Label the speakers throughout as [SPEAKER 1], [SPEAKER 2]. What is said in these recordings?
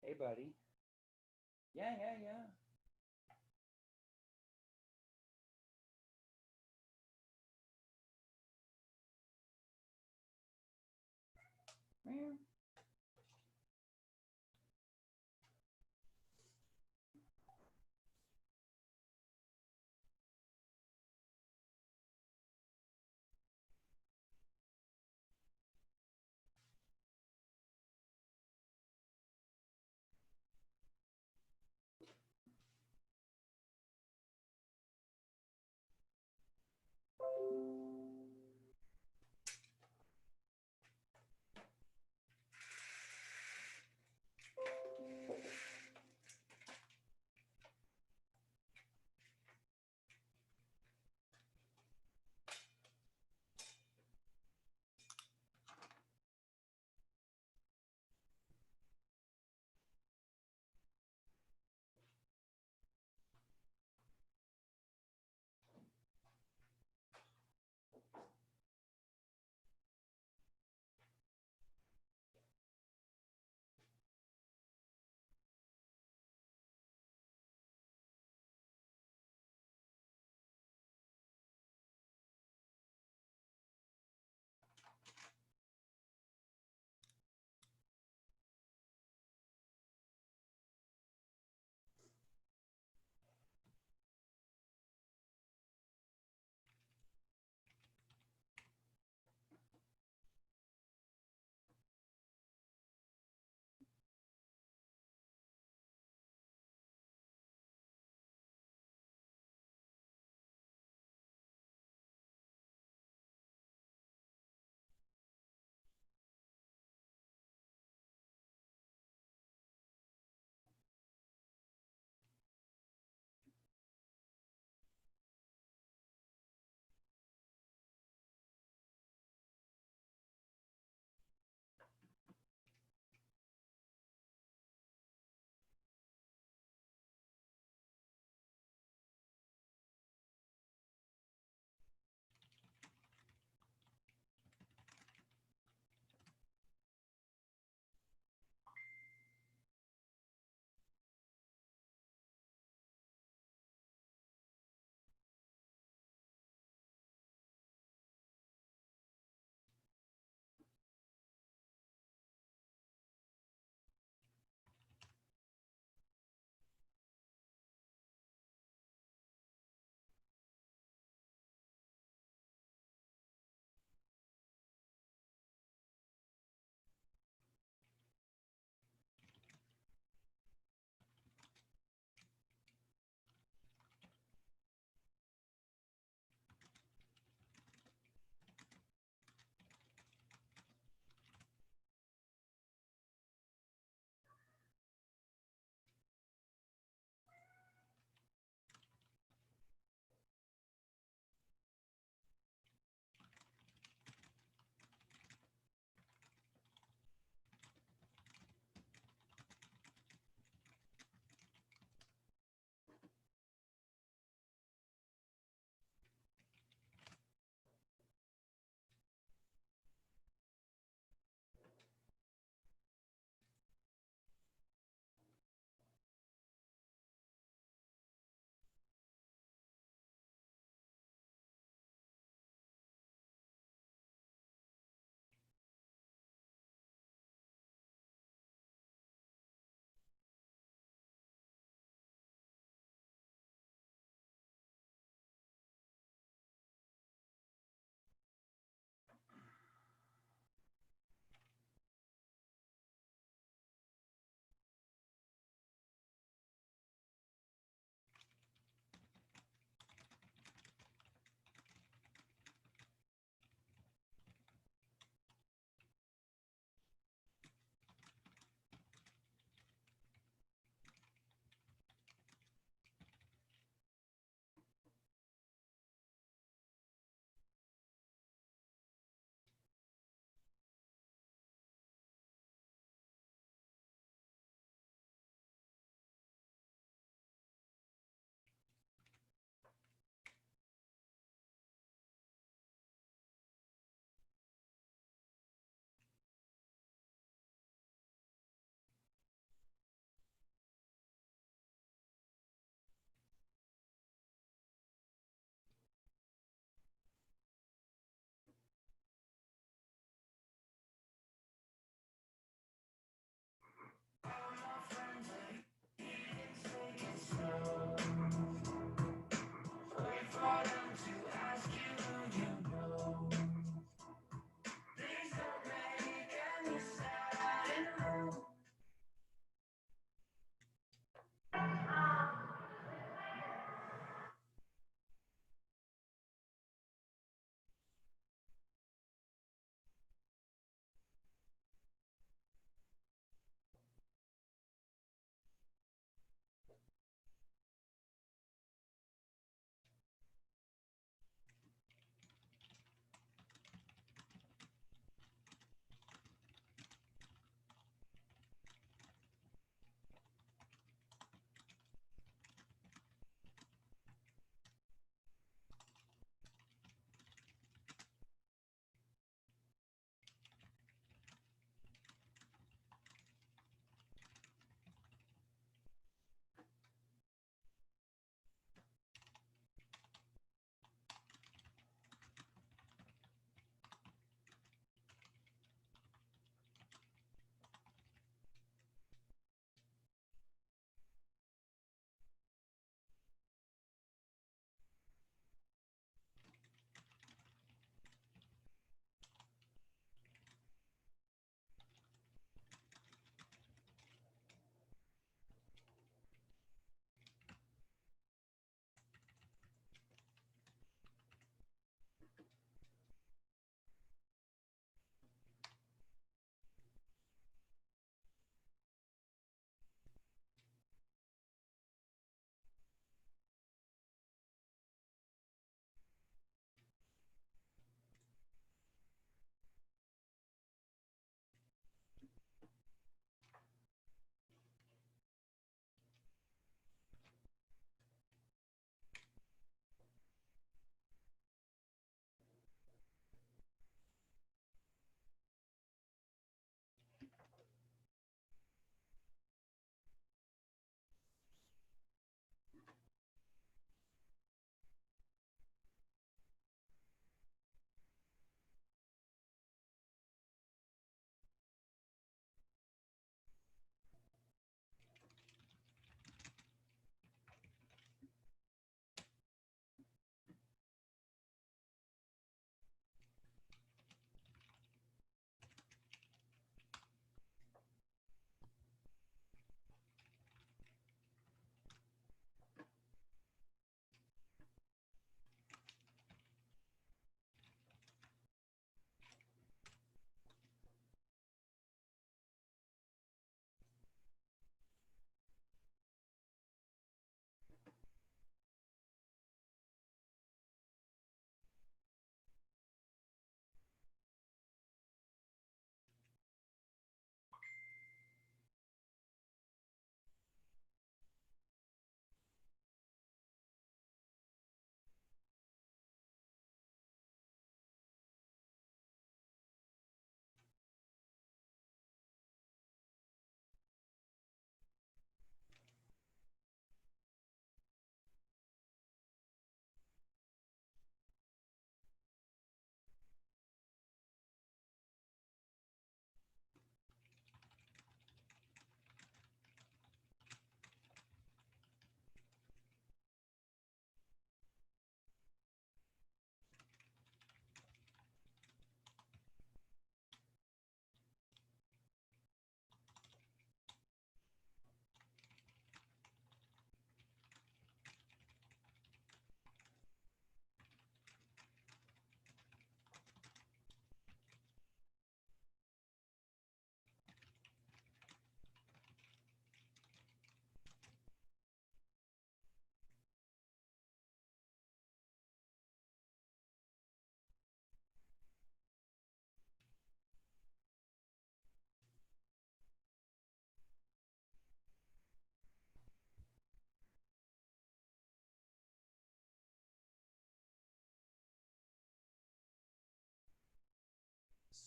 [SPEAKER 1] Hey, buddy. Yeah, yeah, yeah. Meow.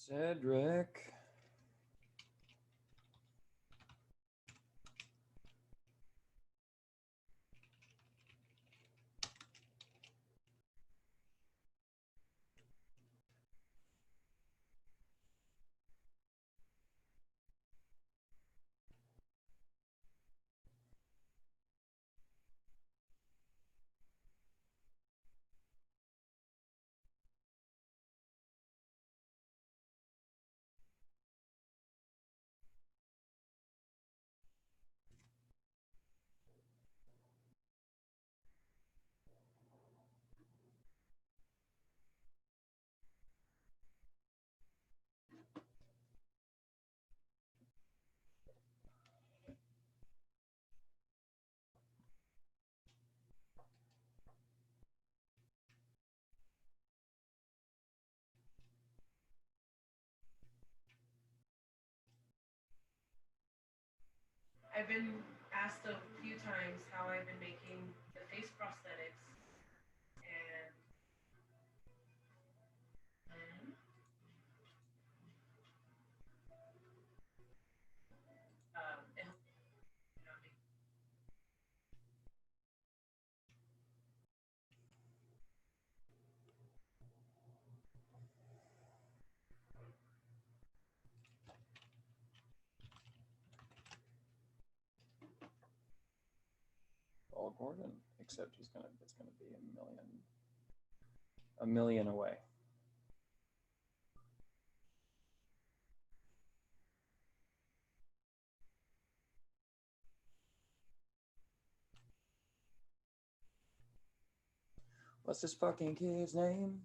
[SPEAKER 1] Cedric.
[SPEAKER 2] I've been asked a few times how I've been making the face prosthetics, and it, you know,
[SPEAKER 1] Paul Gordon, except it's gonna be a million away. What's this fucking kid's name?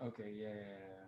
[SPEAKER 1] Okay, yeah, yeah, yeah.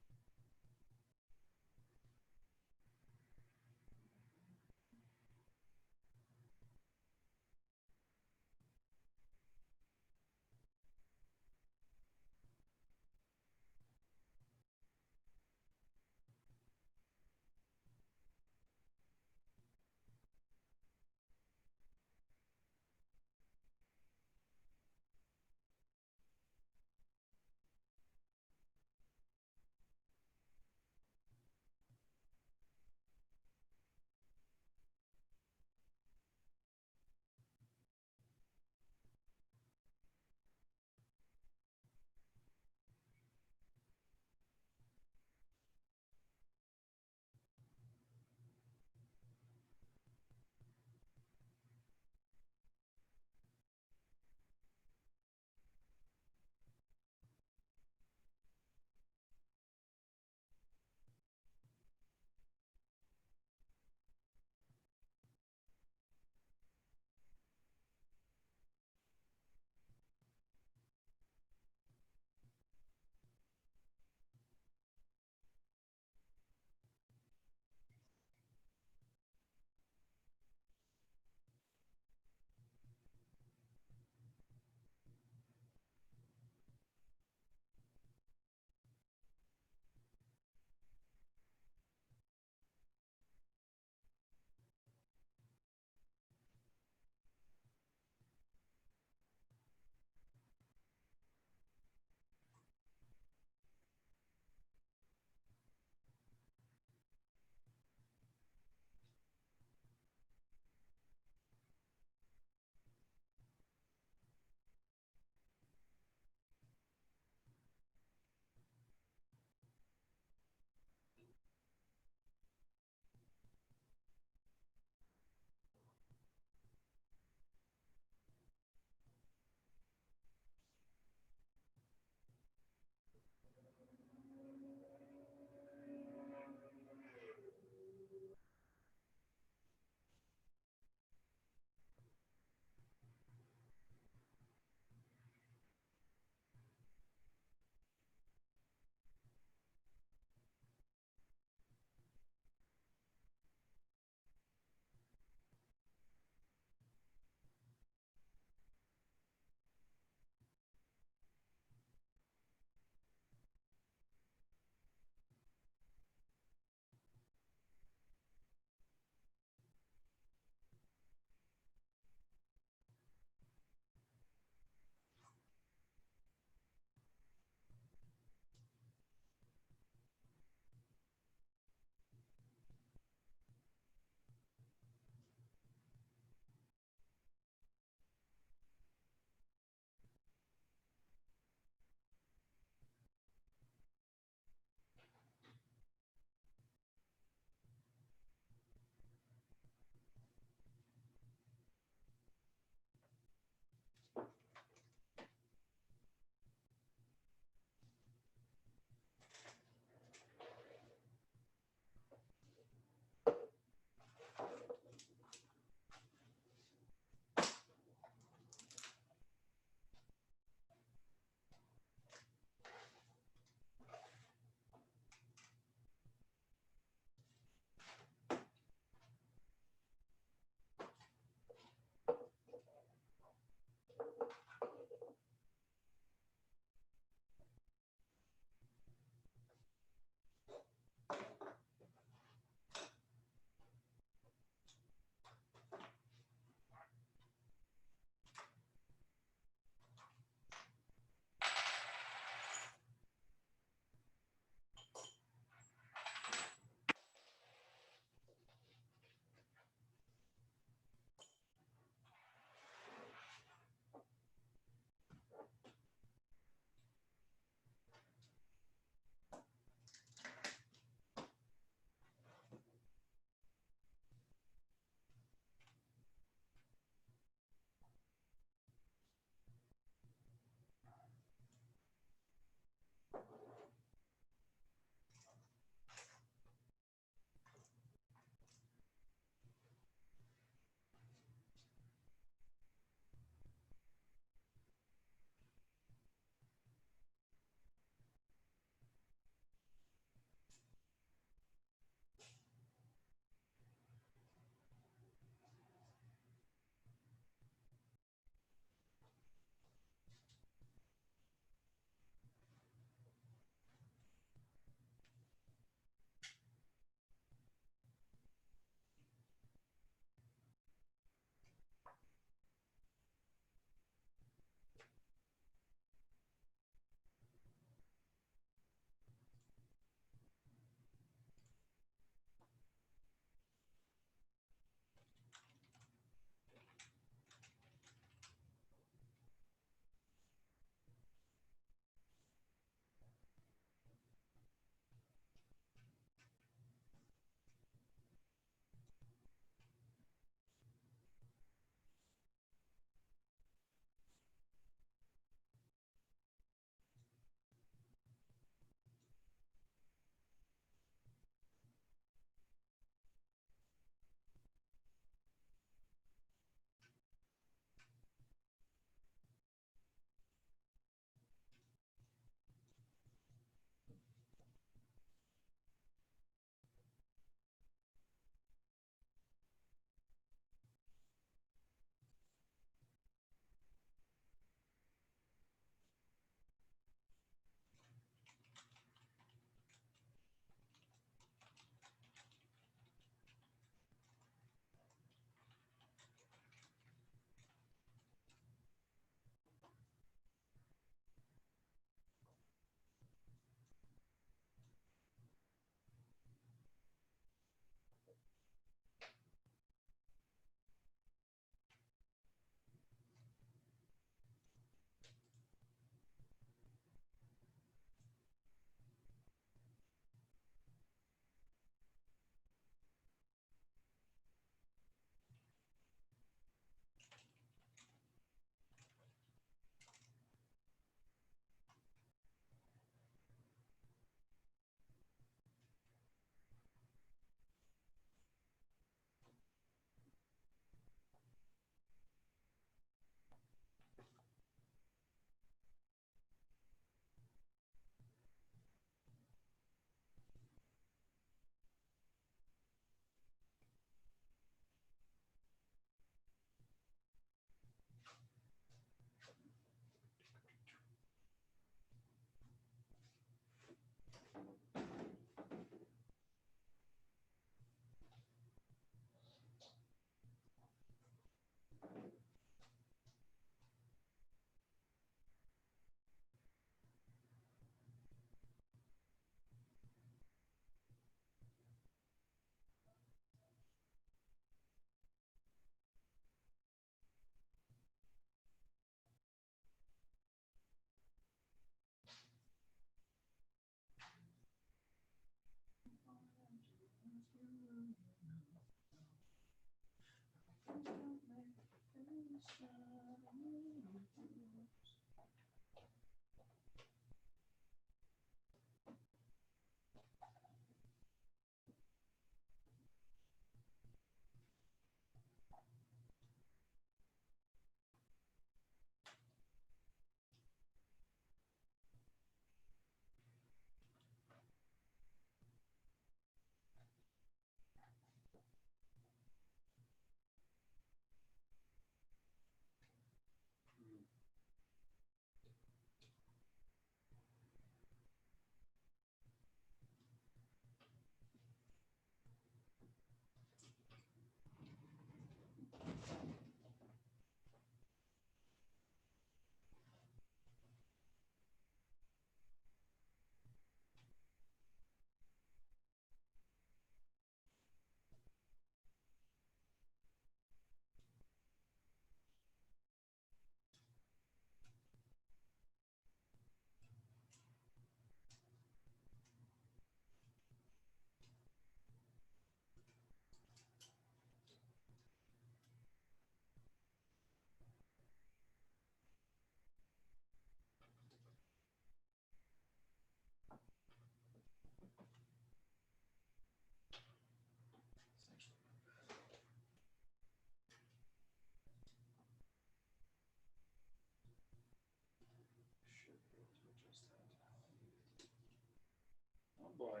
[SPEAKER 1] Oh boy.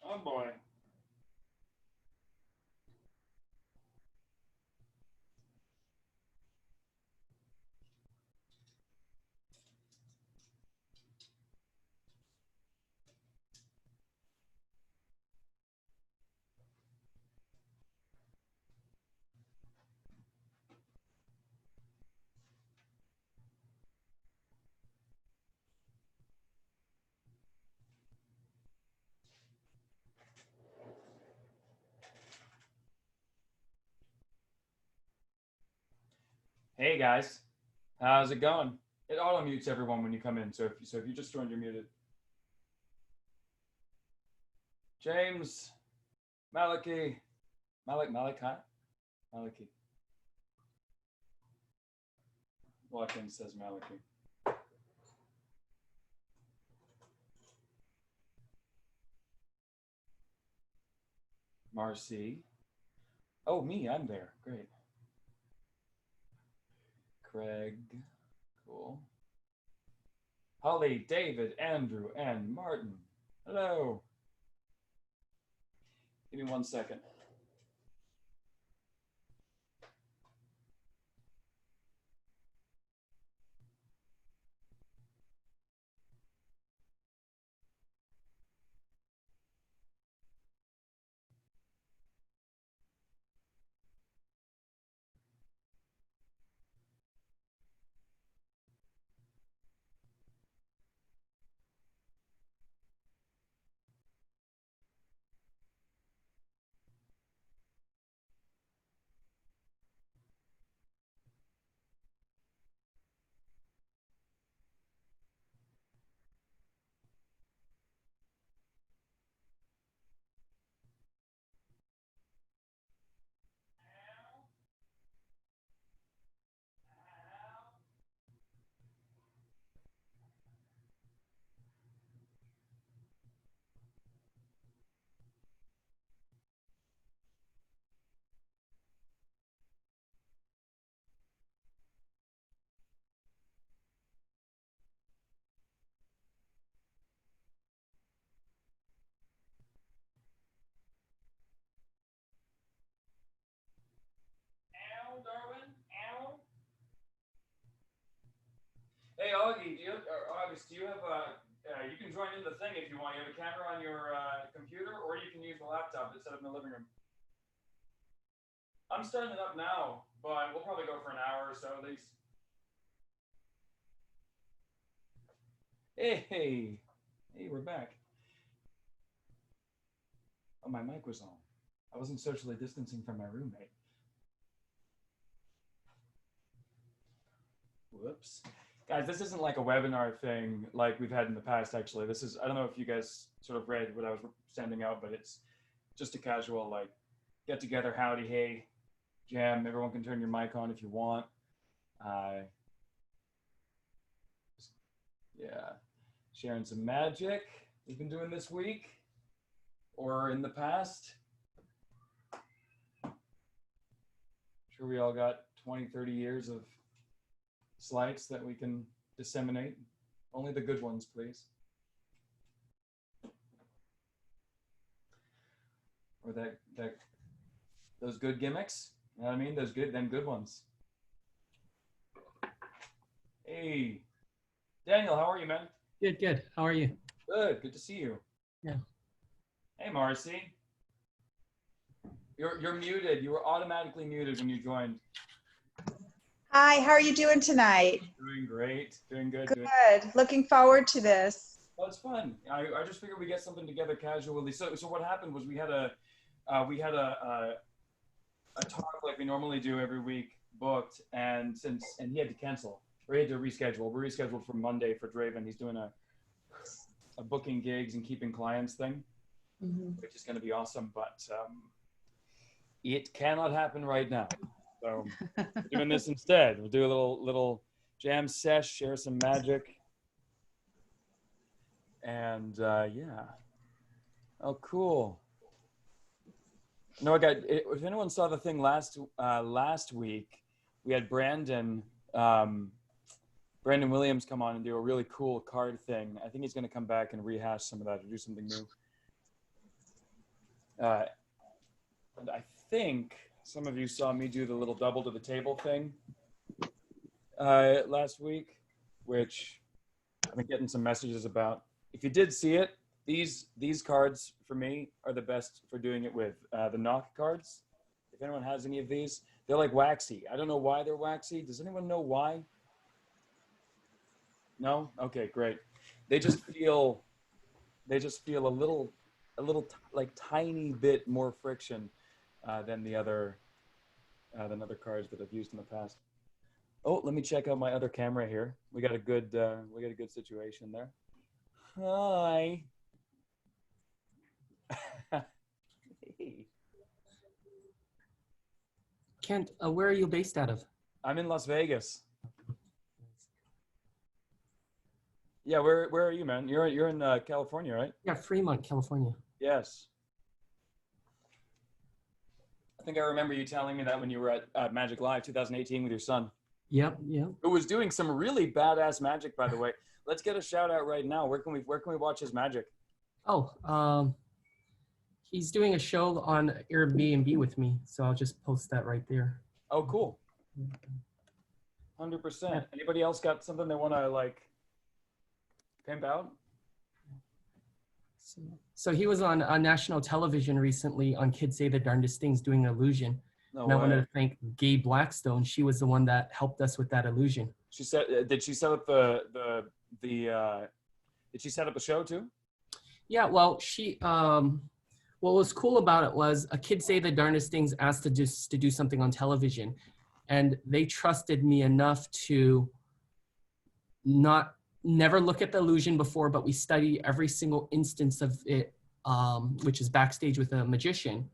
[SPEAKER 1] Oh boy. Hey guys, how's it going? It auto mutes everyone when you come in, so if you just joined, you're muted. James, Malachi, Malachi. Watkins says Malachi. Marcy. Oh, me, I'm there. Great. Craig. Cool. Holly, David, Andrew, and Martin. Hello. Give me 1 second. Darwin? Ow. Hey, Augie, or August, do you have you can join in the thing if you want. You have a camera on your computer, or you can use the laptop that's set up in the living room. I'm starting it up now, but we'll probably go for an hour or so at least. Hey, we're back. Oh, my mic was on. I wasn't socially distancing from my roommate. Whoops. Guys, this isn't like a webinar thing like we've had in the past, actually. This is, I don't know if you guys sort of read what I was sending out, but it's just a casual, like, get together, howdy, hey, jam. Everyone can turn your mic on if you want. Yeah, sharing some magic we've been doing this week or in the past. Sure, we all got 20, 30 years of sleights that we can disseminate. Only the good ones, please. Or those good gimmicks. You know what I mean? Those good ones. Hey, Daniel, how are you, man?
[SPEAKER 3] Good, good. How are you?
[SPEAKER 1] Good to see you.
[SPEAKER 3] Yeah.
[SPEAKER 1] Hey, Marcy. You're muted. You were automatically muted when you joined.
[SPEAKER 4] Hi, how are you doing tonight?
[SPEAKER 1] Doing great. Doing good.
[SPEAKER 4] Good. Looking forward to this.
[SPEAKER 1] Well, it's fun. I just figured we get something together casually. So what happened was we had a talk like we normally do every week booked, and he had to cancel or he had to reschedule. We're rescheduled for Monday for Draven. He's doing a booking gigs and keeping clients thing, which is going to be awesome. But it cannot happen right now. So we're doing this instead. We'll do a little jam sesh, share some magic, and yeah. Oh, cool. No, if anyone saw the thing last week, we had Brandon Williams come on and do a really cool card thing. I think he's going to come back and rehash some of that or do something new. And I think some of you saw me do the little double to the table thing last week, which I've been getting some messages about. If you did see it, these cards for me are the best for doing it with. The knock cards, if anyone has any of these, they're like waxy. I don't know why they're waxy. Does anyone know why? No? Okay, great. They just feel a little like tiny bit more friction than the other cards that I've used in the past. Oh, let me check out my other camera here. We got a good situation there. Hi. Hey.
[SPEAKER 3] Kent, where are you based out of?
[SPEAKER 1] I'm in Las Vegas. Yeah, where are you, man? You're in California, right?
[SPEAKER 3] Yeah, Fremont, California.
[SPEAKER 1] Yes. I think I remember you telling me that when you were at Magic Live 2018 with your son.
[SPEAKER 3] Yep.
[SPEAKER 1] Who was doing some really badass magic, by the way. Let's get a shout out right now. Where can we watch his magic?
[SPEAKER 3] Oh, he's doing a show on Airbnb with me, so I'll just post that right there.
[SPEAKER 1] Oh, cool. 100%. Anybody else got something they want to like pimp out?
[SPEAKER 3] So he was on national television recently on Kids Say the Darndest Things doing an illusion.
[SPEAKER 1] No
[SPEAKER 3] and I
[SPEAKER 1] way.
[SPEAKER 3] wanted to thank Gabe Blackstone. She was the one that helped us with that illusion.
[SPEAKER 1] She said, did she set up did she set up a show too?
[SPEAKER 3] Yeah, well, she, what was cool about it was a Kids Say the Darndest Things asked to do something on television, and they trusted me enough to never look at the illusion before, but we study every single instance of it, which is backstage with a magician.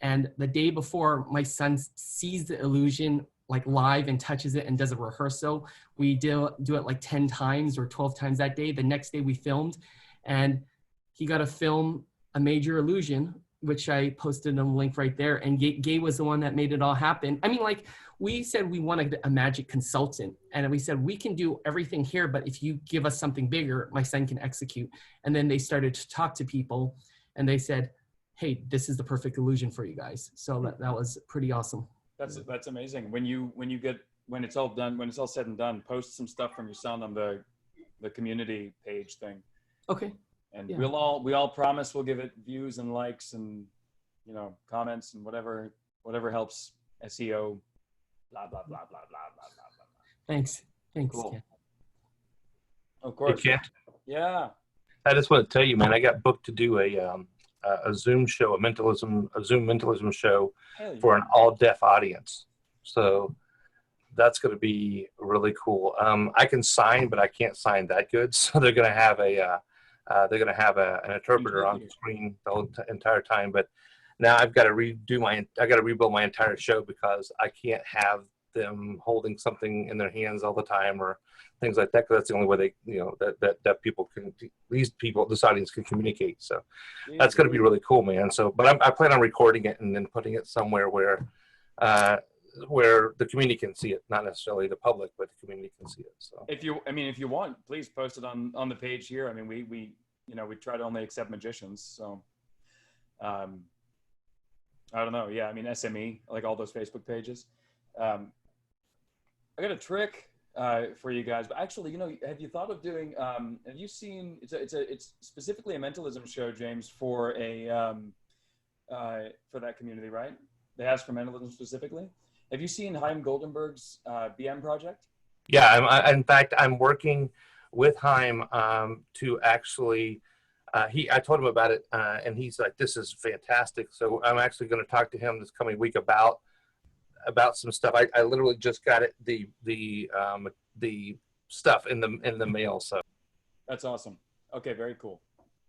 [SPEAKER 3] And the day before, my son sees the illusion like live and touches it and does a rehearsal. We do it like 10 times or 12 times that day. The next day we filmed, and he got to film a major illusion, which I posted a link right there. And Gay was the one that made it all happen. I mean, like, we said we wanted a magic consultant, and we said we can do everything here, but if you give us something bigger, my son can execute. And then they started to talk to people, and they said, hey, this is the perfect illusion for you guys. So that was pretty awesome.
[SPEAKER 1] That's amazing. When it's all done, when it's all said and done, post some stuff from your son on the community page thing.
[SPEAKER 3] Okay.
[SPEAKER 1] And
[SPEAKER 3] yeah.
[SPEAKER 1] we all promise we'll give it views and likes and, you know, comments and whatever helps SEO. Blah blah blah blah blah blah blah blah.
[SPEAKER 3] Thanks.
[SPEAKER 1] Cool.
[SPEAKER 3] Kent.
[SPEAKER 1] Of course.
[SPEAKER 5] Hey, Kent.
[SPEAKER 1] Yeah.
[SPEAKER 5] I just want to tell you, man, I got booked to do a Zoom show, a Zoom mentalism show for an all-deaf audience. So that's going to be really cool. I can sign, but I can't sign that good. So they're going to have an interpreter on the screen the whole entire time. But now I've got to rebuild my entire show because I can't have them holding something in their hands all the time or things like that, because that's the only way they, you know, that people can, these people, this audience can communicate. So that's going to be really cool, man. So, but I plan on recording it and then putting it somewhere where the community can see it, not necessarily the public, but the community can see it. So
[SPEAKER 1] if you want, please post it on the page here. I mean, we you know, we try to only accept magicians. So, I don't know. Yeah. I mean, SME, like all those Facebook pages. I got a trick for you guys, but actually, you know, have you thought of doing, have you seen, it's specifically a mentalism show, James, for for that community, right? They asked for mentalism specifically. Have you seen Chaim Goldenberg's BM project?
[SPEAKER 5] Yeah, in fact, I'm working with Chaim to actually, I told him about it, and he's like, this is fantastic. So I'm actually going to talk to him this coming week about some stuff. I literally just got it, the stuff in the mail. So
[SPEAKER 1] that's awesome. Okay, very cool.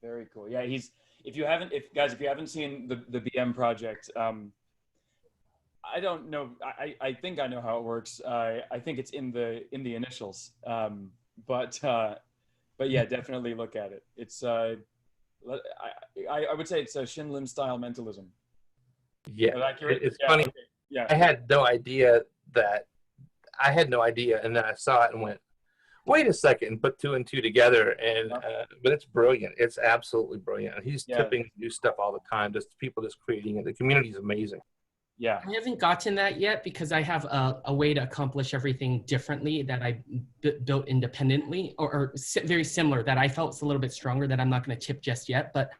[SPEAKER 1] Very cool. Yeah, if you haven't seen the BM project, I don't know. I think I know how it works. I think it's in the initials. But yeah, definitely look at it. It's I would say it's a Shin Lim style mentalism.
[SPEAKER 5] Yeah, it's funny.
[SPEAKER 1] Okay. Yeah,
[SPEAKER 5] I had no idea, and then I saw it and went, wait a second, and put two and two together, and but it's brilliant. It's absolutely brilliant. He's tipping new stuff all the time. Just people just creating it. The community is amazing.
[SPEAKER 1] Yeah,
[SPEAKER 3] I haven't gotten that yet because I have a way to accomplish everything differently that I built independently, or very similar, that I felt a little bit stronger, that I'm not going to tip just yet. But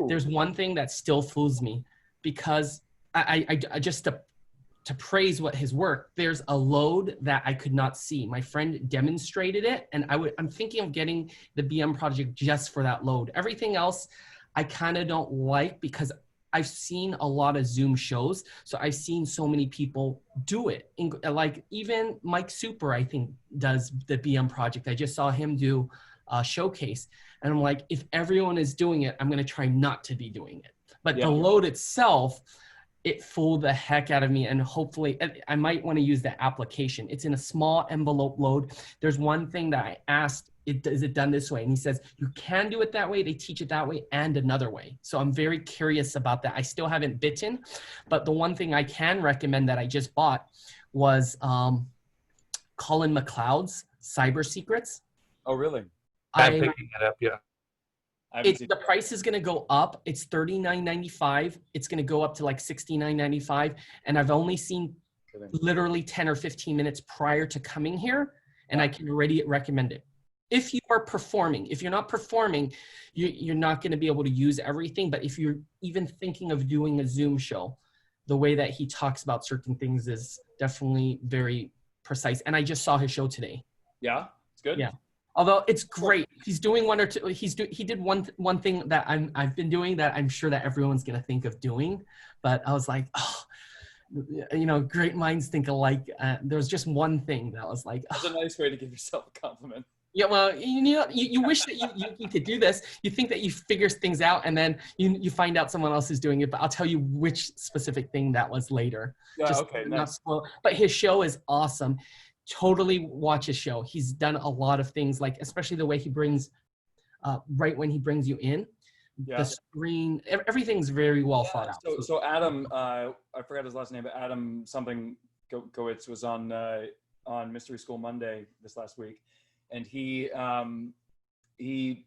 [SPEAKER 3] there's one thing that still fools me, because I just to praise what his work, there's a load that I could not see. My friend demonstrated it, and I'm thinking of getting the BM project just for that load. Everything else I kind of don't like, because I've seen a lot of Zoom shows, so I've seen so many people do it. Like even Mike Super, I think, does the BM project. I just saw him do a showcase, and I'm like, if everyone is doing it, I'm going to try not to be doing it. But the load itself, it fooled the heck out of me, and hopefully I might want to use the application. It's in a small envelope load. There's one thing that I asked, is it done this way? And he says, you can do it that way. They teach it that way and another way. So I'm very curious about that. I still haven't bitten, but the one thing I can recommend that I just bought was Colin McLeod's Cyber Secrets.
[SPEAKER 1] Oh, really?
[SPEAKER 5] I'm picking it up, yeah.
[SPEAKER 3] The price is going to go up. It's $39.95. It's going to go up to like $69.95. And I've only seen literally 10 or 15 minutes prior to coming here, and I can already recommend it. If you are performing, if you're not performing, you're not going to be able to use everything. But if you're even thinking of doing a Zoom show, the way that he talks about certain things is definitely very precise. And I just saw his show today.
[SPEAKER 1] Yeah, it's good.
[SPEAKER 3] Yeah. Although it's great. He's doing one or two. He did one thing that I've been doing that I'm sure that everyone's going to think of doing. But I was like, oh, you know, great minds think alike. There was just one thing that was like,
[SPEAKER 1] that's a nice way to give yourself a compliment.
[SPEAKER 3] Yeah, well, you wish that you could do this. You think that you figure things out, and then you find out someone else is doing it. But I'll tell you which specific thing that was later.
[SPEAKER 1] Yeah, okay, nice.
[SPEAKER 3] But his show is awesome. Totally watch his show. He's done a lot of things, like especially the way he brings, right when he brings you in, the screen, everything's very well thought out.
[SPEAKER 1] So Adam, I forgot his last name, but Adam something Goetz was on Mystery School Monday this last week. And he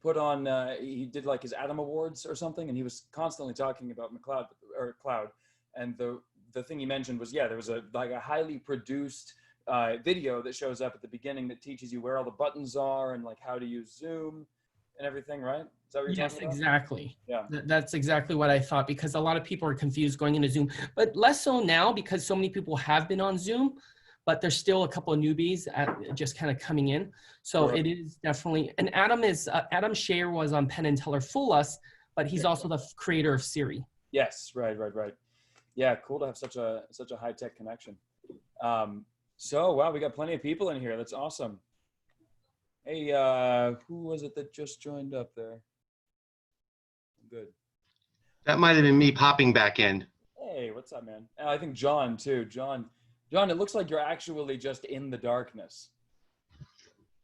[SPEAKER 1] put on, he did like his Adam Awards or something, and he was constantly talking about Cloud. And the thing he mentioned was, there was a highly produced video that shows up at the beginning that teaches you where all the buttons are and like how to use Zoom and everything, right? Is that what you're talking about?
[SPEAKER 3] Exactly.
[SPEAKER 1] Yeah.
[SPEAKER 3] That's exactly what I thought, because a lot of people are confused going into Zoom, but less so now because so many people have been on Zoom. But there's still a couple of newbies just kind of coming in. So it is definitely, and Adam Shayer was on Penn and Teller Fool Us, but he's also the creator of Siri.
[SPEAKER 1] Yes, right. Yeah, cool to have such a high-tech connection. So, wow, we got plenty of people in here. That's awesome. Hey, who was it that just joined up there? Good.
[SPEAKER 6] That might have been me popping back in.
[SPEAKER 1] Hey, what's up, man? I think John, too. John John, it looks like you're actually just in the darkness.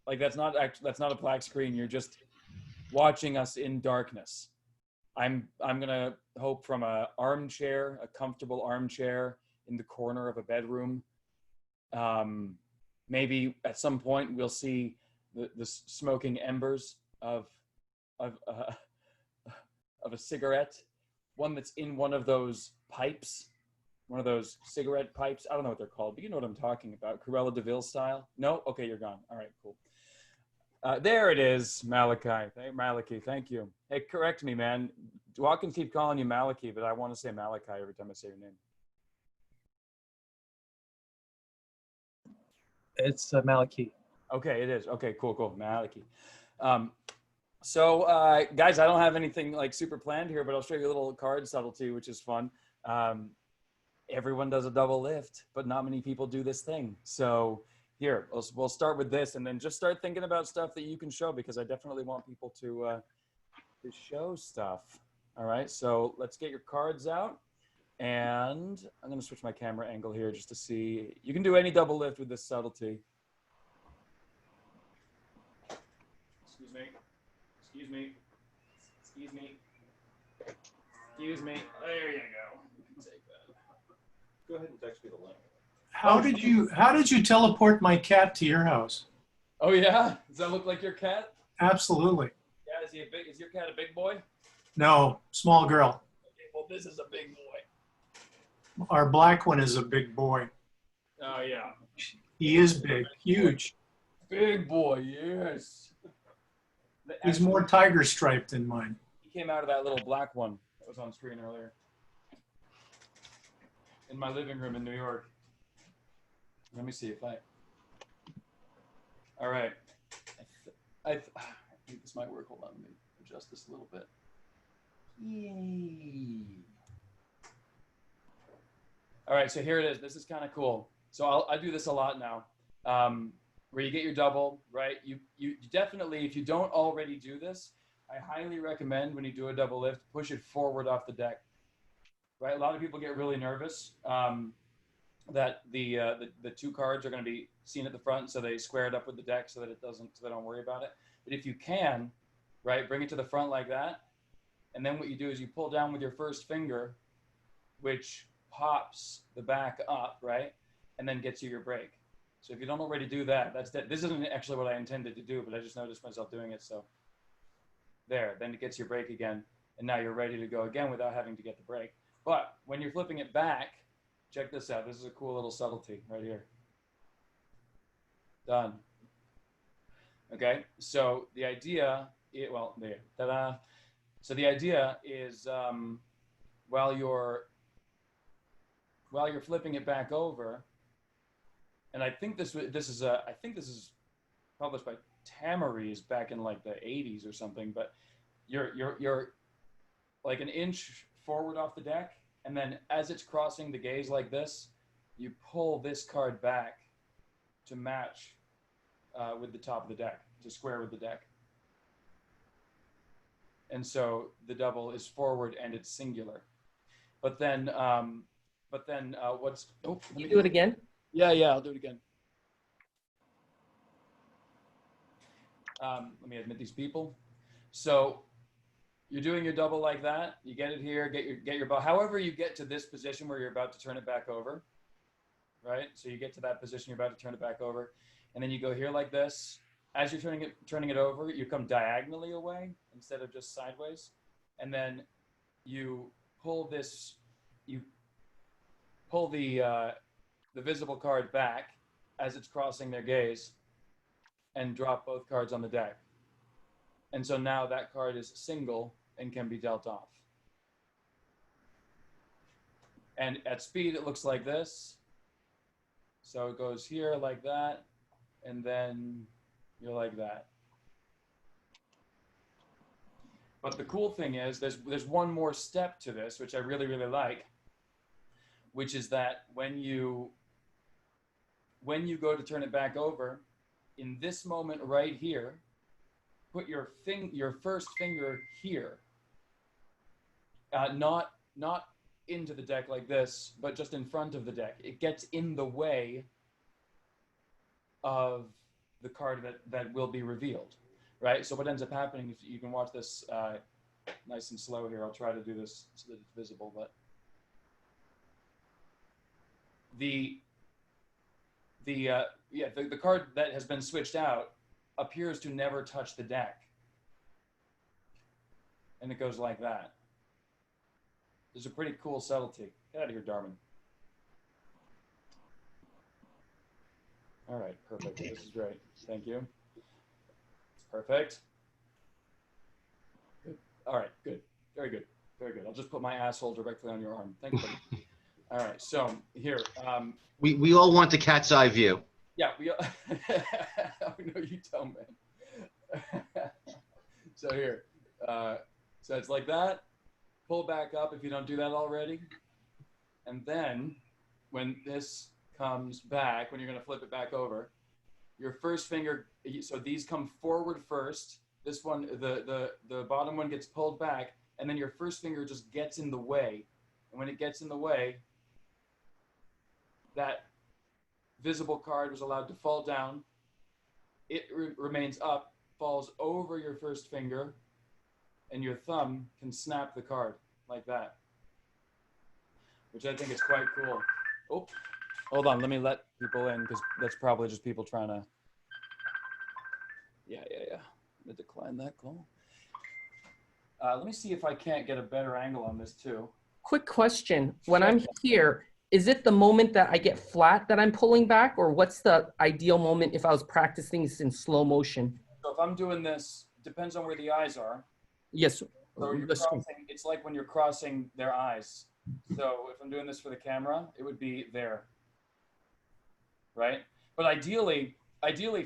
[SPEAKER 1] Like that's not a black screen. You're just watching us in darkness. I'm gonna hope from a armchair, a comfortable armchair in the corner of a bedroom. Maybe at some point we'll see the smoking embers of a cigarette, one that's in one of those pipes. One of those cigarette pipes. I don't know what they're called, but you know what I'm talking about. Cruella de Vil style. No? Okay, you're gone. All right, cool. There it is, Malachi. Malachi, thank you. Hey, correct me, man. Dawkins keep calling you Malachi, but I want to say Malachi every time I say your name.
[SPEAKER 6] It's Malachi.
[SPEAKER 1] Okay, it is. Okay, cool. Malachi. So, guys, I don't have anything like super planned here, but I'll show you a little card subtlety, which is fun. Everyone does a double lift, but not many people do this thing. So here, we'll start with this and then just start thinking about stuff that you can show, because I definitely want people to show stuff. All right, so let's get your cards out. And I'm gonna switch my camera angle here just to see. You can do any double lift with this subtlety. Excuse me. Excuse me. Excuse me. Excuse me. There you go. Take that. Go ahead and text me the link.
[SPEAKER 6] How did you teleport my cat to your house?
[SPEAKER 1] Oh yeah? Does that look like your cat?
[SPEAKER 6] Absolutely.
[SPEAKER 1] Yeah, is your cat a big boy?
[SPEAKER 6] No, small girl.
[SPEAKER 1] Okay, well this is a big boy.
[SPEAKER 6] Our black one is a big boy.
[SPEAKER 1] Oh yeah.
[SPEAKER 6] He is big, huge.
[SPEAKER 1] Big boy, yes.
[SPEAKER 6] He's more tiger striped than mine.
[SPEAKER 1] He came out of that little black one that was on screen earlier. In my living room in New York. Let me see if all right. I think this might work. Hold on, let me adjust this a little bit. Yay. All right, so here it is. This is kind of cool. So I do this a lot now, where you get your double, right? You definitely, if you don't already do this, I highly recommend when you do a double lift, push it forward off the deck. Right, a lot of people get really nervous that the two cards are going to be seen at the front, so they square it up with the deck so that so they don't worry about it. But if you can, right, bring it to the front like that, and then what you do is you pull down with your first finger, which pops the back up, right, and then gets you your break. So if you don't already do that, this isn't actually what I intended to do, but I just noticed myself doing it. So there, then it gets your break again, and now you're ready to go again without having to get the break. But when you're flipping it back, check this out. This is a cool little subtlety right here. Done. Okay, so the idea, there, ta-da. So the idea is while you're flipping it back over, and I think this is published by Tamariz back in like the 80s or something, but you're like an inch forward off the deck, and then as it's crossing the gaze like this, you pull this card back to match with the top of the deck, to square with the deck. And so the double is forward and it's singular. But then what's... Oh,
[SPEAKER 3] Can you do it again?
[SPEAKER 1] Yeah, I'll do it again. Let me admit these people. So you're doing your double like that. You get it here, get your bow. However you get to this position where you're about to turn it back over, right? So you get to that position, you're about to turn it back over. And then you go here like this. As you're turning it over, you come diagonally away instead of just sideways. And then you pull this, you pull the visible card back as it's crossing their gaze and drop both cards on the deck. And so now that card is single and can be dealt off. And at speed, it looks like this. So it goes here like that, and then you're like that. But the cool thing is there's one more step to this, which I really, really like, which is that when you go to turn it back over, in this moment right here, put your first finger here, not into the deck like this, but just in front of the deck. It gets in the way of the card that will be revealed, right? So what ends up happening, if you can watch this nice and slow here, I'll try to do this so that it's visible, but the card that has been switched out appears to never touch the deck. And it goes like that. There's a pretty cool subtlety. Get out of here, Darwin. All right, perfect. This is great. Thank you. Perfect. Good. All right, good. Very good. Very good. I'll just put my asshole directly on your arm. Thank you, buddy. All right, so here.
[SPEAKER 7] We all want the cat's eye view.
[SPEAKER 1] Yeah, we know you tell, man. So here. So it's like that. Pull back up if you don't do that already. And then when this comes back, when you're going to flip it back over, your first finger, so these come forward first. This one, the bottom one gets pulled back, and then your first finger just gets in the way. And when it gets in the way, that visible card was allowed to fall down. It remains up, falls over your first finger, and your thumb can snap the card like that, which I think is quite cool. Oh, hold on. Let me let people in because that's probably just people trying to. Yeah. Let me decline that call. Let me see if I can't get a better angle on this too.
[SPEAKER 3] Quick question. When I'm here, is it the moment that I get flat that I'm pulling back, or what's the ideal moment if I was practicing this in slow motion?
[SPEAKER 1] So if I'm doing this, depends on where the eyes are.
[SPEAKER 3] Yes.
[SPEAKER 1] So you're crossing, it's like when you're crossing their eyes. So if I'm doing this for the camera, it would be there, right? But ideally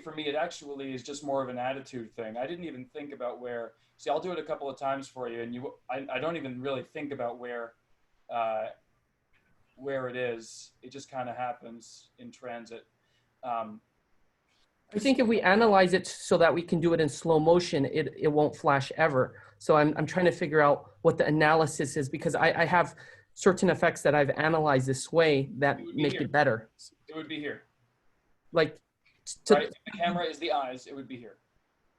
[SPEAKER 1] for me, it actually is just more of an attitude thing. I didn't even think about where. See, I'll do it a couple of times for you, and I don't even really think about where it is. It just kind of happens in transit.
[SPEAKER 3] I think if we analyze it so that we can do it in slow motion, it won't flash ever. So I'm trying to figure out what the analysis is, because I have certain effects that I've analyzed this way that make it better.
[SPEAKER 1] It would be here.
[SPEAKER 3] Like,
[SPEAKER 1] right? If the camera is the eyes, it would be here.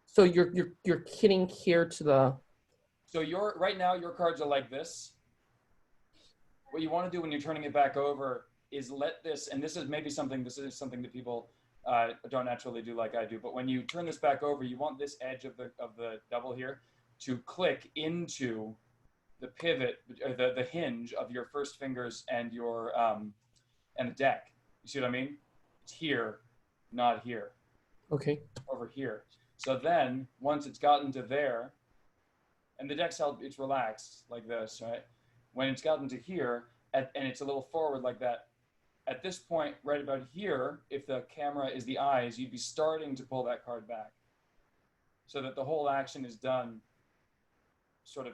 [SPEAKER 3] So you're hitting here to the.
[SPEAKER 1] So right now your cards are like this. What you want to do when you're turning it back over is let this, and this is something that people don't naturally do like I do, but when you turn this back over, you want this edge of the double here to click into the pivot, the hinge of your first fingers and your and the deck. You see what I mean? It's here, not here.
[SPEAKER 3] Okay.
[SPEAKER 1] Over here. So then once it's gotten to there, and the deck's held, it's relaxed like this, right? When it's gotten to here, and it's a little forward like that, at this point, right about here, if the camera is the eyes, you'd be starting to pull that card back so that the whole action is done sort of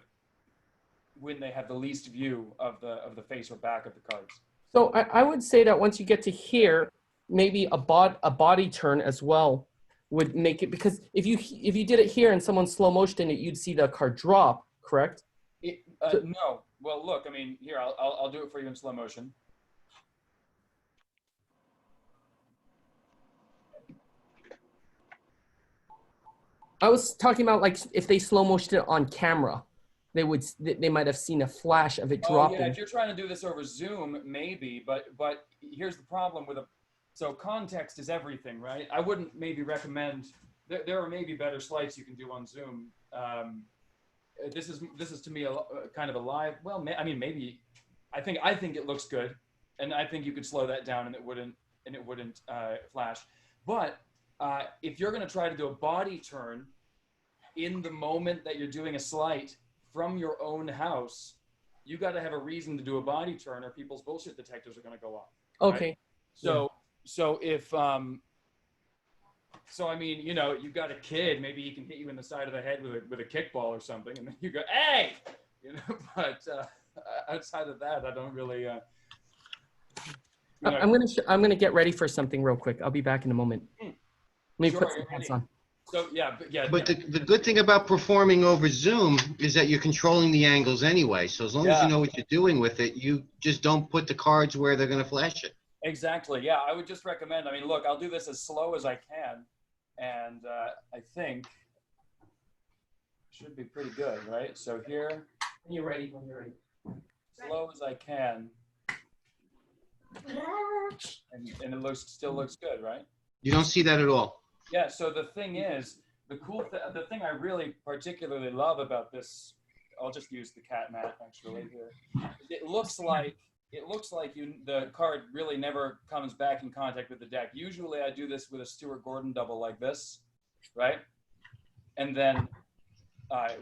[SPEAKER 1] when they have the least view of the face or back of the cards.
[SPEAKER 3] So I would say that once you get to here, maybe a body turn as well would make it, because if you did it here and someone slow motioned it, you'd see the card drop, correct?
[SPEAKER 1] No. Well, look, I mean, here, I'll do it for you in slow motion.
[SPEAKER 3] I was talking about like if they slow motioned it on camera, they might have seen a flash of it dropping.
[SPEAKER 1] Yeah, if you're trying to do this over Zoom, maybe, but here's the problem with so context is everything, right? I wouldn't maybe recommend. There are maybe better slides you can do on Zoom. This is to me a kind of a live. Well, I mean, maybe. I think it looks good, and I think you could slow that down, and it wouldn't flash. But if you're going to try to do a body turn in the moment that you're doing a sleight from your own house, you got to have a reason to do a body turn, or people's bullshit detectors are going to go off.
[SPEAKER 3] Okay.
[SPEAKER 1] Right? So if so I mean, you know, you've got a kid, maybe he can hit you in the side of the head with a kickball or something, and then you go, hey, you know. But outside of that, I don't really. You know.
[SPEAKER 3] I'm gonna get ready for something real quick. I'll be back in a moment. Let me put some hats on.
[SPEAKER 1] So yeah, but yeah.
[SPEAKER 7] But the good thing about performing over Zoom is that you're controlling the angles anyway. So as long as you know what you're doing with it, you just don't put the cards where they're going to flash it.
[SPEAKER 1] Exactly. Yeah, I would just recommend. I mean, look, I'll do this as slow as I can, and I think it should be pretty good, right? So here,
[SPEAKER 3] When you're ready. When you're ready.
[SPEAKER 1] slow as I can, and it still looks good, right?
[SPEAKER 7] You don't see that at all.
[SPEAKER 1] Yeah. So the thing is, the thing I really particularly love about this, I'll just use the cat mat actually here. It looks like the card really never comes back in contact with the deck. Usually I do this with a Stuart Gordon double like this, right? And then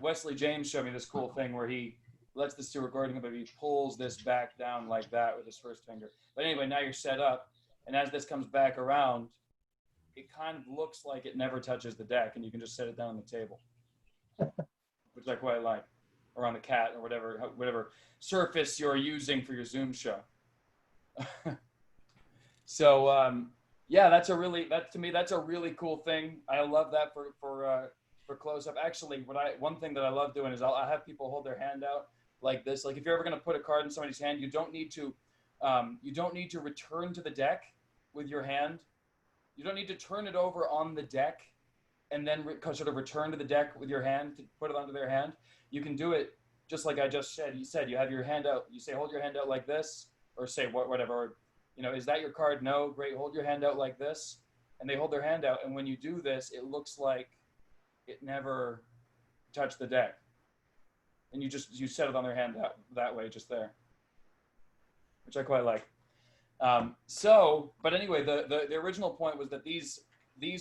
[SPEAKER 1] Wesley James showed me this cool thing where he lets the Stuart Gordon go, but he pulls this back down like that with his first finger. But anyway, now you're set up, and as this comes back around, it kind of looks like it never touches the deck, and you can just set it down on the table, which I quite like, or on the cat, or whatever surface you're using for your Zoom show. So yeah, that's a really cool thing. I love that for close up. Actually, one thing that I love doing is I'll have people hold their hand out like this. Like if you're ever going to put a card in somebody's hand, you don't need to return to the deck with your hand. You don't need to turn it over on the deck and then sort of return to the deck with your hand to put it onto their hand. You can do it just like I just said. You said you have your hand out. You say hold your hand out like this, or say whatever. You know, is that your card? No, great. Hold your hand out like this, and they hold their hand out. And when you do this, it looks like it never touched the deck, and you set it on their hand that way, just there, which I quite like. But anyway, the original point was that these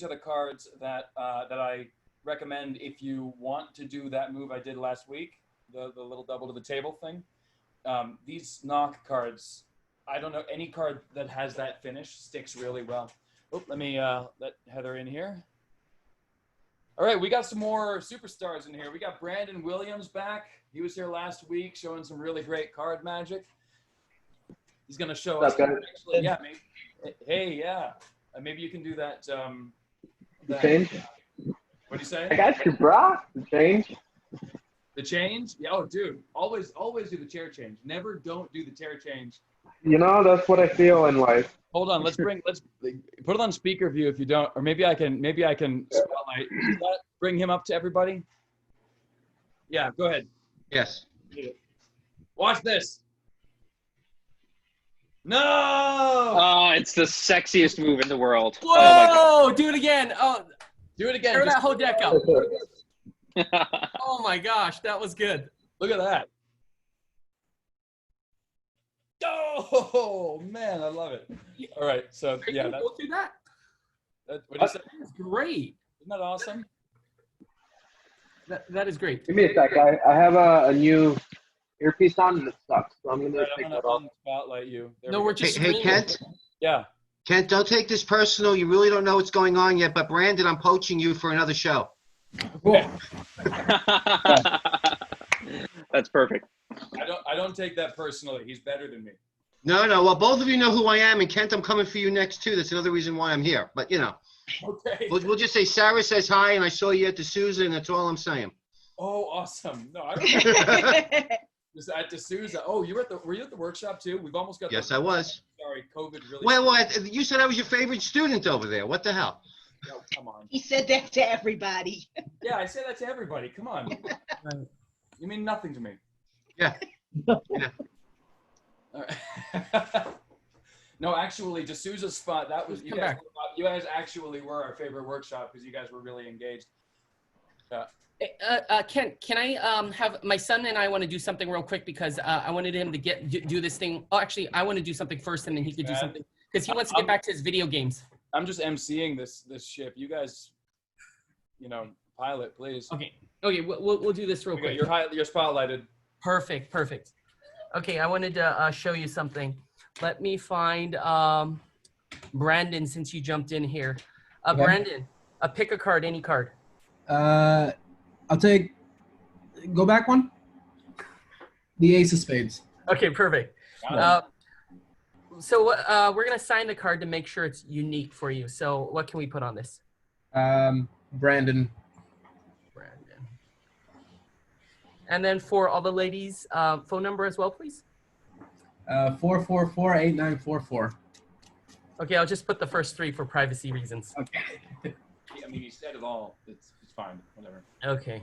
[SPEAKER 1] are the cards that I recommend if you want to do that move I did last week, the little double to the table thing. These knock cards, I don't know, any card that has that finish sticks really well. Oh, let me let Heather in here. All right, we got some more superstars in here. We got Brandon Williams back. He was here last week showing some really great card magic. He's going to show us. Actually, yeah, maybe, hey, yeah. Maybe you can do that.
[SPEAKER 8] The change?
[SPEAKER 1] What do you say?
[SPEAKER 8] I got you, brah. The change?
[SPEAKER 1] The change? Yeah, oh, dude. Always do the chair change. Never don't do the chair change.
[SPEAKER 8] You know, that's what I feel in life.
[SPEAKER 1] Hold on. Let's put it on speaker view if you don't, or maybe I can spotlight. Bring him up to everybody. Yeah, go ahead.
[SPEAKER 7] Yes.
[SPEAKER 1] Watch this. No!
[SPEAKER 9] Oh, it's the sexiest move in the world.
[SPEAKER 3] Whoa!
[SPEAKER 9] Oh
[SPEAKER 3] Do it again. Oh,
[SPEAKER 1] do it again.
[SPEAKER 3] tear that whole deck up. Oh my gosh, that was good.
[SPEAKER 1] Look at that. Oh man, I love it. All right, so yeah,
[SPEAKER 3] Go through that.
[SPEAKER 1] What do you say?
[SPEAKER 3] That's great.
[SPEAKER 1] Isn't that awesome?
[SPEAKER 3] That is great.
[SPEAKER 8] Give me a sec. I have a new earpiece on and it sucks. So I'm going to take that off.
[SPEAKER 1] Spotlight you.
[SPEAKER 3] No, we're just
[SPEAKER 7] Hey, Kent.
[SPEAKER 1] Yeah.
[SPEAKER 7] Kent, don't take this personal. You really don't know what's going on yet. But Brandon, I'm poaching you for another show.
[SPEAKER 1] Okay.
[SPEAKER 9] That's perfect.
[SPEAKER 1] I don't take that personally. He's better than me.
[SPEAKER 7] No. Well, both of you know who I am, and Kent, I'm coming for you next too. That's another reason why I'm here. But you know,
[SPEAKER 1] Okay.
[SPEAKER 7] we'll just say Sarah says hi, and I saw you at the Sousa, and that's all I'm saying.
[SPEAKER 1] Oh, awesome. No, I don't. Just at D'Souza. Oh, were you at the workshop too? We've almost got.
[SPEAKER 7] Yes, I was.
[SPEAKER 1] Sorry, COVID really.
[SPEAKER 7] Well, you said I was your favorite student over there. What the hell?
[SPEAKER 1] Oh, come on.
[SPEAKER 4] He said that to everybody.
[SPEAKER 1] Yeah, I say that to everybody. Come on. You mean nothing to me.
[SPEAKER 7] Yeah.
[SPEAKER 1] All right. No, actually, D'Souza's spot. That was you guys actually were our favorite workshop because you guys were really engaged.
[SPEAKER 3] Ken, can I have my son and I want to do something real quick because I wanted him to do this thing. Oh, actually, I want to do something first and then he could do something because he wants to get back to his video games.
[SPEAKER 1] I'm just emceeing this ship. You guys, pilot, please.
[SPEAKER 3] Okay, we'll do this real quick.
[SPEAKER 1] You're spotlighted.
[SPEAKER 3] Perfect. Okay, I wanted to show you something. Let me find Brandon since you jumped in here.
[SPEAKER 10] Okay.
[SPEAKER 3] Brandon, pick a card, any card.
[SPEAKER 10] I'll take, go back one. The Ace of Spades.
[SPEAKER 3] Okay, perfect. So we're going to sign the card to make sure it's unique for you. So what can we put on this?
[SPEAKER 10] Well, Brandon.
[SPEAKER 3] Brandon. And then for all the ladies, phone number as well, please.
[SPEAKER 10] 444-8944.
[SPEAKER 3] Okay, I'll just put the first three for privacy reasons.
[SPEAKER 10] Okay.
[SPEAKER 1] I mean, you said it all. It's fine. Whatever.
[SPEAKER 3] Okay.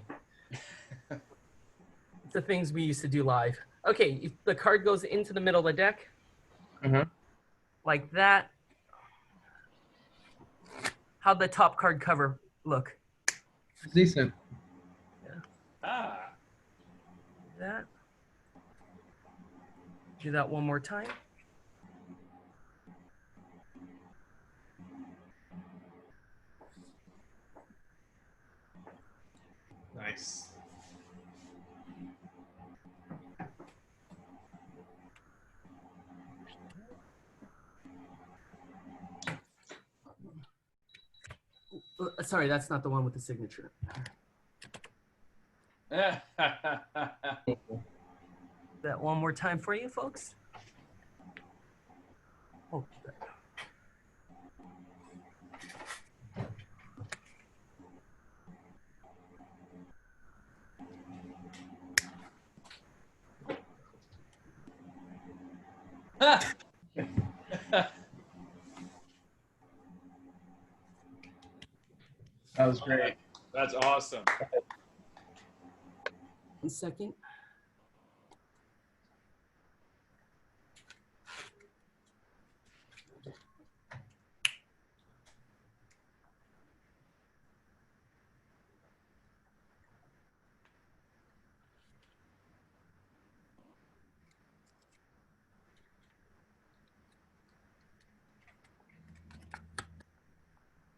[SPEAKER 3] The things we used to do live. Okay, if the card goes into the middle of the deck. Like that. How'd the top card cover look?
[SPEAKER 10] Decent.
[SPEAKER 3] Yeah.
[SPEAKER 1] Ah.
[SPEAKER 3] That. Do that one more time.
[SPEAKER 6] Nice.
[SPEAKER 3] Sorry, that's not the one with the signature. That one more time for you, folks. Oh,
[SPEAKER 10] That was great.
[SPEAKER 1] That's awesome.
[SPEAKER 3] 1 second.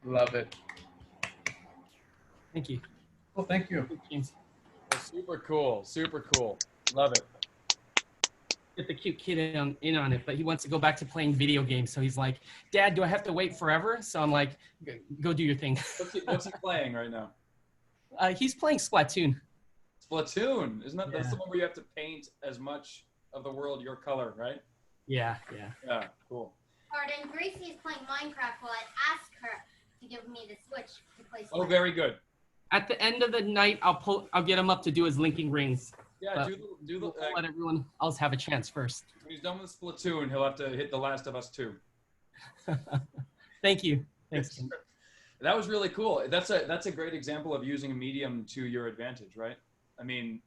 [SPEAKER 10] Love it.
[SPEAKER 3] Thank you.
[SPEAKER 10] Well, thank you.
[SPEAKER 3] James.
[SPEAKER 1] Super cool. Super cool. Love it.
[SPEAKER 3] Get the cute kid in on it, but he wants to go back to playing video games. So he's like, Dad, do I have to wait forever? So I'm like, go do your thing.
[SPEAKER 1] What's he playing right now?
[SPEAKER 3] He's playing Splatoon.
[SPEAKER 1] Splatoon. Isn't that that's the one where you have to paint as much of the world your color, right?
[SPEAKER 3] Yeah.
[SPEAKER 1] Yeah, cool.
[SPEAKER 11] Pardon, Gracie is playing Minecraft while I ask her to give me the Switch to play Splatoon.
[SPEAKER 1] Oh, very good.
[SPEAKER 3] At the end of the night, I'll get him up to do his linking rings.
[SPEAKER 1] Yeah, do the.
[SPEAKER 3] We'll let everyone else have a chance first.
[SPEAKER 1] When he's done with Splatoon, he'll have to hit The Last of Us 2.
[SPEAKER 3] Thank you. Thanks.
[SPEAKER 1] That was really cool. That's a great example of using a medium to your advantage, right? I mean,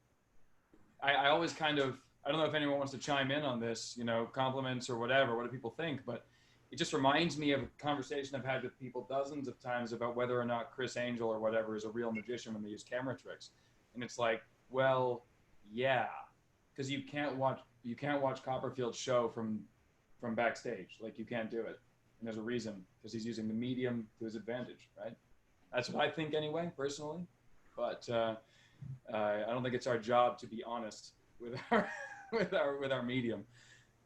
[SPEAKER 1] I always kind of, I don't know if anyone wants to chime in on this, you know, compliments or whatever, what do people think? But it just reminds me of a conversation I've had with people dozens of times about whether or not Chris Angel or whatever is a real magician when they use camera tricks. And it's like, well, yeah, because you can't watch Copperfield's show from backstage. Like, you can't do it. And there's a reason, because he's using the medium to his advantage, right? That's what I think anyway, personally. But I don't think it's our job to be honest with our medium.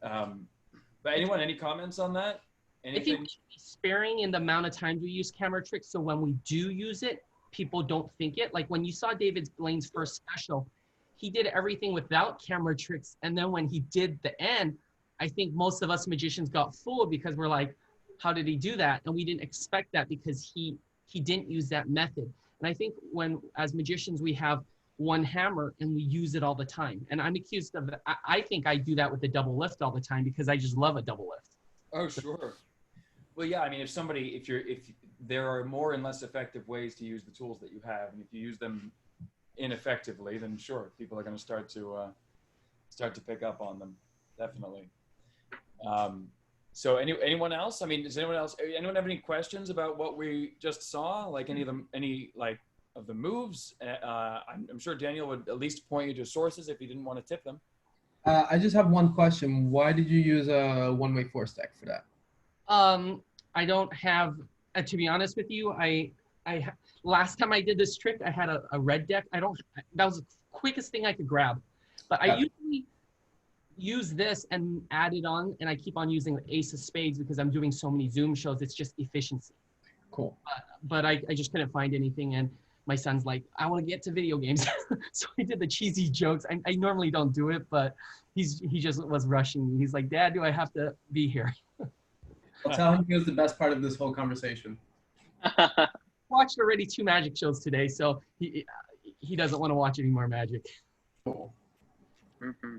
[SPEAKER 1] But anyone, any comments on that? Anything?
[SPEAKER 3] I think we should be sparing in the amount of times we use camera tricks, so when we do use it, people don't think it. Like when you saw David Blaine's first special, he did everything without camera tricks, and then when he did the end, I think most of us magicians got fooled because we're like, how did he do that? And we didn't expect that because he didn't use that method. And I think when, as magicians, we have one hammer and we use it all the time. And I'm accused of, I think I do that with the double lift all the time because I just love a double lift.
[SPEAKER 1] Oh, sure. Well, yeah, I mean, if there are more and less effective ways to use the tools that you have, and if you use them ineffectively, then sure, people are going to start to pick up on them. Definitely. So anyone else? I mean, anyone have any questions about what we just saw? Like any of the moves? I'm sure Daniel would at least point you to sources if you didn't want to tip them.
[SPEAKER 10] I just have one question. Why did you use a one-way force deck for that?
[SPEAKER 3] I don't have, to be honest with you, last time I did this trick, I had a red deck. That was the quickest thing I could grab. But I usually use this and add it on, and I keep on using the ace of spades because I'm doing so many Zoom shows. It's just efficiency.
[SPEAKER 10] Cool.
[SPEAKER 3] But I just couldn't find anything, and my son's like, I want to get to video games. So I did the cheesy jokes. I normally don't do it, but he just was rushing me. He's like, Dad, do I have to be here?
[SPEAKER 10] I'll tell him he was the best part of this whole conversation.
[SPEAKER 3] watched already 2 magic shows today, so he doesn't want to watch any more magic.
[SPEAKER 9] Mm-hmm.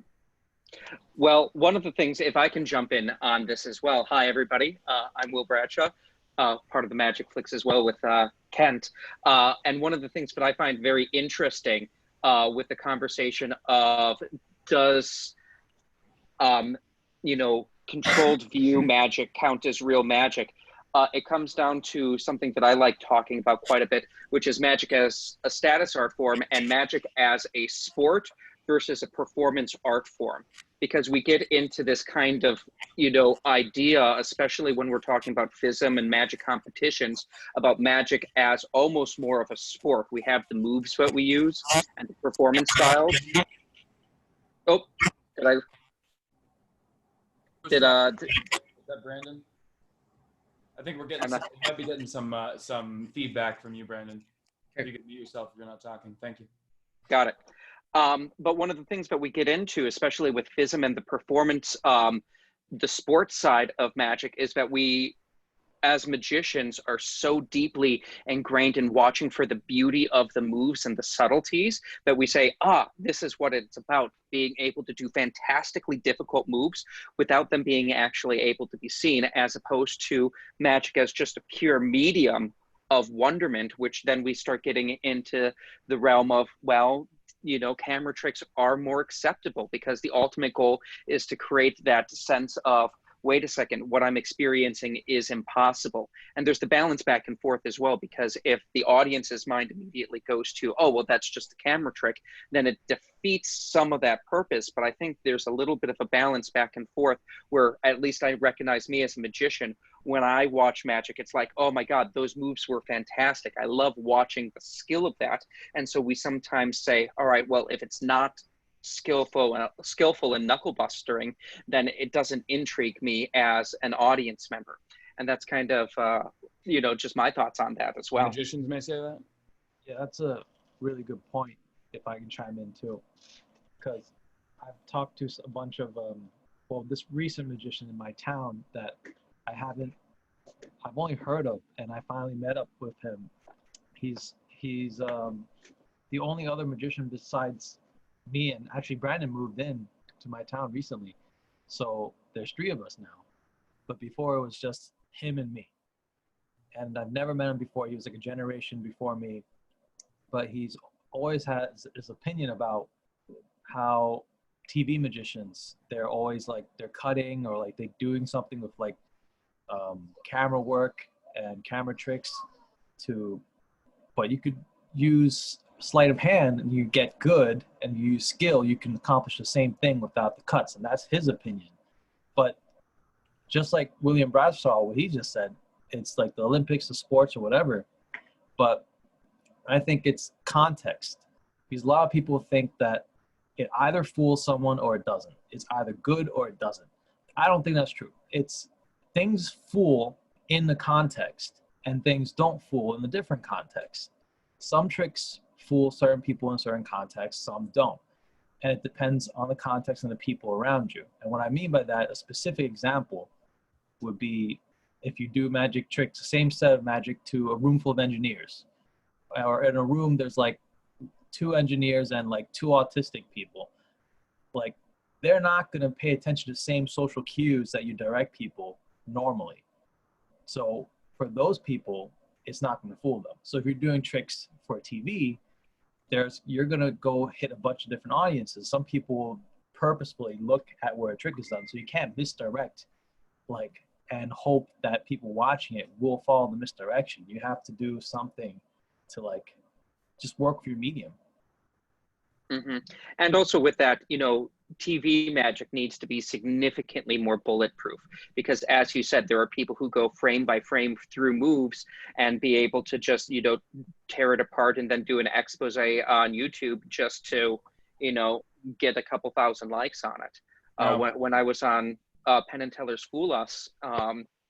[SPEAKER 9] Well, one of the things, if I can jump in on this as well. Hi, everybody. I'm Will Bradshaw, part of the MagicFlix as well with Kent. And one of the things that I find very interesting with the conversation of does, controlled view magic count as real magic? It comes down to something that I like talking about quite a bit, which is magic as a status art form and magic as a sport versus a performance art form. Because we get into this kind of, idea, especially when we're talking about FISM and magic competitions, about magic as almost more of a sport. We have the moves that we use and the performance styles. Oh, is that
[SPEAKER 1] Brandon? I think we might be getting some feedback from you, Brandon. You can mute yourself if you're not talking. Thank you.
[SPEAKER 9] Got it. But one of the things that we get into, especially with FISM and the performance, the sports side of magic, is that we, as magicians, are so deeply ingrained in watching for the beauty of the moves and the subtleties that we say, this is what it's about, being able to do fantastically difficult moves without them being actually able to be seen, as opposed to magic as just a pure medium of wonderment, which then we start getting into the realm of, well, camera tricks are more acceptable because the ultimate goal is to create that sense of, wait a second, what I'm experiencing is impossible. And there's the balance back and forth as well, because if the audience's mind immediately goes to, oh, well, that's just a camera trick, then it defeats some of that purpose. But I think there's a little bit of a balance back and forth where at least I recognize me as a magician. When I watch magic, it's like, oh my God, those moves were fantastic. I love watching the skill of that. And so we sometimes say, all right, well, if it's not skillful and knuckle bustering, then it doesn't intrigue me as an audience member. And that's kind of, just my thoughts on that as well.
[SPEAKER 1] Magicians may say that.
[SPEAKER 12] Yeah, that's a really good point, if I can chime in too. Because I've talked to a bunch of, this recent magician in my town that I've only heard of, and I finally met up with him. He's the only other magician besides me, and actually Brandon moved in to my town recently. So there's 3 of us now. But before it was just him and me. And I've never met him before. He was like a generation before me. But he's always has his opinion about how TV magicians, they're always like, they're cutting or like they're doing something with like camera work and camera tricks but you could use sleight of hand and you get good, and you use skill, you can accomplish the same thing without the cuts. And that's his opinion. But just like William Bradshaw, what he just said, it's like the Olympics, the sports or whatever. But I think it's context, because a lot of people think that it either fools someone or it doesn't. It's either good or it doesn't. I don't think that's true. It's things fool in the context and things don't fool in the different context. Some tricks fool certain people in certain contexts, some don't. And it depends on the context and the people around you. And what I mean by that, a specific example would be if you do magic tricks, the same set of magic to a room full of engineers. Or in a room, there's like 2 engineers and like 2 autistic people. Like, they're not gonna pay attention to the same social cues that you direct people normally. So for those people, it's not gonna fool them. So if you're doing tricks for TV, you're gonna go hit a bunch of different audiences. Some people will purposefully look at where a trick is done, so you can't misdirect and hope that people watching it will follow the misdirection. You have to do something to just work with your medium.
[SPEAKER 9] Mm-hmm. And also with that, TV magic needs to be significantly more bulletproof, because as you said, there are people who go frame by frame through moves and be able to just, tear it apart and then do an expose on YouTube just to, get a couple thousand likes on it. When I was on Penn and Teller School Us,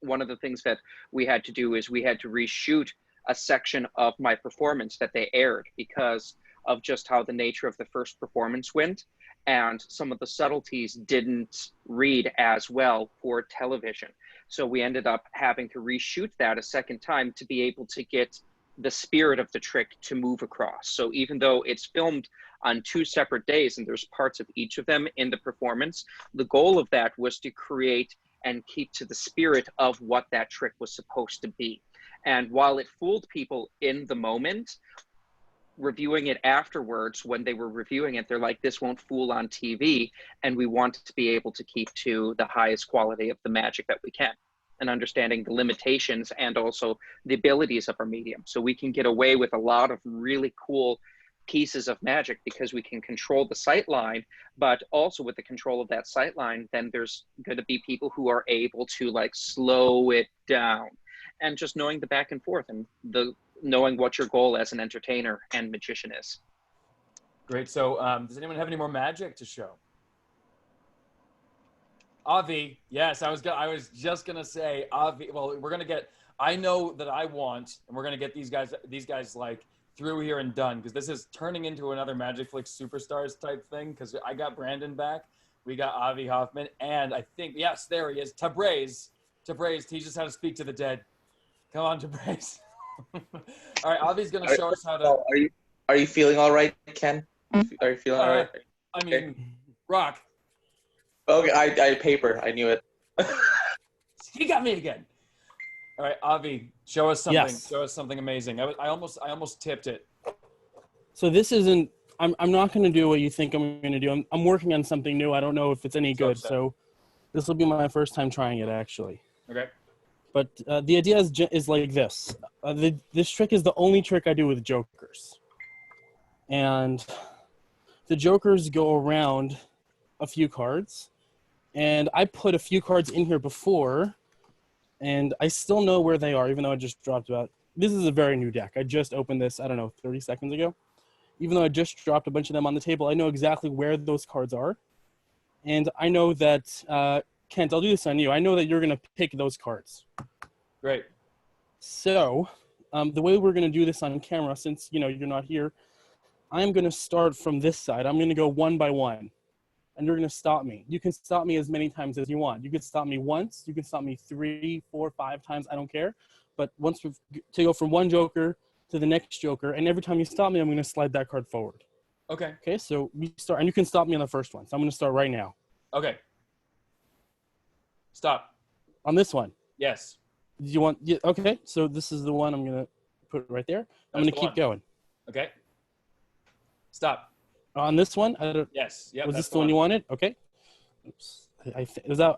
[SPEAKER 9] one of the things that we had to do is we had to reshoot a section of my performance that they aired because of just how the nature of the first performance went, and some of the subtleties didn't read as well for television. So we ended up having to reshoot that a second time to be able to get the spirit of the trick to move across. So even though it's filmed on 2 separate days and there's parts of each of them in the performance, the goal of that was to create and keep to the spirit of what that trick was supposed to be. And while it fooled people in the moment, reviewing it afterwards, when they were reviewing it, they're like, this won't fool on TV, and we want to be able to keep to the highest quality of the magic that we can, and understanding the limitations and also the abilities of our medium. So we can get away with a lot of really cool pieces of magic because we can control the sight line, but also with the control of that sight line, then there's going to be people who are able to like slow it down, and just knowing the back and forth and knowing what your goal as an entertainer and magician is.
[SPEAKER 1] Great. So does anyone have any more magic to show? Avi, yes, I was just gonna say Avi. Well, we're gonna get. I know that I want, and we're gonna get these guys like through here and done, because this is turning into another MagicFlix Superstars type thing. Because I got Brandon back, we got Avi Hoffman, and I think yes, there he is. Tabrez teach us how to speak to the dead. Come on, Tabrez. All right, Avi's gonna show us how to.
[SPEAKER 13] Are you feeling all right, Ken? Are you feeling all right?
[SPEAKER 1] I mean, rock.
[SPEAKER 13] Okay, I had paper. I knew it.
[SPEAKER 1] He got me again. All right, Avi, show us something.
[SPEAKER 14] Yes.
[SPEAKER 1] Show us something amazing. I almost tipped it.
[SPEAKER 14] So this isn't. I'm not going to do what you think I'm going to do. I'm working on something new. I don't know if it's any good. So this will be my first time trying it actually.
[SPEAKER 1] Okay.
[SPEAKER 14] But the idea is like this. This trick is the only trick I do with jokers. And the jokers go around a few cards. And I put a few cards in here before, and I still know where they are, even though I just dropped about. This is a very new deck. I just opened this, I don't know, 30 seconds ago. Even though I just dropped a bunch of them on the table, I know exactly where those cards are. And I know that, Kent, I'll do this on you. I know that you're going to pick those cards.
[SPEAKER 1] Great.
[SPEAKER 14] So the way we're going to do this on camera, since you're not here, I'm going to start from this side. I'm going to go one by one. And you're going to stop me. You can stop me as many times as you want. You can stop me once. You can stop me 3, 4, 5 times. I don't care. But once to go from one joker to the next joker, and every time you stop me, I'm going to slide that card forward.
[SPEAKER 1] Okay.
[SPEAKER 14] Okay, so we start, and you can stop me on the first one. So I'm going to start right now.
[SPEAKER 1] Okay. Stop.
[SPEAKER 14] On this one?
[SPEAKER 1] Yes.
[SPEAKER 14] You want? Yeah, okay, so this is the one I'm going to put right there. I'm going to keep going.
[SPEAKER 1] Okay. Stop.
[SPEAKER 14] On this one? I don't,
[SPEAKER 1] yes. Yep,
[SPEAKER 14] was this the one you wanted? Okay. Oops. I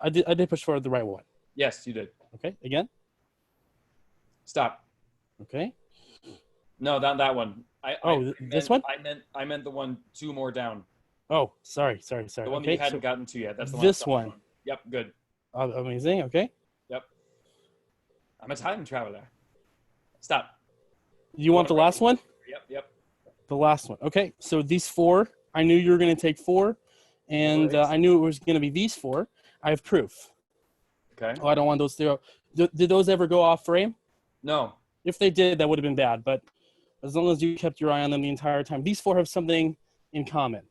[SPEAKER 14] did push forward the right one.
[SPEAKER 1] Yes, you did.
[SPEAKER 14] Okay. Again.
[SPEAKER 1] Stop.
[SPEAKER 14] Okay.
[SPEAKER 1] No, not that one.
[SPEAKER 14] This one?
[SPEAKER 1] I meant the one 2 more down.
[SPEAKER 14] Oh, sorry. The
[SPEAKER 1] one that you hadn't gotten to yet. That's the
[SPEAKER 14] this one.
[SPEAKER 1] Yep. Good.
[SPEAKER 14] Amazing. Okay.
[SPEAKER 1] Yep. I'm a time traveler. Stop.
[SPEAKER 14] You want the last one?
[SPEAKER 1] Yep.
[SPEAKER 14] The last one. Okay, so these 4, I knew you were going to take 4, and I knew it was going to be these 4. I have proof.
[SPEAKER 1] Okay.
[SPEAKER 14] Oh, I don't want those 0. Did those ever go off frame?
[SPEAKER 1] No.
[SPEAKER 14] If they did, that would have been bad, but as long as you kept your eye on them the entire time. These 4 have something in common.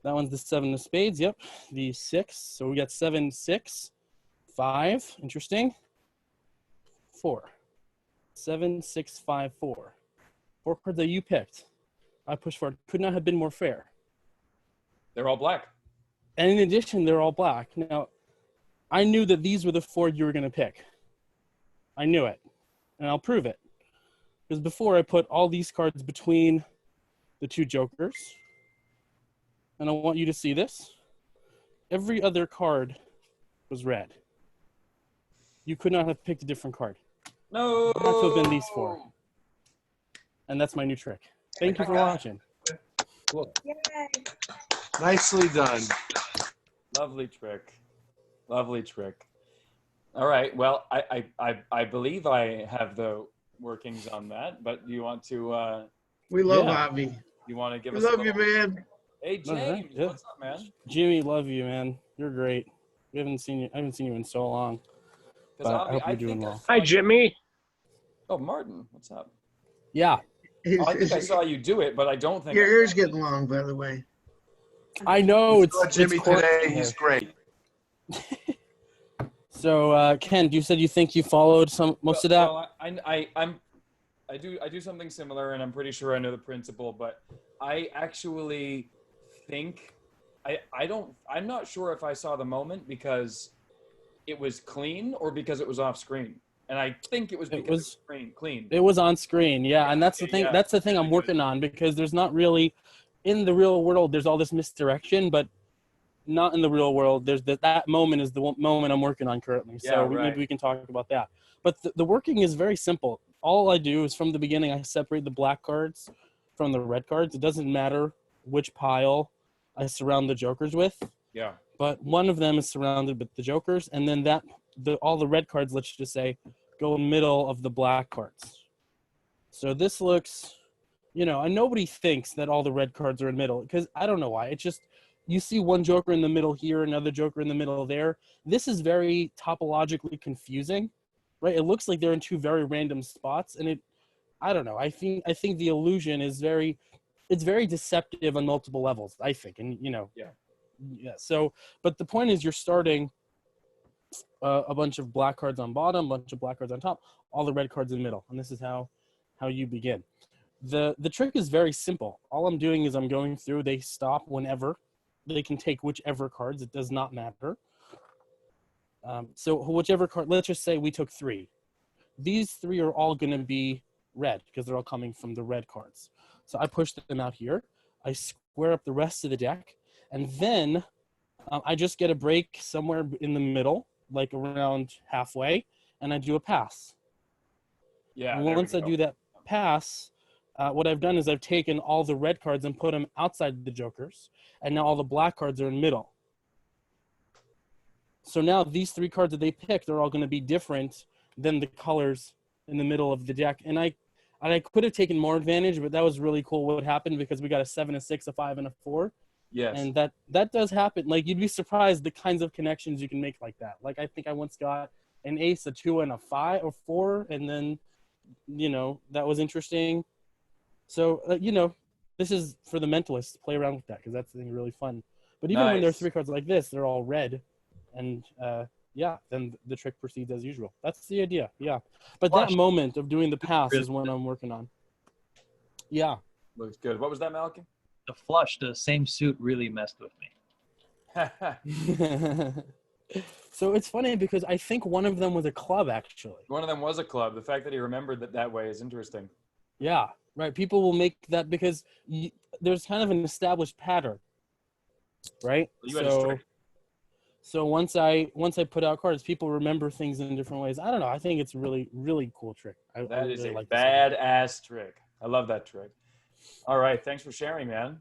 [SPEAKER 14] That one's the 7 of spades, yep. The 6, so we got 7, 6, 5, interesting. 4. 7, 6, 5, 4. 4 cards that you picked. I pushed forward. Could not have been more fair.
[SPEAKER 1] They're all black.
[SPEAKER 14] And in addition, they're all black. Now, I knew that these were the 4 you were going to pick. I knew it. And I'll prove it. Because before I put all these cards between the 2 jokers. And I want you to see this. Every other card was red. You could not have picked a different card.
[SPEAKER 1] No.
[SPEAKER 14] It had to have been these 4. And that's my new trick. Thank you for watching.
[SPEAKER 1] Cool.
[SPEAKER 4] Yay.
[SPEAKER 6] Nicely done.
[SPEAKER 1] Lovely trick. Lovely trick. All right. Well, I believe I have the workings on that, but do you want to?
[SPEAKER 15] We love Avi.
[SPEAKER 1] You want to give
[SPEAKER 15] we
[SPEAKER 1] us?
[SPEAKER 15] love you, man.
[SPEAKER 1] Hey James,
[SPEAKER 14] Yeah.
[SPEAKER 1] what's up, man?
[SPEAKER 14] Jimmy, love you, man. You're great. I haven't seen you in so long. But I hope you're doing well.
[SPEAKER 16] Hi, Jimmy.
[SPEAKER 1] Oh, Martin, what's up?
[SPEAKER 14] Yeah.
[SPEAKER 1] I think I saw you do it, but I don't think
[SPEAKER 15] Your ear's getting long, by the way.
[SPEAKER 14] I know it's
[SPEAKER 6] Jimmy
[SPEAKER 14] it's
[SPEAKER 6] today.
[SPEAKER 14] court-
[SPEAKER 6] He's great.
[SPEAKER 14] So Ken, you said you think you followed most of that.
[SPEAKER 1] Well, I'm I do something similar, and I'm pretty sure I know the principle, but I actually think I'm not sure if I saw the moment because it was clean or because it was off screen. And I think it was because it was clean.
[SPEAKER 14] It was on screen, yeah, and that's the thing.
[SPEAKER 1] yeah.
[SPEAKER 14] That's the thing I'm working on, because there's not really, in the real world, there's all this misdirection, but not in the real world. There's that moment is the moment I'm working on currently. So maybe we can talk about that. But the working is very simple. All I do is from the beginning, I separate the black cards from the red cards. It doesn't matter which pile I surround the jokers with.
[SPEAKER 1] Yeah.
[SPEAKER 14] But one of them is surrounded with the jokers, and then all the red cards, let's just say, go middle of the black cards. So this looks, and nobody thinks that all the red cards are in middle, because I don't know why. It's just, you see one joker in the middle here, another joker in the middle there. This is very topologically confusing, right? It looks like they're in two very random spots, and I don't know. I think the illusion is very deceptive on multiple levels, I think. And, yeah. So, but the point is, you're starting a bunch of black cards on bottom, a bunch of black cards on top, all the red cards in the middle. And this is how you begin. The trick is very simple. All I'm doing is I'm going through, they stop whenever. They can take whichever cards. It does not matter. So whichever card, let's just say we took 3. These 3 are all going to be red because they're all coming from the red cards. So I push them out here. I square up the rest of the deck. And then I just get a break somewhere in the middle, like around halfway, and I do a pass.
[SPEAKER 1] Yeah.
[SPEAKER 14] And once I do that pass, what I've done is I've taken all the red cards and put them outside the jokers, and now all the black cards are in middle. So now these 3 cards that they picked are all going to be different than the colors in the middle of the deck. And I could have taken more advantage, but that was really cool what happened, because we got a 7, a 6, a 5, and a 4.
[SPEAKER 1] Yes.
[SPEAKER 14] And that does happen. Like, you'd be surprised the kinds of connections you can make like that. Like, I think I once got an ace, a 2, and a 5 or 4, and then, that was interesting. So, this is for the mentalists. Play around with that, because that's really fun. But even when there are 3 cards like this, they're all red, and then the trick proceeds as usual. That's the idea. Yeah. But that moment of doing the pass is what I'm working on. Yeah.
[SPEAKER 1] Looks good. What was that, Malcolm?
[SPEAKER 12] The flush, the same suit really messed with
[SPEAKER 14] me. So it's funny because I think one of them was a club, actually.
[SPEAKER 1] One of them was a club. The fact that he remembered that way is interesting.
[SPEAKER 14] Yeah, right. People will make that because there's kind of an established pattern, right? So once I put out cards, people remember things in different ways. I don't know. I think it's a really, really cool trick.
[SPEAKER 1] That is a badass trick. I love that trick. All right. Thanks for sharing, man.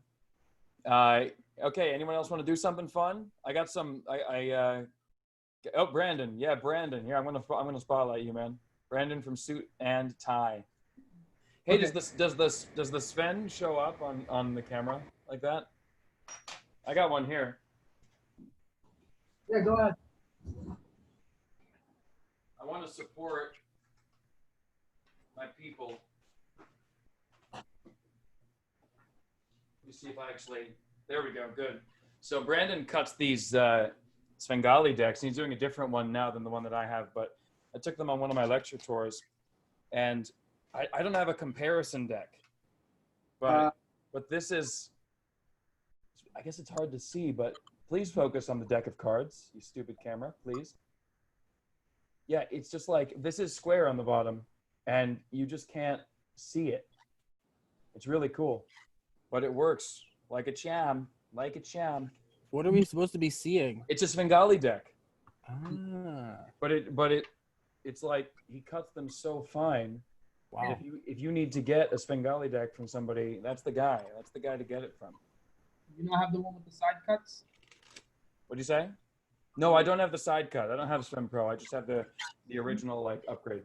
[SPEAKER 1] Okay. Anyone else want to do something fun? I got some, oh, Brandon. Yeah, Brandon. Here, I'm going to spotlight you, man. Brandon from Suit and Tie. Hey, okay. Does the Sven show up on the camera like that? I got one here.
[SPEAKER 10] Yeah, go ahead.
[SPEAKER 1] I want to support my people. Let me see if I actually, there we go, good. So Brandon cuts these Svengali decks, and he's doing a different one now than the one that I have, but I took them on one of my lecture tours, and I don't have a comparison deck, but this is, I guess it's hard to see, but please focus on the deck of cards, you stupid camera, please. Yeah, it's just like, this is square on the bottom, and you just can't see it. It's really cool. But it works like a charm, like a charm.
[SPEAKER 14] What are we supposed to be seeing?
[SPEAKER 1] It's a Svengali deck.
[SPEAKER 14] Ah.
[SPEAKER 1] But it's like he cuts them so fine.
[SPEAKER 14] Wow.
[SPEAKER 1] If you need to get a Svengali deck from somebody, that's the guy. That's the guy to get it from.
[SPEAKER 10] You don't have the one with the side cuts?
[SPEAKER 1] What'd you say? No, I don't have the side cut. I don't have Sven Pro. I just have the original like upgrade.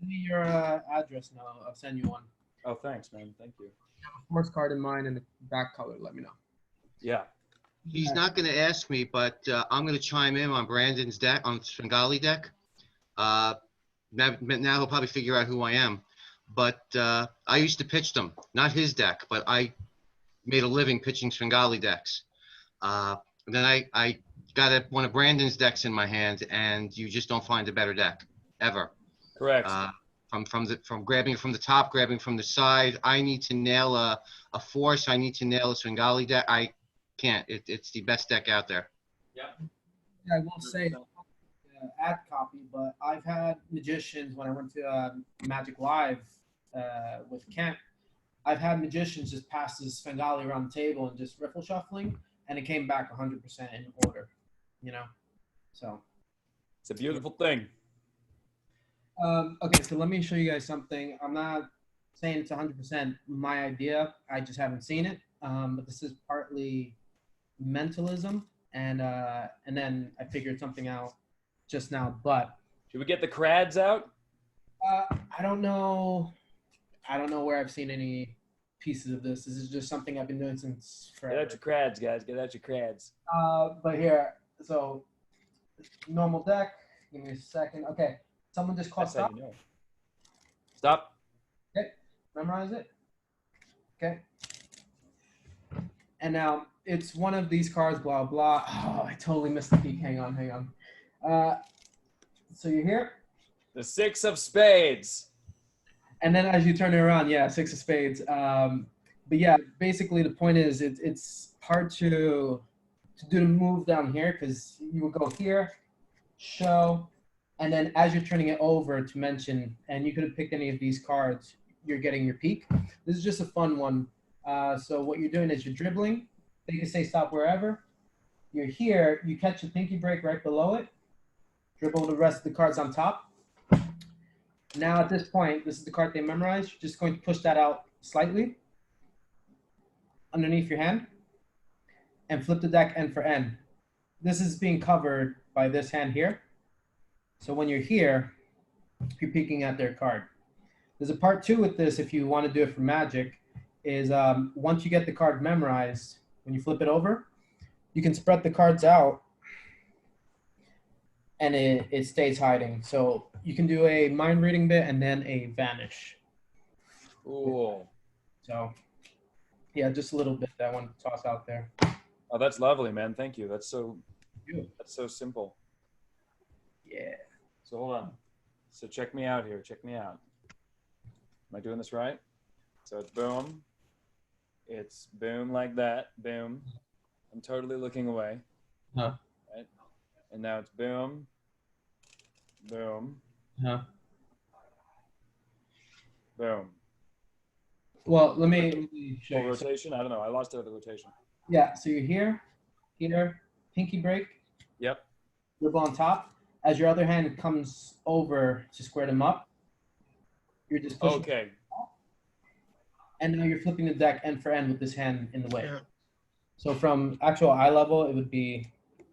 [SPEAKER 10] Send me your address now. I'll send you one.
[SPEAKER 1] Oh, thanks, man. Thank you.
[SPEAKER 10] I have a force card in mind and the back color. Let me know.
[SPEAKER 1] Yeah.
[SPEAKER 7] He's not going to ask me, but I'm going to chime in on Brandon's deck, on Svengali deck. Now he'll probably figure out who I am. But I used to pitch them, not his deck, but I made a living pitching Svengali decks. And then I got one of Brandon's decks in my hand, and you just don't find a better deck, ever.
[SPEAKER 1] Correct.
[SPEAKER 7] from grabbing it from the top, grabbing from the side. I need to nail a force. I need to nail a Svengali deck. I can't. It's the best deck out there.
[SPEAKER 1] Yep.
[SPEAKER 10] I will say ad copy, but I've had magicians when I went to Magic Live with Kent. I've had magicians just pass this Svengali around the table and just riffle shuffling, and it came back 100% in order. You know, so
[SPEAKER 1] it's a beautiful thing.
[SPEAKER 10] Okay, so let me show you guys something. I'm not saying it's 100% my idea. I just haven't seen it. But this is partly mentalism, and then I figured something out just now. But
[SPEAKER 1] should we get the crads out?
[SPEAKER 10] I don't know. I don't know where I've seen any pieces of this. This is just something I've been doing since forever.
[SPEAKER 1] Get out your crads, guys. Get out your crads.
[SPEAKER 10] But here, so normal deck. Give me a second. Okay. Someone just called stop.
[SPEAKER 1] You know. Stop.
[SPEAKER 10] Okay. Memorize it. Okay. And now it's one of these cards, blah, blah. Oh, I totally missed the peak. Hang on. So you're here.
[SPEAKER 1] The 6 of spades.
[SPEAKER 10] And then as you turn it around, yeah, 6 of spades. But yeah, basically the point is it's hard to do the move down here because you would go here, show, and then as you're turning it over to mention, and you could have picked any of these cards, you're getting your peak. This is just a fun one. So what you're doing is you're dribbling. They can say stop wherever. You're here, you catch the pinky break right below it. Dribble the rest of the cards on top. Now at this point, this is the card they memorized. You're just going to push that out slightly underneath your hand and flip the deck end for end. This is being covered by this hand here. So when you're here, you're peeking at their card. There's a part 2 with this if you want to do it for Magic, is once you get the card memorized, when you flip it over, you can spread the cards out and it stays hiding. So you can do a mind reading bit and then a vanish.
[SPEAKER 1] Cool.
[SPEAKER 10] So yeah, just a little bit that I want to toss out there.
[SPEAKER 1] Oh, that's lovely, man. Thank you. That's so simple.
[SPEAKER 10] Yeah.
[SPEAKER 1] So hold on. So check me out here. Check me out. Am I doing this right? So it's boom. It's boom like that. Boom. I'm totally looking away.
[SPEAKER 10] Huh.
[SPEAKER 1] Right? And now it's boom. Boom.
[SPEAKER 10] Huh.
[SPEAKER 1] Boom.
[SPEAKER 10] Well, let me show you.
[SPEAKER 1] Rotation? I don't know. I lost it at the rotation.
[SPEAKER 10] Yeah, so you're here, pinky break.
[SPEAKER 1] Yep.
[SPEAKER 10] Dribble on top. As your other hand comes over to square them up, you're just pushing.
[SPEAKER 1] Okay.
[SPEAKER 10] And now you're flipping the deck end for end with this hand in the way. Yeah. So from actual eye level, it would be,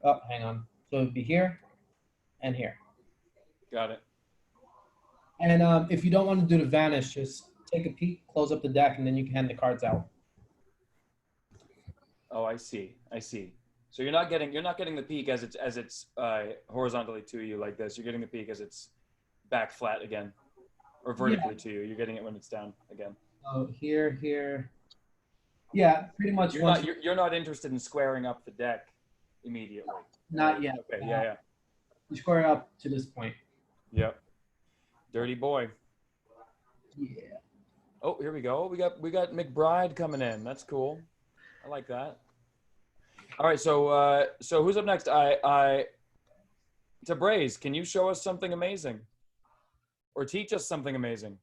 [SPEAKER 10] oh, hang on. So it would be here and here.
[SPEAKER 1] Got it.
[SPEAKER 10] And if you don't want to do the vanish, just take a peek, close up the deck, and then you can hand the cards out.
[SPEAKER 1] Oh, I see. I see. So you're not getting the peak as it's horizontally to you like this. You're getting the peak as it's back flat again, or vertically to you. You're getting it when it's down again.
[SPEAKER 10] Oh, here. Yeah, pretty much.
[SPEAKER 1] You're not interested in squaring up the deck immediately.
[SPEAKER 10] Not yet.
[SPEAKER 1] Okay. Yeah.
[SPEAKER 10] You square up to this point.
[SPEAKER 1] Yep. Dirty boy.
[SPEAKER 10] Yeah.
[SPEAKER 1] Oh, here we go. We got McBride coming in. That's cool. I like that. All right, so who's up next? Tabraze, can you show us something amazing, or teach us something amazing?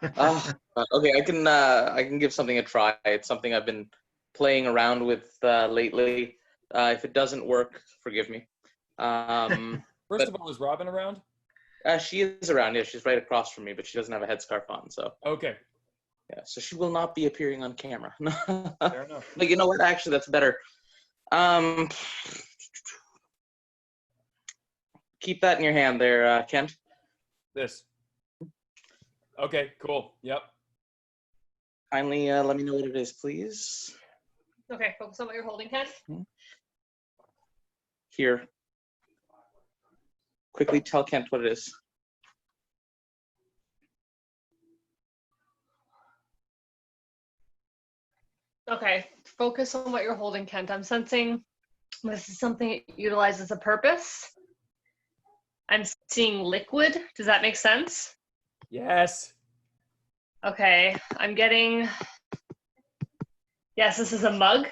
[SPEAKER 13] Okay, I can give something a try. It's something I've been playing around with lately. If it doesn't work, forgive me.
[SPEAKER 1] First of all, is Robin around?
[SPEAKER 13] She is around. Yeah, she's right across from me, but she doesn't have a headscarf on. So
[SPEAKER 1] okay.
[SPEAKER 13] Yeah, so she will not be appearing on camera.
[SPEAKER 1] Fair enough.
[SPEAKER 13] But you know what? Actually, that's better. Keep that in your hand there, Kent.
[SPEAKER 1] This. Okay, cool. Yep.
[SPEAKER 13] Kindly let me know what it is, please.
[SPEAKER 2] Okay, focus on what you're holding, Ken.
[SPEAKER 13] Here. Quickly tell Kent what it is.
[SPEAKER 2] Okay, focus on what you're holding, Kent. I'm sensing this is something that utilizes a purpose. I'm seeing liquid. Does that make sense?
[SPEAKER 1] Yes.
[SPEAKER 16] Okay, I'm getting. Yes, this is a mug.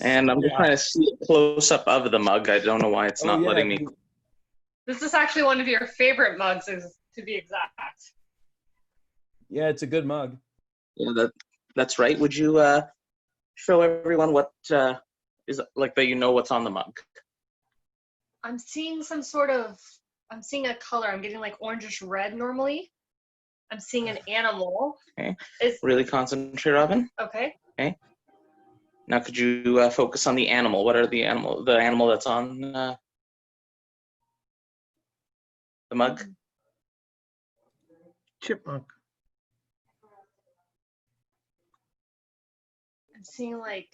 [SPEAKER 13] And I'm just trying to see a close up of the mug. I don't know why it's not letting me.
[SPEAKER 16] This is actually one of your favorite mugs, to be exact.
[SPEAKER 1] Yeah, it's a good mug.
[SPEAKER 13] Yeah, that's right. Would you show everyone what is like that? You know what's on the mug.
[SPEAKER 16] I'm seeing I'm seeing a color. I'm getting like orangish red normally. I'm seeing an animal.
[SPEAKER 13] Okay. Really concentrate, Robin.
[SPEAKER 16] Okay.
[SPEAKER 13] Okay. Now, could you focus on the animal? What are the animal that's on the mug?
[SPEAKER 15] Chipmunk.
[SPEAKER 16] I'm seeing like,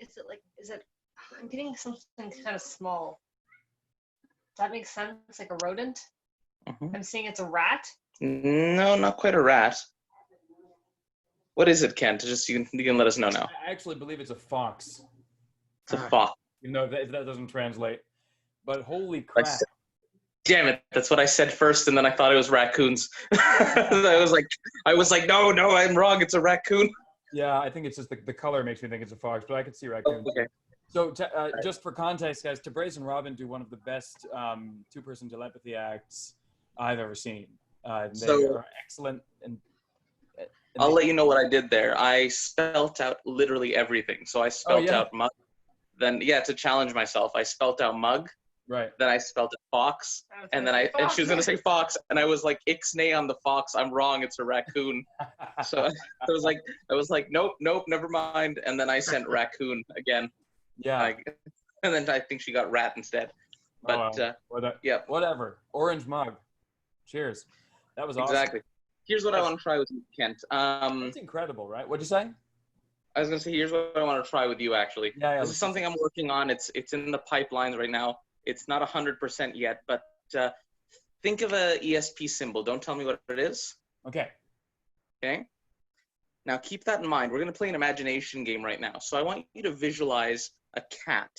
[SPEAKER 16] I'm getting something kind of small. Does that make sense? Like a rodent? I'm seeing it's a rat.
[SPEAKER 13] No, not quite a rat. What is it, Kent? Just you can let us know now.
[SPEAKER 1] I actually believe it's a fox.
[SPEAKER 13] It's a fox.
[SPEAKER 1] You know, that doesn't translate. But holy crap.
[SPEAKER 13] Damn it, that's what I said first, and then I thought it was raccoons. I was like, no, I'm wrong, it's a raccoon.
[SPEAKER 1] Yeah, I think it's just the color makes me think it's a fox, but I could see raccoon.
[SPEAKER 13] Okay.
[SPEAKER 1] So just for context, guys, Tabraze and Robin do one of the best two-person telepathy acts I've ever seen. They are excellent. And
[SPEAKER 13] I'll let you know what I did there. I spelt out literally everything. So I spelt out mug. Then, to challenge myself, I spelt out mug.
[SPEAKER 1] Right.
[SPEAKER 13] Then I spelled it fox. And then and she was going to say fox. And I was like, ixnay on the fox. I'm wrong. It's a raccoon. So I was like, nope, never mind. And then I sent raccoon again.
[SPEAKER 1] Yeah.
[SPEAKER 13] And then I think she got rat instead. But
[SPEAKER 1] whatever. Orange mug. Cheers. That was awesome.
[SPEAKER 13] Exactly. Here's what I want to try with you, Kent.
[SPEAKER 1] That's incredible, right? What'd you say?
[SPEAKER 13] I was going to say, here's what I want to try with you, actually. This is something I'm working on. It's in the pipelines right now. It's not 100% yet, but think of a ESP symbol. Don't tell me what it is.
[SPEAKER 1] Okay.
[SPEAKER 13] Okay. Now, keep that in mind. We're going to play an imagination game right now. So I want you to visualize a cat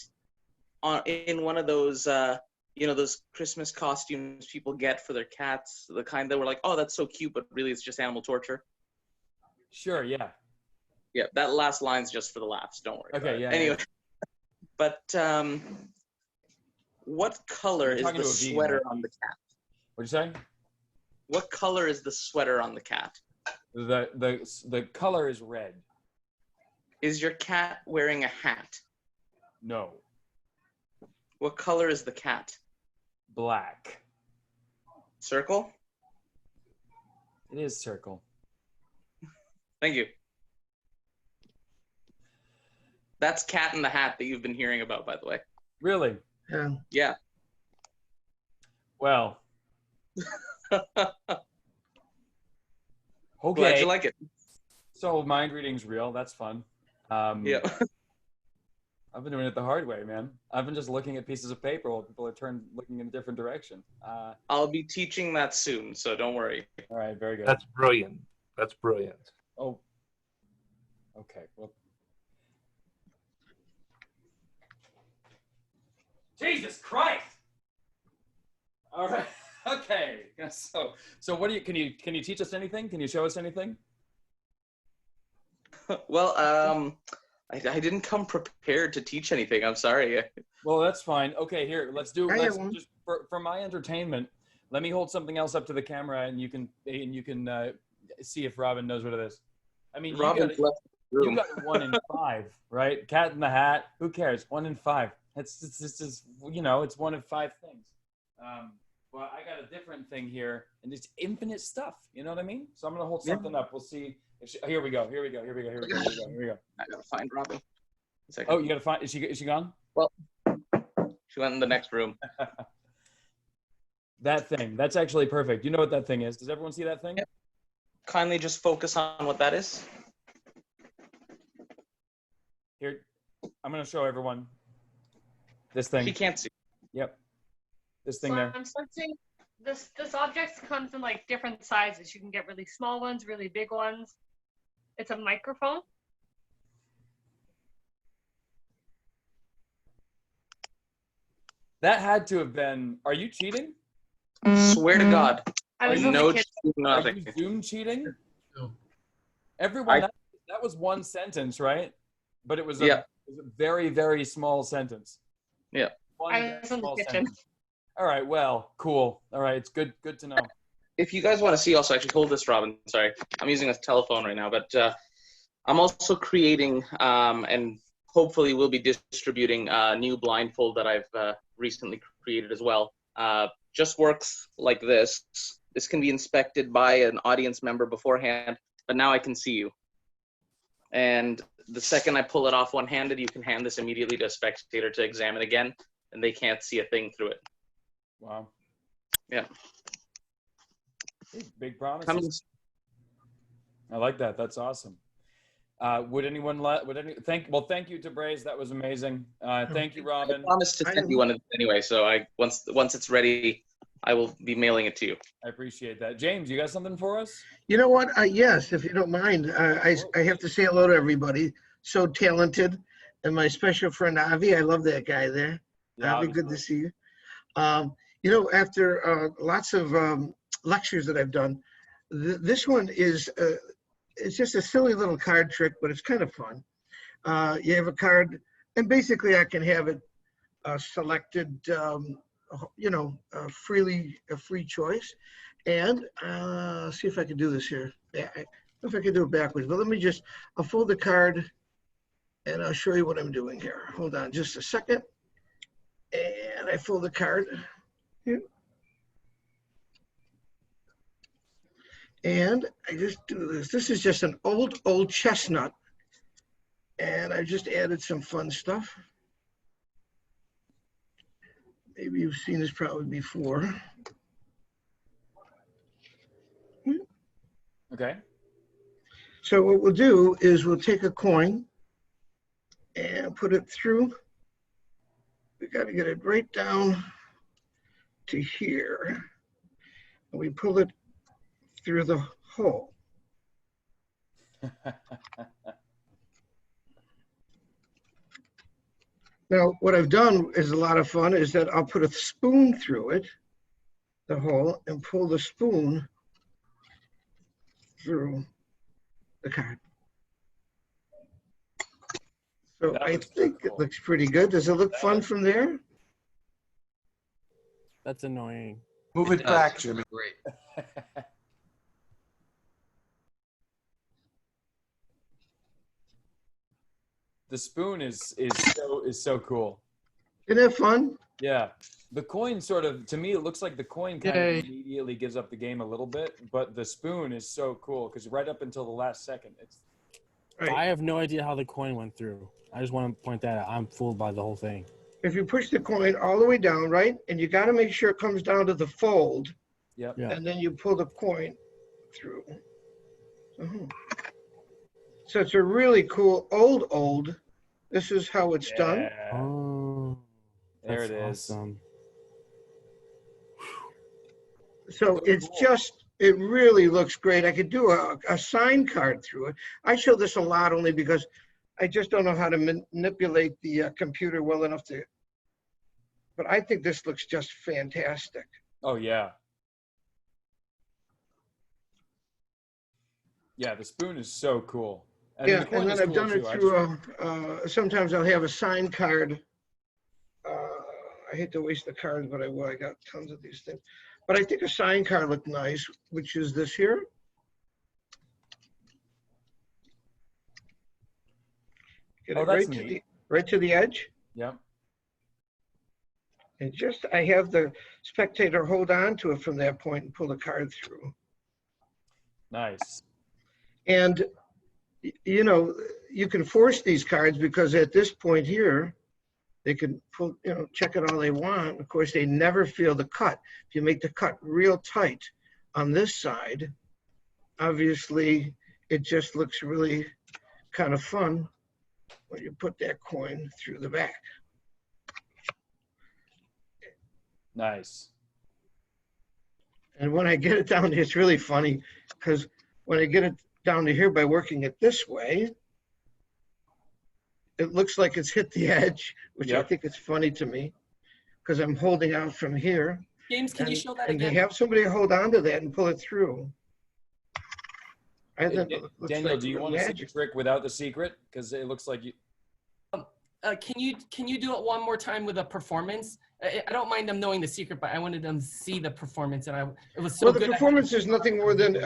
[SPEAKER 13] in one of those, those Christmas costumes people get for their cats, the kind that were like, oh, that's so cute, but really it's just animal torture.
[SPEAKER 1] Sure, yeah.
[SPEAKER 13] Yeah, that last line's just for the laughs. Don't worry.
[SPEAKER 1] Okay, yeah.
[SPEAKER 13] Anyway, but what color is the sweater on the cat?
[SPEAKER 1] What'd you say?
[SPEAKER 13] What color is the sweater on the cat?
[SPEAKER 1] The color is red.
[SPEAKER 13] Is your cat wearing a hat?
[SPEAKER 1] No.
[SPEAKER 13] What color is the cat?
[SPEAKER 1] Black.
[SPEAKER 13] Circle?
[SPEAKER 1] It is circle.
[SPEAKER 13] Thank you. That's Cat in the Hat that you've been hearing about, by the way.
[SPEAKER 1] Really?
[SPEAKER 15] Yeah.
[SPEAKER 13] Yeah.
[SPEAKER 1] Well. Okay.
[SPEAKER 13] Glad you like it.
[SPEAKER 1] So mind reading's real. That's fun.
[SPEAKER 13] Yeah.
[SPEAKER 1] I've been doing it the hard way, man. I've been just looking at pieces of paper while people are looking in a different direction.
[SPEAKER 13] I'll be teaching that soon, so don't worry.
[SPEAKER 1] All right, very good.
[SPEAKER 5] That's brilliant. That's brilliant.
[SPEAKER 1] Oh. Okay. Well. Jesus Christ! All right. Okay. So what do you? Can you teach us anything? Can you show us anything?
[SPEAKER 13] Well, I didn't come prepared to teach anything. I'm sorry.
[SPEAKER 1] Well, that's fine. Okay, here, let's just for my entertainment. Let me hold something else up to the camera, and you can see if Robin knows what it is. I mean, you got 1 in 5, right? Cat in the Hat. Who cares? 1 in 5. It's it's 1 in 5 things. Well, I got a different thing here, and it's infinite stuff. You know what I mean? So I'm gonna hold something up. We'll see. Here we go. I
[SPEAKER 13] gotta find Robin.
[SPEAKER 1] Oh, you gotta find. Is she gone?
[SPEAKER 13] Well, she went in the next room.
[SPEAKER 1] That thing. That's actually perfect. You know what that thing is? Does everyone see that thing?
[SPEAKER 13] Yep. Kindly just focus on what that is.
[SPEAKER 1] Here, I'm gonna show everyone this thing.
[SPEAKER 13] She can't see.
[SPEAKER 1] Yep. This thing there.
[SPEAKER 16] I'm sensing this object comes in like different sizes. You can get really small ones, really big ones. It's a microphone.
[SPEAKER 1] That had to have been. Are you cheating?
[SPEAKER 13] Swear to God.
[SPEAKER 16] I was in
[SPEAKER 13] No
[SPEAKER 16] the kitchen.
[SPEAKER 13] cheating,
[SPEAKER 1] Are
[SPEAKER 13] nothing.
[SPEAKER 1] you Zoom cheating? Everyone, that was one sentence, right? But it was a,
[SPEAKER 13] Yeah.
[SPEAKER 1] it was a very, very small sentence.
[SPEAKER 13] Yeah.
[SPEAKER 1] One
[SPEAKER 16] I
[SPEAKER 1] very
[SPEAKER 16] was in the
[SPEAKER 1] small
[SPEAKER 16] kitchen.
[SPEAKER 1] sentence. All right, well, cool. All right, it's good to know.
[SPEAKER 13] If you guys want to see, also, actually, hold this, Robin. Sorry. I'm using a telephone right now, but I'm also creating and hopefully will be distributing a new blindfold that I've recently created as well. Just works like this. This can be inspected by an audience member beforehand, but now I can see you. And the second I pull it off one-handed, you can hand this immediately to a spectator to examine again, and they can't see a thing through it.
[SPEAKER 1] Wow.
[SPEAKER 13] Yeah.
[SPEAKER 1] Big promises. I like that. That's awesome. Would anyone thank you to Braze. That was amazing. Thank you, Robin.
[SPEAKER 13] I promised to send you one anyway, so once it's ready, I will be mailing it to you.
[SPEAKER 1] I appreciate that. James, you got something for us?
[SPEAKER 15] You know what? Yes, if you don't mind, I have to say hello to everybody. So talented. And my special friend, Avi, I love that guy there.
[SPEAKER 1] Yeah,
[SPEAKER 15] Avi, good to see you. You know, after lots of lectures that I've done, this one is, it's just a silly little card trick, but it's kind of fun. You have a card, and basically I can have it selected, you know, a free choice. And see if I can do this here. Yeah, I don't know if I can do it backwards, but let me just, I'll fold the card and I'll show you what I'm doing here. Hold on just a second. And I fold the card here. And I just do this. This is just an old chestnut. And I just added some fun stuff. Maybe you've seen this probably before.
[SPEAKER 1] Okay.
[SPEAKER 15] So what we'll do is we'll take a coin and put it through. We got to get it right down to here. And we pull it through the hole. Now, what I've done is a lot of fun is that I'll put a spoon through it, the hole, and pull the spoon through the card. So I think it looks pretty good. Does it look fun from there?
[SPEAKER 14] That's annoying.
[SPEAKER 6] Move it back, Jimmy.
[SPEAKER 17] Great.
[SPEAKER 1] The spoon is so cool.
[SPEAKER 15] Isn't that fun?
[SPEAKER 1] Yeah. The coin sort of, to me, it looks like the coin kind
[SPEAKER 14] Yay.
[SPEAKER 1] of immediately gives up the game a little bit, but the spoon is so cool because right up until the last second, it's.
[SPEAKER 15] Right.
[SPEAKER 14] I have no idea how the coin went through. I just want to point that out. I'm fooled by the whole thing.
[SPEAKER 15] If you push the coin all the way down, right, and you got to make sure it comes down to the fold,
[SPEAKER 1] Yep.
[SPEAKER 14] Yeah.
[SPEAKER 15] and then you pull the coin through. So it's a really cool old. This is how it's done.
[SPEAKER 14] Oh,
[SPEAKER 1] There
[SPEAKER 14] that's
[SPEAKER 1] it is.
[SPEAKER 14] awesome.
[SPEAKER 15] So it's just, it really looks great. I could do a sign card through it. I show this a lot only because I just don't know how to manipulate the computer well enough to, but I think this looks just fantastic.
[SPEAKER 1] Oh, yeah. Yeah, the spoon is so cool. And
[SPEAKER 15] Yeah,
[SPEAKER 1] the coin
[SPEAKER 15] and then
[SPEAKER 1] is
[SPEAKER 15] I've
[SPEAKER 1] cool
[SPEAKER 15] done
[SPEAKER 1] too.
[SPEAKER 15] it
[SPEAKER 1] I
[SPEAKER 15] through, sometimes I'll have a sign card. I hate to waste the cards, but I will. I got tons of these things. But I think a sign card looked nice, which is this here. Get it
[SPEAKER 1] that's
[SPEAKER 15] right to the edge.
[SPEAKER 1] Yep.
[SPEAKER 15] And just, I have the spectator hold on to it from that point and pull the card through.
[SPEAKER 1] Nice.
[SPEAKER 15] And, you know, you can force these cards because at this point here, they can pull, you know, check it all they want. Of course, they never feel the cut. If you make the cut real tight on this side, obviously, it just looks really kind of fun when you put that coin through the back.
[SPEAKER 1] Nice.
[SPEAKER 15] And when I get it down, it's really funny because when I get it down to here by working it this way, it looks like it's hit the edge, which I think is funny to me because I'm holding out from here.
[SPEAKER 3] James, can you show that
[SPEAKER 15] and to
[SPEAKER 3] again?
[SPEAKER 15] have somebody hold on to that and pull it through. I think it looks
[SPEAKER 1] Daniel,
[SPEAKER 15] like
[SPEAKER 1] do you want to see the trick without the secret? Because it looks like you.
[SPEAKER 3] Can you do it one more time with a performance? I don't mind them knowing the secret, but I wanted them to see the performance, and it was so
[SPEAKER 15] Well,
[SPEAKER 3] good.
[SPEAKER 15] the performance is nothing more than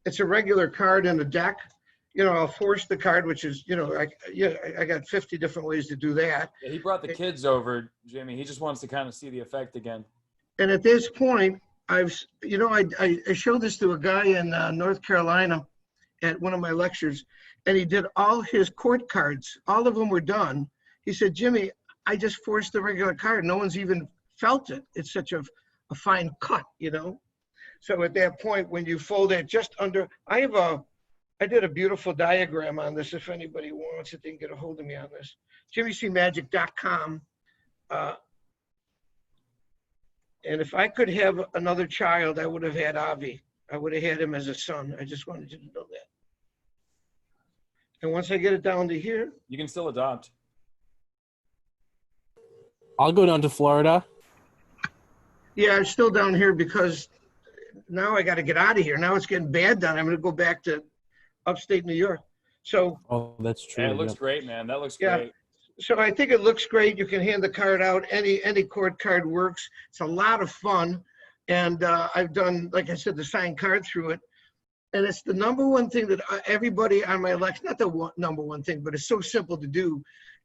[SPEAKER 15] it's a regular card in a deck. You know, I'll force the card, which is, you know, I got 50 different ways to do that.
[SPEAKER 1] Yeah, he brought the kids over, Jimmy. He just wants to kind of see the effect again.
[SPEAKER 15] And at this point, I showed this to a guy in North Carolina at one of my lectures, and he did all his court cards. All of them were done. He said, Jimmy, I just forced the regular card. No one's even felt it. It's such a fine cut, you know? So at that point, when you fold it just under, I did a beautiful diagram on this. If anybody wants it, they can get a hold of me on this. JimmyCMagic.com. And if I could have another child, I would have had Avi. I would have had him as a son. I just wanted you to know that. And once I get it down to here.
[SPEAKER 1] You can still adopt.
[SPEAKER 14] I'll go down to Florida.
[SPEAKER 15] Yeah, I'm still down here because now I got to get out of here. Now it's getting bad down. I'm going to go back to upstate New York. So.
[SPEAKER 14] Oh, that's true.
[SPEAKER 1] Yeah, it looks great, man. That looks
[SPEAKER 15] Yeah.
[SPEAKER 1] great.
[SPEAKER 15] So I think it looks great. You can hand the card out. Any court card works. It's a lot of fun. And I've done, like I said, the signed card through it. And it's the number one thing that everybody on my lecture, not the number one thing, but it's so simple to do.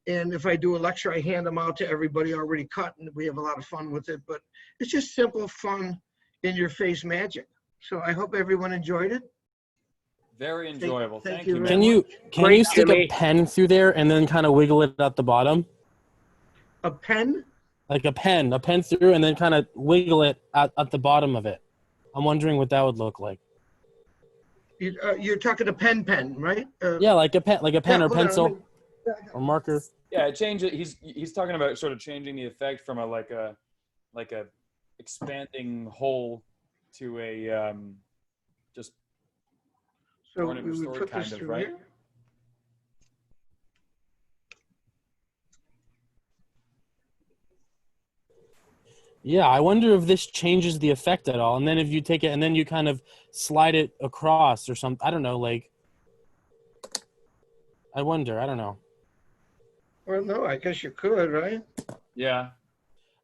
[SPEAKER 15] And if I do a lecture, I hand them out to everybody already cut, and we have a lot of fun with it. But it's just simple, fun, in-your-face magic. So I hope everyone enjoyed it.
[SPEAKER 1] Very enjoyable. Thank
[SPEAKER 15] you
[SPEAKER 1] you, man.
[SPEAKER 14] Can you stick a pen through there and then kind of wiggle it at the bottom?
[SPEAKER 15] A pen?
[SPEAKER 14] Like a pen through and then kind of wiggle it at the bottom of it. I'm wondering what that would look like.
[SPEAKER 15] You're talking a pen, right?
[SPEAKER 14] Yeah, like a pen or
[SPEAKER 15] hold on,
[SPEAKER 14] pencil or marker.
[SPEAKER 1] Yeah, change it. He's talking about sort of changing the effect from a expanding hole to a just
[SPEAKER 15] So
[SPEAKER 1] ornament
[SPEAKER 15] we would
[SPEAKER 1] restored
[SPEAKER 15] put
[SPEAKER 1] kind
[SPEAKER 15] this
[SPEAKER 1] of,
[SPEAKER 15] through
[SPEAKER 1] right?
[SPEAKER 15] here.
[SPEAKER 14] Yeah, I wonder if this changes the effect at all. And then if you take it and then you kind of slide it across or something. I don't know, like I wonder, I don't know.
[SPEAKER 15] Well, no, I guess you could, right?
[SPEAKER 1] Yeah.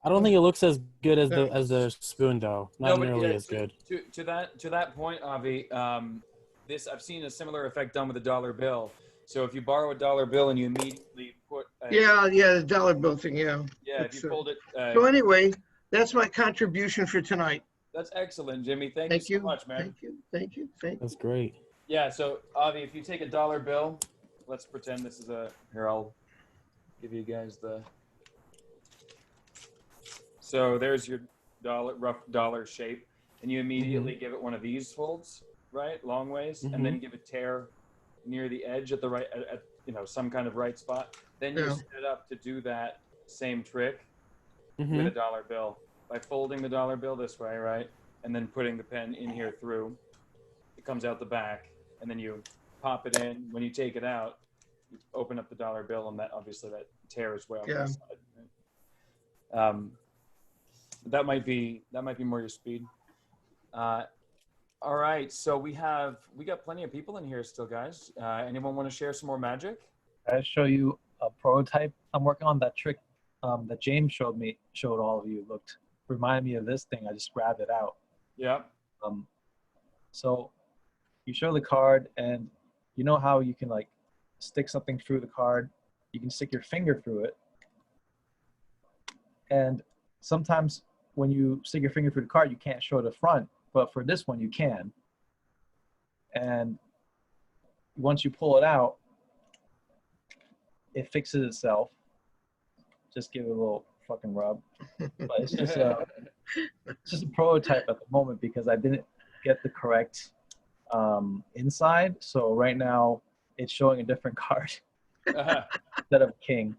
[SPEAKER 14] I don't think it looks as good as the spoon though. Not nearly as good.
[SPEAKER 1] To that point, Avi, I've seen a similar effect done with a dollar bill. So if you borrow a dollar bill and you immediately put
[SPEAKER 15] the dollar bill thing, yeah.
[SPEAKER 1] Yeah, if you pulled it.
[SPEAKER 15] So anyway, that's my contribution for tonight.
[SPEAKER 1] That's excellent, Jimmy. Thank you so much, man.
[SPEAKER 15] Thank you.
[SPEAKER 14] That's great.
[SPEAKER 1] Yeah, so Avi, if you take a dollar bill, let's pretend this is here, I'll give you guys the. So there's your rough dollar shape, and you immediately give it one of these folds, right, long ways, and then give a tear near the edge at the right, at some kind of right spot. Then you set it up to do that same trick with a dollar bill by folding the dollar bill this way, right, and then putting the pen in here through. It comes out the back, and then you pop it in. When you take it out, you open up the dollar bill, and that obviously that tears way on the side. Right? That might be more your speed. All right, so we got plenty of people in here still, guys. Anyone want to share some more magic?
[SPEAKER 12] I'll show you a prototype I'm working on. That trick that James showed all of you reminded me of this thing. I just grabbed it out.
[SPEAKER 1] Yeah.
[SPEAKER 12] So you show the card, and you know how you can like stick something through the card. You can stick your finger through it, and sometimes when you stick your finger through the card, you can't show the front, but for this one you can. And once you pull it out, it fixes itself. Just give it a little fucking rub. But it's just a prototype at the moment because I didn't get the correct inside. So right now it's showing a different card instead of king.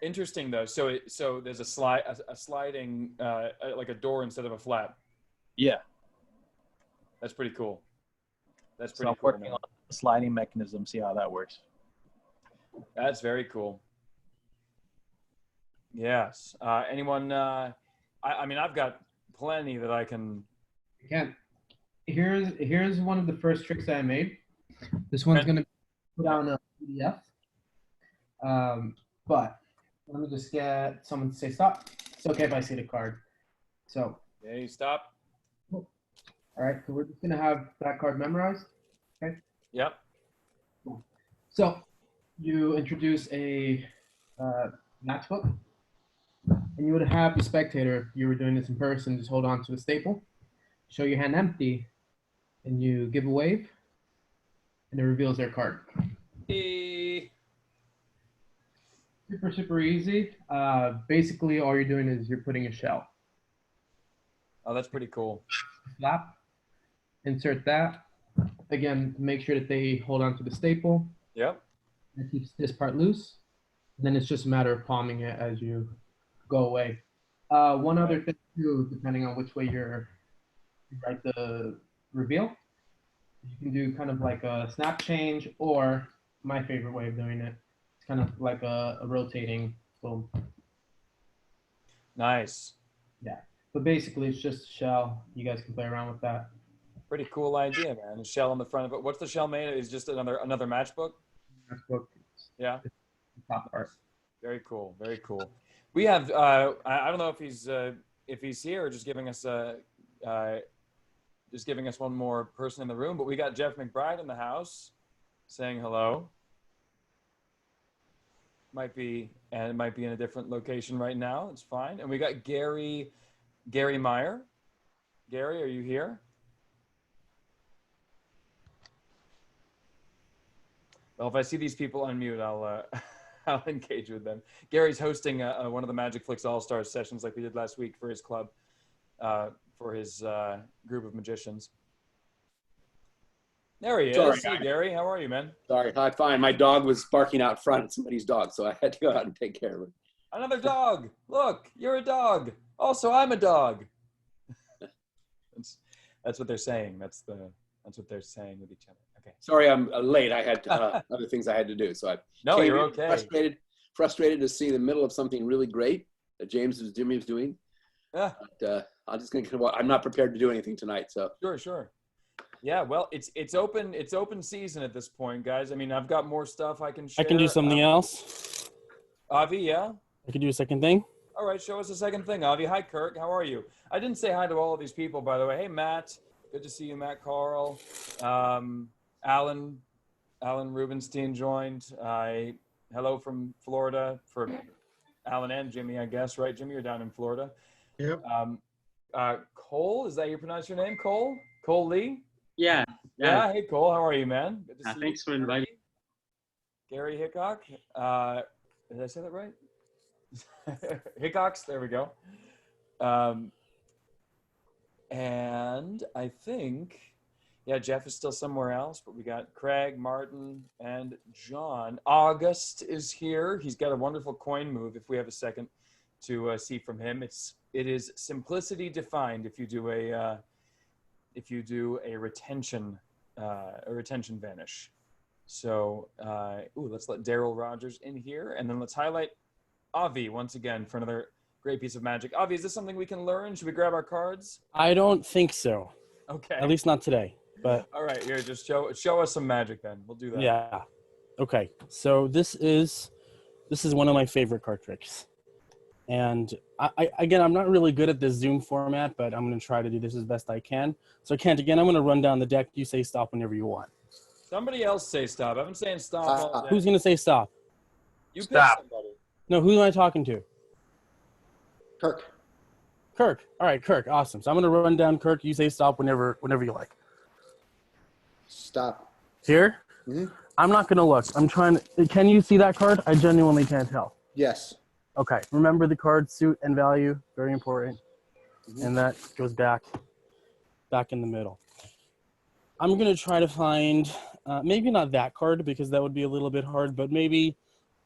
[SPEAKER 1] Interesting though. So there's a sliding like a door instead of a flap.
[SPEAKER 12] Yeah.
[SPEAKER 1] That's pretty cool. That's
[SPEAKER 12] So
[SPEAKER 1] pretty
[SPEAKER 12] I'm
[SPEAKER 1] cool.
[SPEAKER 12] working on the sliding mechanism, see how that works.
[SPEAKER 1] That's very cool. Yes. Anyone? I mean, I've got plenty that I can.
[SPEAKER 10] Again, here's one of the first tricks that I made. This one's gonna put on a PDF. But let me just get someone to say stop. It's okay if I see the card. So.
[SPEAKER 1] Okay, stop.
[SPEAKER 10] All right, so we're just gonna have that card memorized. Okay.
[SPEAKER 1] Yep.
[SPEAKER 10] Cool. So you introduce a matchbook, and you would have the spectator, if you were doing this in person, just hold on to a staple, show your hand empty, and you give a wave, and it reveals their card. Super, super easy. Basically, all you're doing is you're putting a shell.
[SPEAKER 1] Oh, that's pretty cool.
[SPEAKER 10] Flap, insert that. Again, make sure that they hold on to the staple.
[SPEAKER 1] Yep.
[SPEAKER 10] That keeps this part loose. And then it's just a matter of palming it as you go away. One other thing too, depending on which way you write the reveal, you can do kind of like a snap change, or my favorite way of doing it, it's kind of like a rotating boom.
[SPEAKER 1] Nice.
[SPEAKER 10] Yeah, but basically it's just a shell. You guys can play around with that.
[SPEAKER 1] Pretty cool idea, man. A shell on the front of it. What's the shell made? Is just another matchbook?
[SPEAKER 10] Matchbook.
[SPEAKER 1] Yeah.
[SPEAKER 10] Top part.
[SPEAKER 1] Very cool. Very cool. We have. I don't know if he's here or just giving us one more person in the room, but we got Jeff McBride in the house, saying hello. Might be in a different location right now. It's fine. And we got Gary Meyer. Gary, are you here? Well, if I see these people unmute, I'll engage with them. Gary's hosting one of the MagicFlix All-Stars sessions like we did last week for his club, for his group of magicians. There he is.
[SPEAKER 17] Sorry,
[SPEAKER 1] Hey, Gary, how are you, man?
[SPEAKER 17] Sorry, hi, fine. My dog was barking out front, somebody's dog, so I had to go out and take care of it.
[SPEAKER 1] Another dog. Look, you're a dog. Also, I'm a dog. That's what they're saying. That's what they're saying with each other. Okay.
[SPEAKER 17] Sorry, I'm late. I had other things I had to do, so I
[SPEAKER 1] No,
[SPEAKER 17] came
[SPEAKER 1] you're
[SPEAKER 17] in
[SPEAKER 1] okay.
[SPEAKER 17] frustrated to see the middle of something really great that Jimmy was doing.
[SPEAKER 1] Yeah.
[SPEAKER 17] But, I'm not prepared to do anything tonight, so.
[SPEAKER 1] Sure. Yeah, well, it's open season at this point, guys. I mean, I've got more stuff I can share.
[SPEAKER 14] I can do something else.
[SPEAKER 1] Avi, yeah?
[SPEAKER 14] I can do a second thing.
[SPEAKER 1] All right, show us a second thing, Avi. Hi, Kirk. How are you? I didn't say hi to all of these people, by the way. Hey, Matt. Good to see you, Matt Carl. Alan Rubenstein joined. Hello from Florida for Alan and Jimmy, I guess, right? Jimmy, you're down in Florida.
[SPEAKER 6] Yep.
[SPEAKER 1] Cole, is that how you pronounce your name? Cole? Cole Lee?
[SPEAKER 18] Yeah.
[SPEAKER 1] Yeah. Hey, Cole. How are you, man? Good to see
[SPEAKER 18] Thanks for inviting.
[SPEAKER 1] Gary Hickok. Did I say that right? Hickox. There we go. And I think, yeah, Jeff is still somewhere else, but we got Craig, Martin, and John. August is here. He's got a wonderful coin move. If we have a second to see from him, it is simplicity defined. If you do a retention vanish. So, let's let Daryl Rogers in here, and then let's highlight Avi once again for another great piece of magic. Avi, is this something we can learn? Should we grab our cards?
[SPEAKER 14] I don't think so.
[SPEAKER 1] Okay.
[SPEAKER 14] At least not today. But
[SPEAKER 1] all right, here, just show us some magic then. We'll do that.
[SPEAKER 14] yeah. Okay. So this is one of my favorite card tricks. And I'm not really good at this Zoom format, but I'm going to try to do this as best I can. So Kent, again, I'm going to run down the deck. You say stop whenever you want.
[SPEAKER 1] Somebody else say stop. I've been saying stop all day.
[SPEAKER 14] Who's going to say stop?
[SPEAKER 1] You stop. Pick somebody.
[SPEAKER 14] No, who am I talking to?
[SPEAKER 17] Kirk.
[SPEAKER 14] All right, Kirk. Awesome. So I'm going to run down Kirk. You say stop whenever you like.
[SPEAKER 17] Stop.
[SPEAKER 14] Here?
[SPEAKER 17] Mm-hmm.
[SPEAKER 14] I'm not going to look. I'm trying to. Can you see that card? I genuinely can't tell.
[SPEAKER 17] Yes.
[SPEAKER 14] Okay. Remember the card suit and value. Very important. Mm-hmm. And that goes back in the middle. I'm going to try to find maybe not that card because that would be a little bit hard, but maybe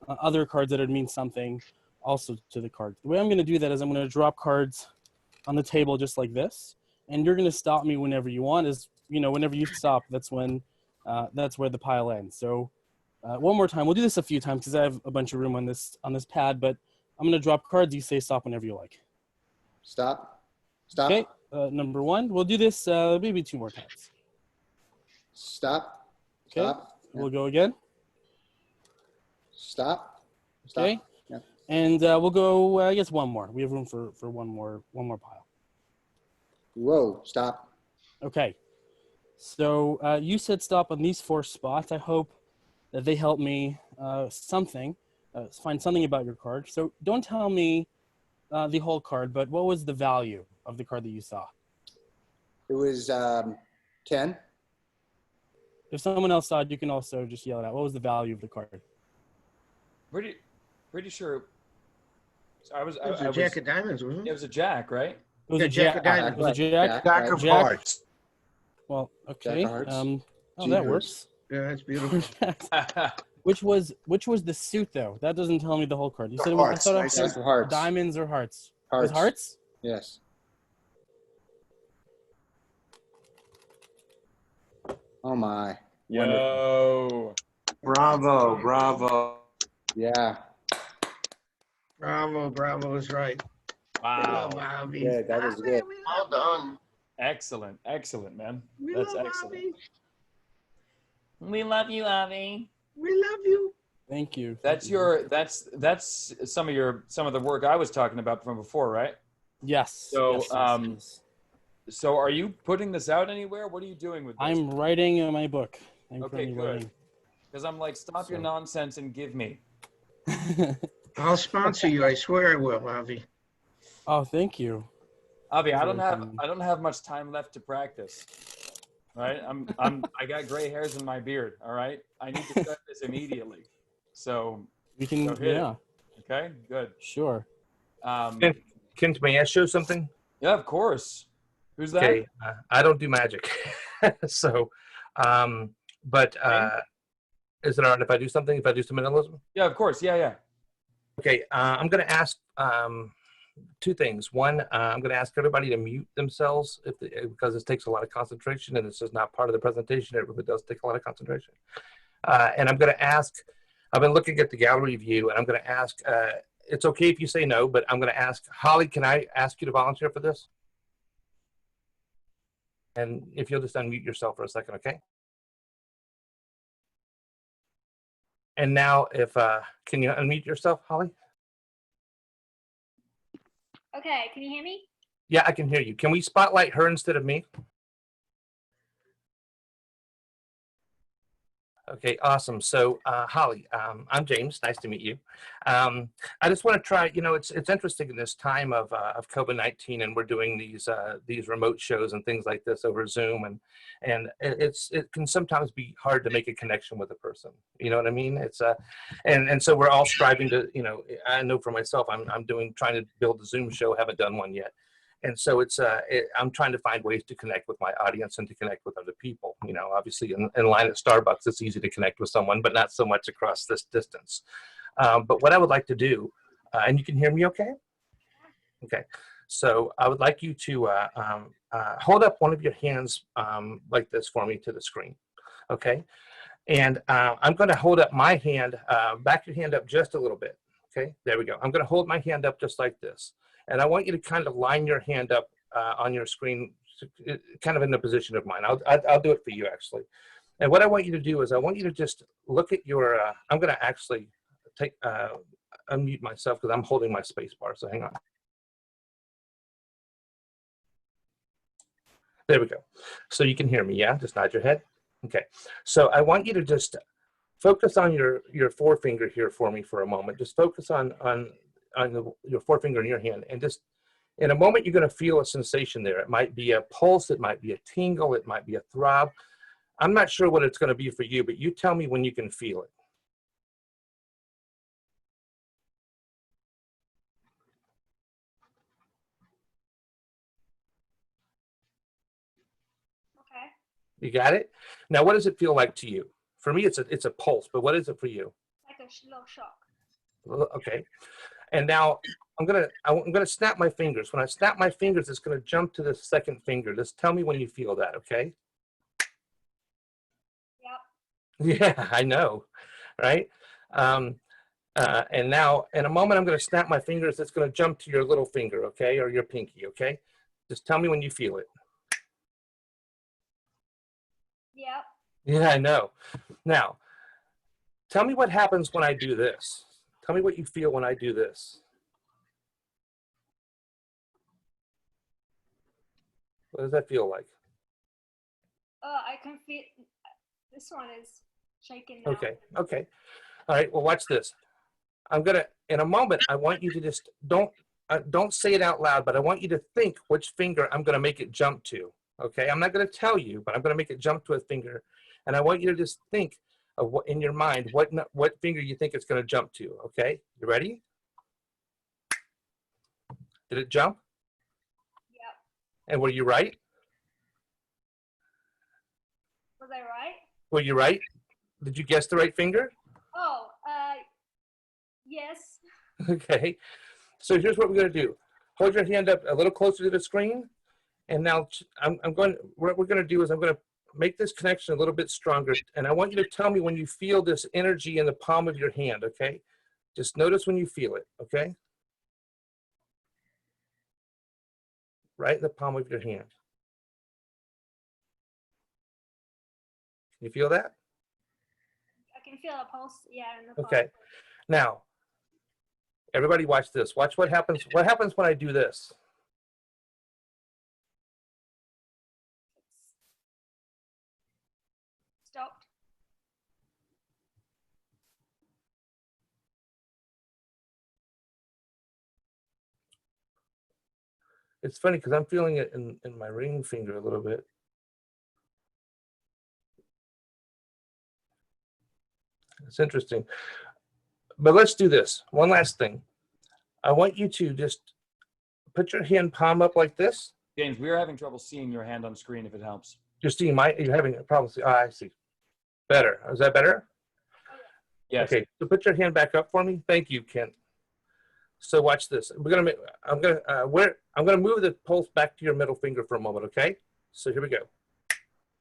[SPEAKER 14] other cards that would mean something also to the card. The way I'm going to do that is I'm going to drop cards on the table just like this, and you're going to stop me whenever you want. Whenever you stop, that's where the pile ends. So one more time, we'll do this a few times because I have a bunch of room on this pad, but I'm going to drop cards. You say stop whenever you like.
[SPEAKER 18] Stop. Stop.
[SPEAKER 14] Okay, number one. We'll do this maybe 2 more times.
[SPEAKER 18] Stop.
[SPEAKER 14] Okay,
[SPEAKER 18] Stop.
[SPEAKER 14] we'll go again.
[SPEAKER 18] Stop. Stop.
[SPEAKER 14] Okay,
[SPEAKER 18] Yeah.
[SPEAKER 14] and we'll go, I guess, 1 more. We have room for one more pile.
[SPEAKER 18] Whoa, stop.
[SPEAKER 14] Okay, so you said stop on these 4 spots. I hope that they help me find something about your card. So don't tell me the whole card, but what was the value of the card that you saw?
[SPEAKER 18] It was 10.
[SPEAKER 14] If someone else saw it, you can also just yell it out. What was the value of the card?
[SPEAKER 1] Pretty sure.
[SPEAKER 15] It was a jack of diamonds, wasn't it?
[SPEAKER 1] It was a jack, right?
[SPEAKER 14] It was
[SPEAKER 15] Yeah,
[SPEAKER 14] a
[SPEAKER 15] jack
[SPEAKER 14] jack.
[SPEAKER 15] of diamonds.
[SPEAKER 14] It was a jack.
[SPEAKER 6] Jack of hearts.
[SPEAKER 14] Well, okay.
[SPEAKER 18] Jack of hearts.
[SPEAKER 14] Oh, that works.
[SPEAKER 15] Yeah, that's beautiful.
[SPEAKER 14] Which was the suit though? That doesn't tell me the whole card. You said
[SPEAKER 6] Hearts.
[SPEAKER 14] I thought
[SPEAKER 6] I
[SPEAKER 14] it
[SPEAKER 6] said
[SPEAKER 14] was
[SPEAKER 18] hearts.
[SPEAKER 14] diamonds or hearts. It was
[SPEAKER 18] Hearts.
[SPEAKER 14] hearts?
[SPEAKER 18] Yes. Oh my.
[SPEAKER 1] Yo.
[SPEAKER 6] Bravo, bravo.
[SPEAKER 18] Yeah.
[SPEAKER 15] Bravo is right.
[SPEAKER 1] Wow.
[SPEAKER 18] Yeah, that was good.
[SPEAKER 15] Well done.
[SPEAKER 1] Excellent, man.
[SPEAKER 15] We
[SPEAKER 1] That's
[SPEAKER 15] love
[SPEAKER 1] excellent.
[SPEAKER 15] Avi.
[SPEAKER 19] We love you, Avi.
[SPEAKER 15] We love you.
[SPEAKER 14] Thank you.
[SPEAKER 1] That's some of the work I was talking about from before, right?
[SPEAKER 14] Yes.
[SPEAKER 1] So
[SPEAKER 14] yes.
[SPEAKER 1] so are you putting this out anywhere? What are you doing with this?
[SPEAKER 14] I'm writing my book. I'm
[SPEAKER 1] Okay,
[SPEAKER 14] currently
[SPEAKER 1] good.
[SPEAKER 14] writing.
[SPEAKER 1] Because I'm like, stop your nonsense and give me.
[SPEAKER 15] I'll sponsor you. I swear I will, Avi.
[SPEAKER 14] Oh, thank you.
[SPEAKER 1] Avi, I don't have much time left to practice. Right? I got gray hairs in my beard. All right. I need to cut this immediately. So
[SPEAKER 14] we can,
[SPEAKER 1] hit
[SPEAKER 14] yeah.
[SPEAKER 1] it. Okay. Good.
[SPEAKER 14] Sure.
[SPEAKER 5] Kent, may I show something?
[SPEAKER 1] Yeah, of course. Who's that?
[SPEAKER 5] Okay, I don't do magic, so, but is it all right if I do something? If I do some mentalism?
[SPEAKER 1] Yeah, of course. Yeah.
[SPEAKER 5] Okay, I'm going to ask 2 things. One, I'm going to ask everybody to mute themselves because this takes a lot of concentration, and this is not part of the presentation. It really does take a lot of concentration. And I'm going to ask. I've been looking at the gallery view, and I'm going to ask. It's okay if you say no, but I'm going to ask Holly. Can I ask you to volunteer for this? And if you'll just unmute yourself for a second, okay? And now, if can you unmute yourself, Holly?
[SPEAKER 11] Okay, can you hear me?
[SPEAKER 5] Yeah, I can hear you. Can we spotlight her instead of me? Okay, awesome. So, Holly, I'm James. Nice to meet you. I just want to try. You know, it's interesting in this time of COVID-19, and we're doing these remote shows and things like this over Zoom, and it can sometimes be hard to make a connection with a person. You know what I mean? It's and so we're all striving to. You know, I know for myself, I'm trying to build a Zoom show. Haven't done one yet. And so I'm trying to find ways to connect with my audience and to connect with other people. You know, obviously in line at Starbucks, it's easy to connect with someone, but not so much across this distance. But what I would like to do, and you can hear me okay? Okay. So I would like you to hold up one of your hands like this for me to the screen. Okay. And I'm going to hold up my hand, back your hand up just a little bit. Okay. There we go. I'm going to hold my hand up just like this. And I want you to kind of line your hand up on your screen, kind of in the position of mine. I'll do it for you, actually. And what I want you to do is I want you to just look at your, I'm going to actually unmute myself because I'm holding my space bar, so hang on. There we go. So you can hear me, yeah? Just nod your head. Okay. So I want you to just focus on your forefinger here for me for a moment. Just focus on your forefinger in your hand, and just in a moment you're going to feel a sensation there. It might be a pulse, it might be a tingle, it might be a throb. I'm not sure what it's going to be for you, but you tell me when you can feel it.
[SPEAKER 11] Okay.
[SPEAKER 5] You got it? Now what does it feel like to you? For me it's a pulse, but what is it for you?
[SPEAKER 11] Like a little shock.
[SPEAKER 5] Okay. And now I'm gonna snap my fingers. When I snap my fingers, it's gonna jump to the second finger. Just tell me when you feel that, okay?
[SPEAKER 11] Yep.
[SPEAKER 5] Yeah, I know, right? And now, in a moment, I'm going to snap my fingers. It's going to jump to your little finger, okay, or your pinky, okay? Just tell me when you feel it.
[SPEAKER 11] Yep.
[SPEAKER 5] Yeah, I know. Now, tell me what happens when I do this. Tell me what you feel when I do this. What does that feel like?
[SPEAKER 11] I can feel this one is shaking now.
[SPEAKER 5] Okay, okay. All right, well, watch this. I'm going to, in a moment, I want you to just, don't say it out loud, but I want you to think which finger I'm going to make it jump to, okay? I'm not going to tell you, but I'm going to make it jump to a finger. And I want you to just think of what, in your mind, what finger you think it's going to jump to, okay? You ready? Did it jump?
[SPEAKER 11] Yep.
[SPEAKER 5] And were you right?
[SPEAKER 11] Was I right?
[SPEAKER 5] Were you right? Did you guess the right finger?
[SPEAKER 11] Oh, yes.
[SPEAKER 5] Okay. So here's what we're going to do. Hold your hand up a little closer to the screen. And now what we're going to do is I'm going to make this connection a little bit stronger. And I want you to tell me when you feel this energy in the palm of your hand, okay? Just notice when you feel it, okay? Right in the palm of your hand. Can you feel that?
[SPEAKER 11] I can feel a pulse, yeah, in the palm.
[SPEAKER 5] Okay. Now, everybody watch this. Watch what happens. What happens when I do this?
[SPEAKER 11] Stopped.
[SPEAKER 5] It's funny because I'm feeling it in my ring finger a little bit. It's interesting. But let's do this. One last thing. I want you to just put your hand palm up like this.
[SPEAKER 1] James, we are having trouble seeing your hand on screen if it helps.
[SPEAKER 5] You're seeing you're having a problem. Oh, I see. Better. Is that better?
[SPEAKER 1] Yes.
[SPEAKER 5] Okay. So put your hand back up for me. Thank you, Kent. So watch this. I'm gonna move the pulse back to your middle finger for a moment. Okay. So here we go.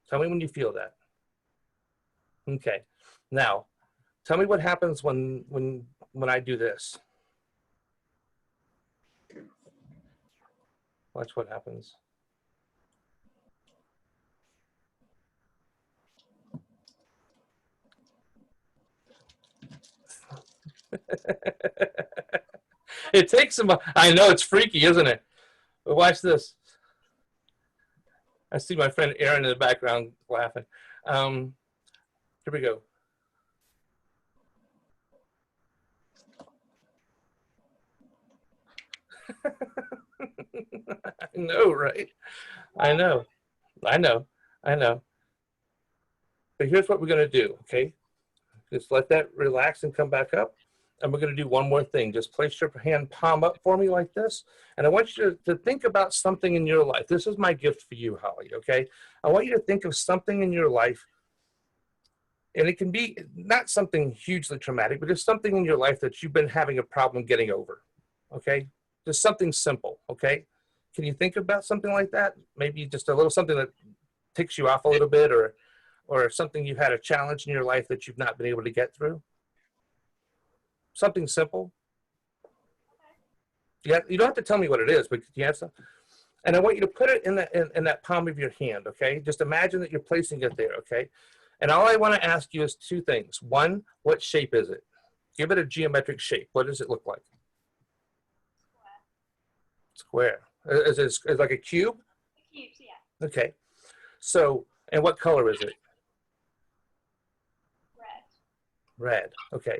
[SPEAKER 5] Tell me when you feel that. Okay. Now, tell me what happens when I do this. Watch what happens. It takes some, I know it's freaky, isn't it? But watch this. I see my friend Aaron in the background laughing. Here we go. I know, right? I know. But here's what we're going to do, okay? Just let that relax and come back up. And we're going to do one more thing. Just place your hand palm up for me like this. And I want you to think about something in your life. This is my gift for you, Holly, okay? I want you to think of something in your life. And it can be not something hugely traumatic, but just something in your life that you've been having a problem getting over, okay? Just something simple, okay? Can you think about something like that? Maybe just a little something that ticks you off a little bit, or something you had a challenge in your life that you've not been able to get through? Something simple. Yeah, you don't have to tell me what it is, but you have some. And I want you to put it in that palm of your hand, okay? Just imagine that you're placing it there, okay? And all I want to ask you is two things. One, what shape is it? Give it a geometric shape. What does it look like? Square. Is it like a cube?
[SPEAKER 11] Cubes, yeah.
[SPEAKER 5] Okay. So, and what color is it? Red. Okay.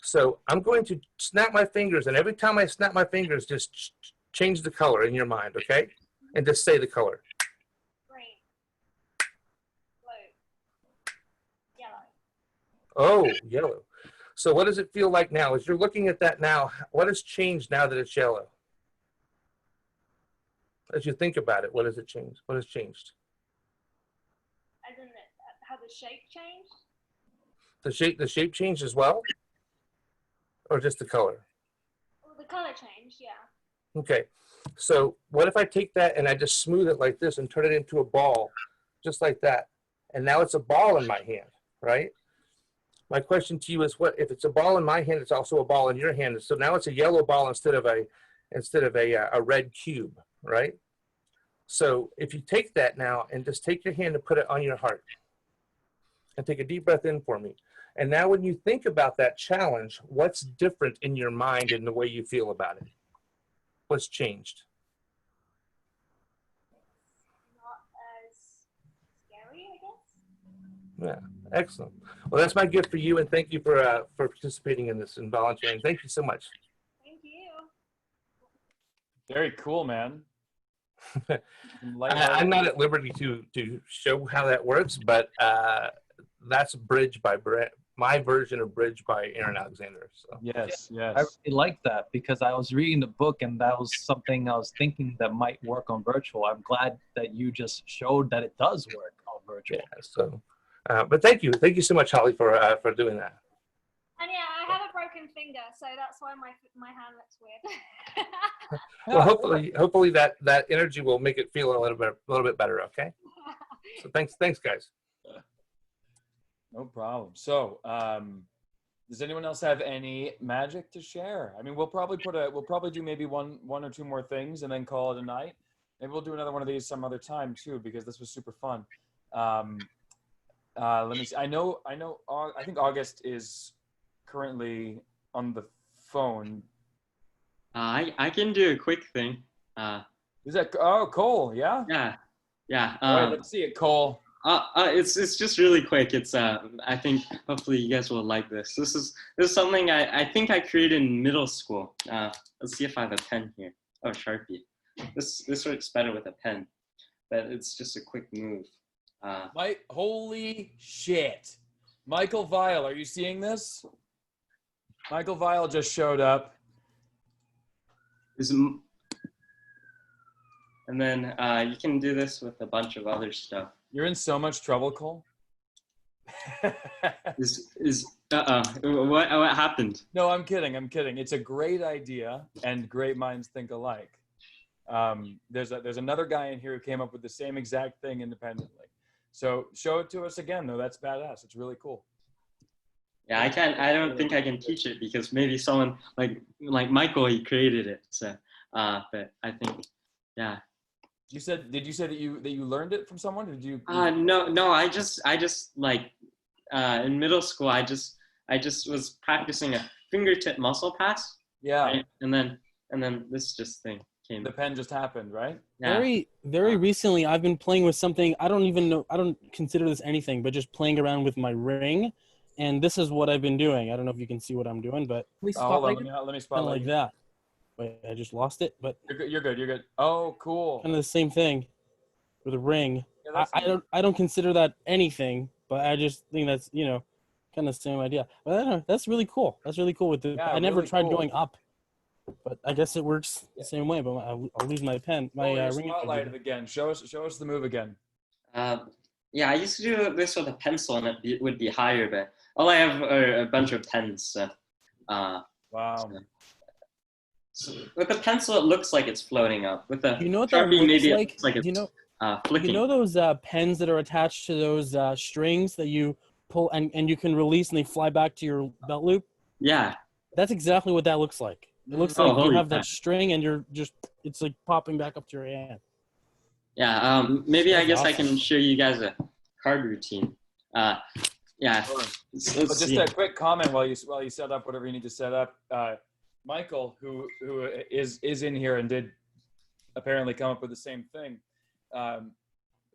[SPEAKER 5] So I'm going to snap my fingers, and every time I snap my fingers, just change the color in your mind, okay? And just say the color.
[SPEAKER 11] Green. Blue. Yellow.
[SPEAKER 5] Oh, yellow. So what does it feel like now? As you're looking at that now, what has changed now that it's yellow? As you think about it, what has it changed? What has changed?
[SPEAKER 11] As in how the shape changed?
[SPEAKER 5] The shape changed as well? Or just the color?
[SPEAKER 11] Well, the color changed, yeah.
[SPEAKER 5] Okay. So what if I take that and I just smooth it like this and turn it into a ball, just like that? And now it's a ball in my hand, right? My question to you is, what if it's a ball in my hand? It's also a ball in your hand. So now it's a yellow ball instead of a red cube, right? So if you take that now and just take your hand and put it on your heart, and take a deep breath in for me. And now when you think about that challenge, what's different in your mind and the way you feel about it? What's changed?
[SPEAKER 11] Not as scary, I guess.
[SPEAKER 5] Yeah, excellent. Well, that's my gift for you, and thank you for participating in this and volunteering. Thank you so much.
[SPEAKER 11] Thank you.
[SPEAKER 1] Very cool, man.
[SPEAKER 5] I'm not at liberty to show how that works, but that's Bridge by my version of Bridge by Aaron Alexander. So
[SPEAKER 1] yes.
[SPEAKER 12] I really like that because I was reading the book and that was something I was thinking that might work on virtual. I'm glad that you just showed that it does work on virtual.
[SPEAKER 5] Yeah. So, but thank you so much, Holly, for doing that.
[SPEAKER 11] And yeah, I have a broken finger, so that's why my hand looks weird.
[SPEAKER 5] Well, hopefully that energy will make it feel a little bit better. Okay. So thanks, guys.
[SPEAKER 1] No problem. So, does anyone else have any magic to share? I mean, we'll probably do maybe one or two more things and then call it a night. Maybe we'll do another one of these some other time too, because this was super fun. Let me see. I think August is currently on the phone.
[SPEAKER 20] I can do a quick thing.
[SPEAKER 1] Is that Cole? Yeah.
[SPEAKER 20] Yeah.
[SPEAKER 1] All right, let's see it, Cole.
[SPEAKER 20] It's just really quick. It's I think hopefully you guys will like this. This is something I think I created in middle school. Let's see if I have a pen here. Oh, Sharpie. This works better with a pen, but it's just a quick move.
[SPEAKER 1] Holy shit! Michael Vile, are you seeing this? Michael Vile just showed up.
[SPEAKER 20] And then you can do this with a bunch of other stuff.
[SPEAKER 1] You're in so much trouble, Cole.
[SPEAKER 20] What happened?
[SPEAKER 1] No, I'm kidding. It's a great idea, and great minds think alike. There's another guy in here who came up with the same exact thing independently. So show it to us again, though. That's badass. It's really cool.
[SPEAKER 20] Yeah, I don't think I can teach it because maybe someone like Michael, he created it. So, but I think, yeah.
[SPEAKER 1] Did you say that you learned it from someone? Or did you?
[SPEAKER 20] No. I just like in middle school, I just was practicing a fingertip muscle pass.
[SPEAKER 1] Yeah.
[SPEAKER 20] Right? And then this thing came.
[SPEAKER 1] The pen just happened, right?
[SPEAKER 20] Yeah.
[SPEAKER 14] Very recently, I've been playing with something I don't even know. I don't consider this anything, but just playing around with my ring, and this is what I've been doing. I don't know if you can see what I'm doing, but
[SPEAKER 1] hold on, let me spotlight
[SPEAKER 14] like
[SPEAKER 1] you.
[SPEAKER 14] that. Wait, I just lost it, but
[SPEAKER 1] you're good. Oh, cool.
[SPEAKER 14] Kind of the same thing with a ring.
[SPEAKER 1] Yeah,
[SPEAKER 14] I don't consider that anything, but I just think that's kind of the same idea. But I don't know, that's really cool. That's really cool with the.
[SPEAKER 1] Yeah,
[SPEAKER 14] I never
[SPEAKER 1] really
[SPEAKER 14] tried
[SPEAKER 1] cool.
[SPEAKER 14] going up, but I guess it works the same way. But I'll lose my pen. My
[SPEAKER 1] You're
[SPEAKER 14] ring.
[SPEAKER 1] spotlighted again. Show us the move again.
[SPEAKER 20] Yeah, I used to do this with a pencil, and it would be higher, but all I have are a bunch of pens. So,
[SPEAKER 1] wow.
[SPEAKER 20] So with a pencil, it looks like it's floating up. With a
[SPEAKER 14] You know what that
[SPEAKER 20] Sharpie,
[SPEAKER 14] looks
[SPEAKER 20] maybe
[SPEAKER 14] like?
[SPEAKER 20] it looks like it's flicking.
[SPEAKER 14] You know those pens that are attached to those strings that you pull and you can release and they fly back to your belt loop?
[SPEAKER 20] Yeah.
[SPEAKER 14] That's exactly what that looks like. It looks
[SPEAKER 20] Oh,
[SPEAKER 14] like you
[SPEAKER 20] holy
[SPEAKER 14] have that
[SPEAKER 20] crap.
[SPEAKER 14] string and it's like popping back up to your hand.
[SPEAKER 20] Yeah. Maybe I
[SPEAKER 14] That's
[SPEAKER 20] guess I
[SPEAKER 14] awesome.
[SPEAKER 20] can show you guys a card routine. Yeah. Let's
[SPEAKER 1] But just
[SPEAKER 20] see.
[SPEAKER 1] a quick comment while you set up whatever you need to set up. Michael, who is in here and did apparently come up with the same thing.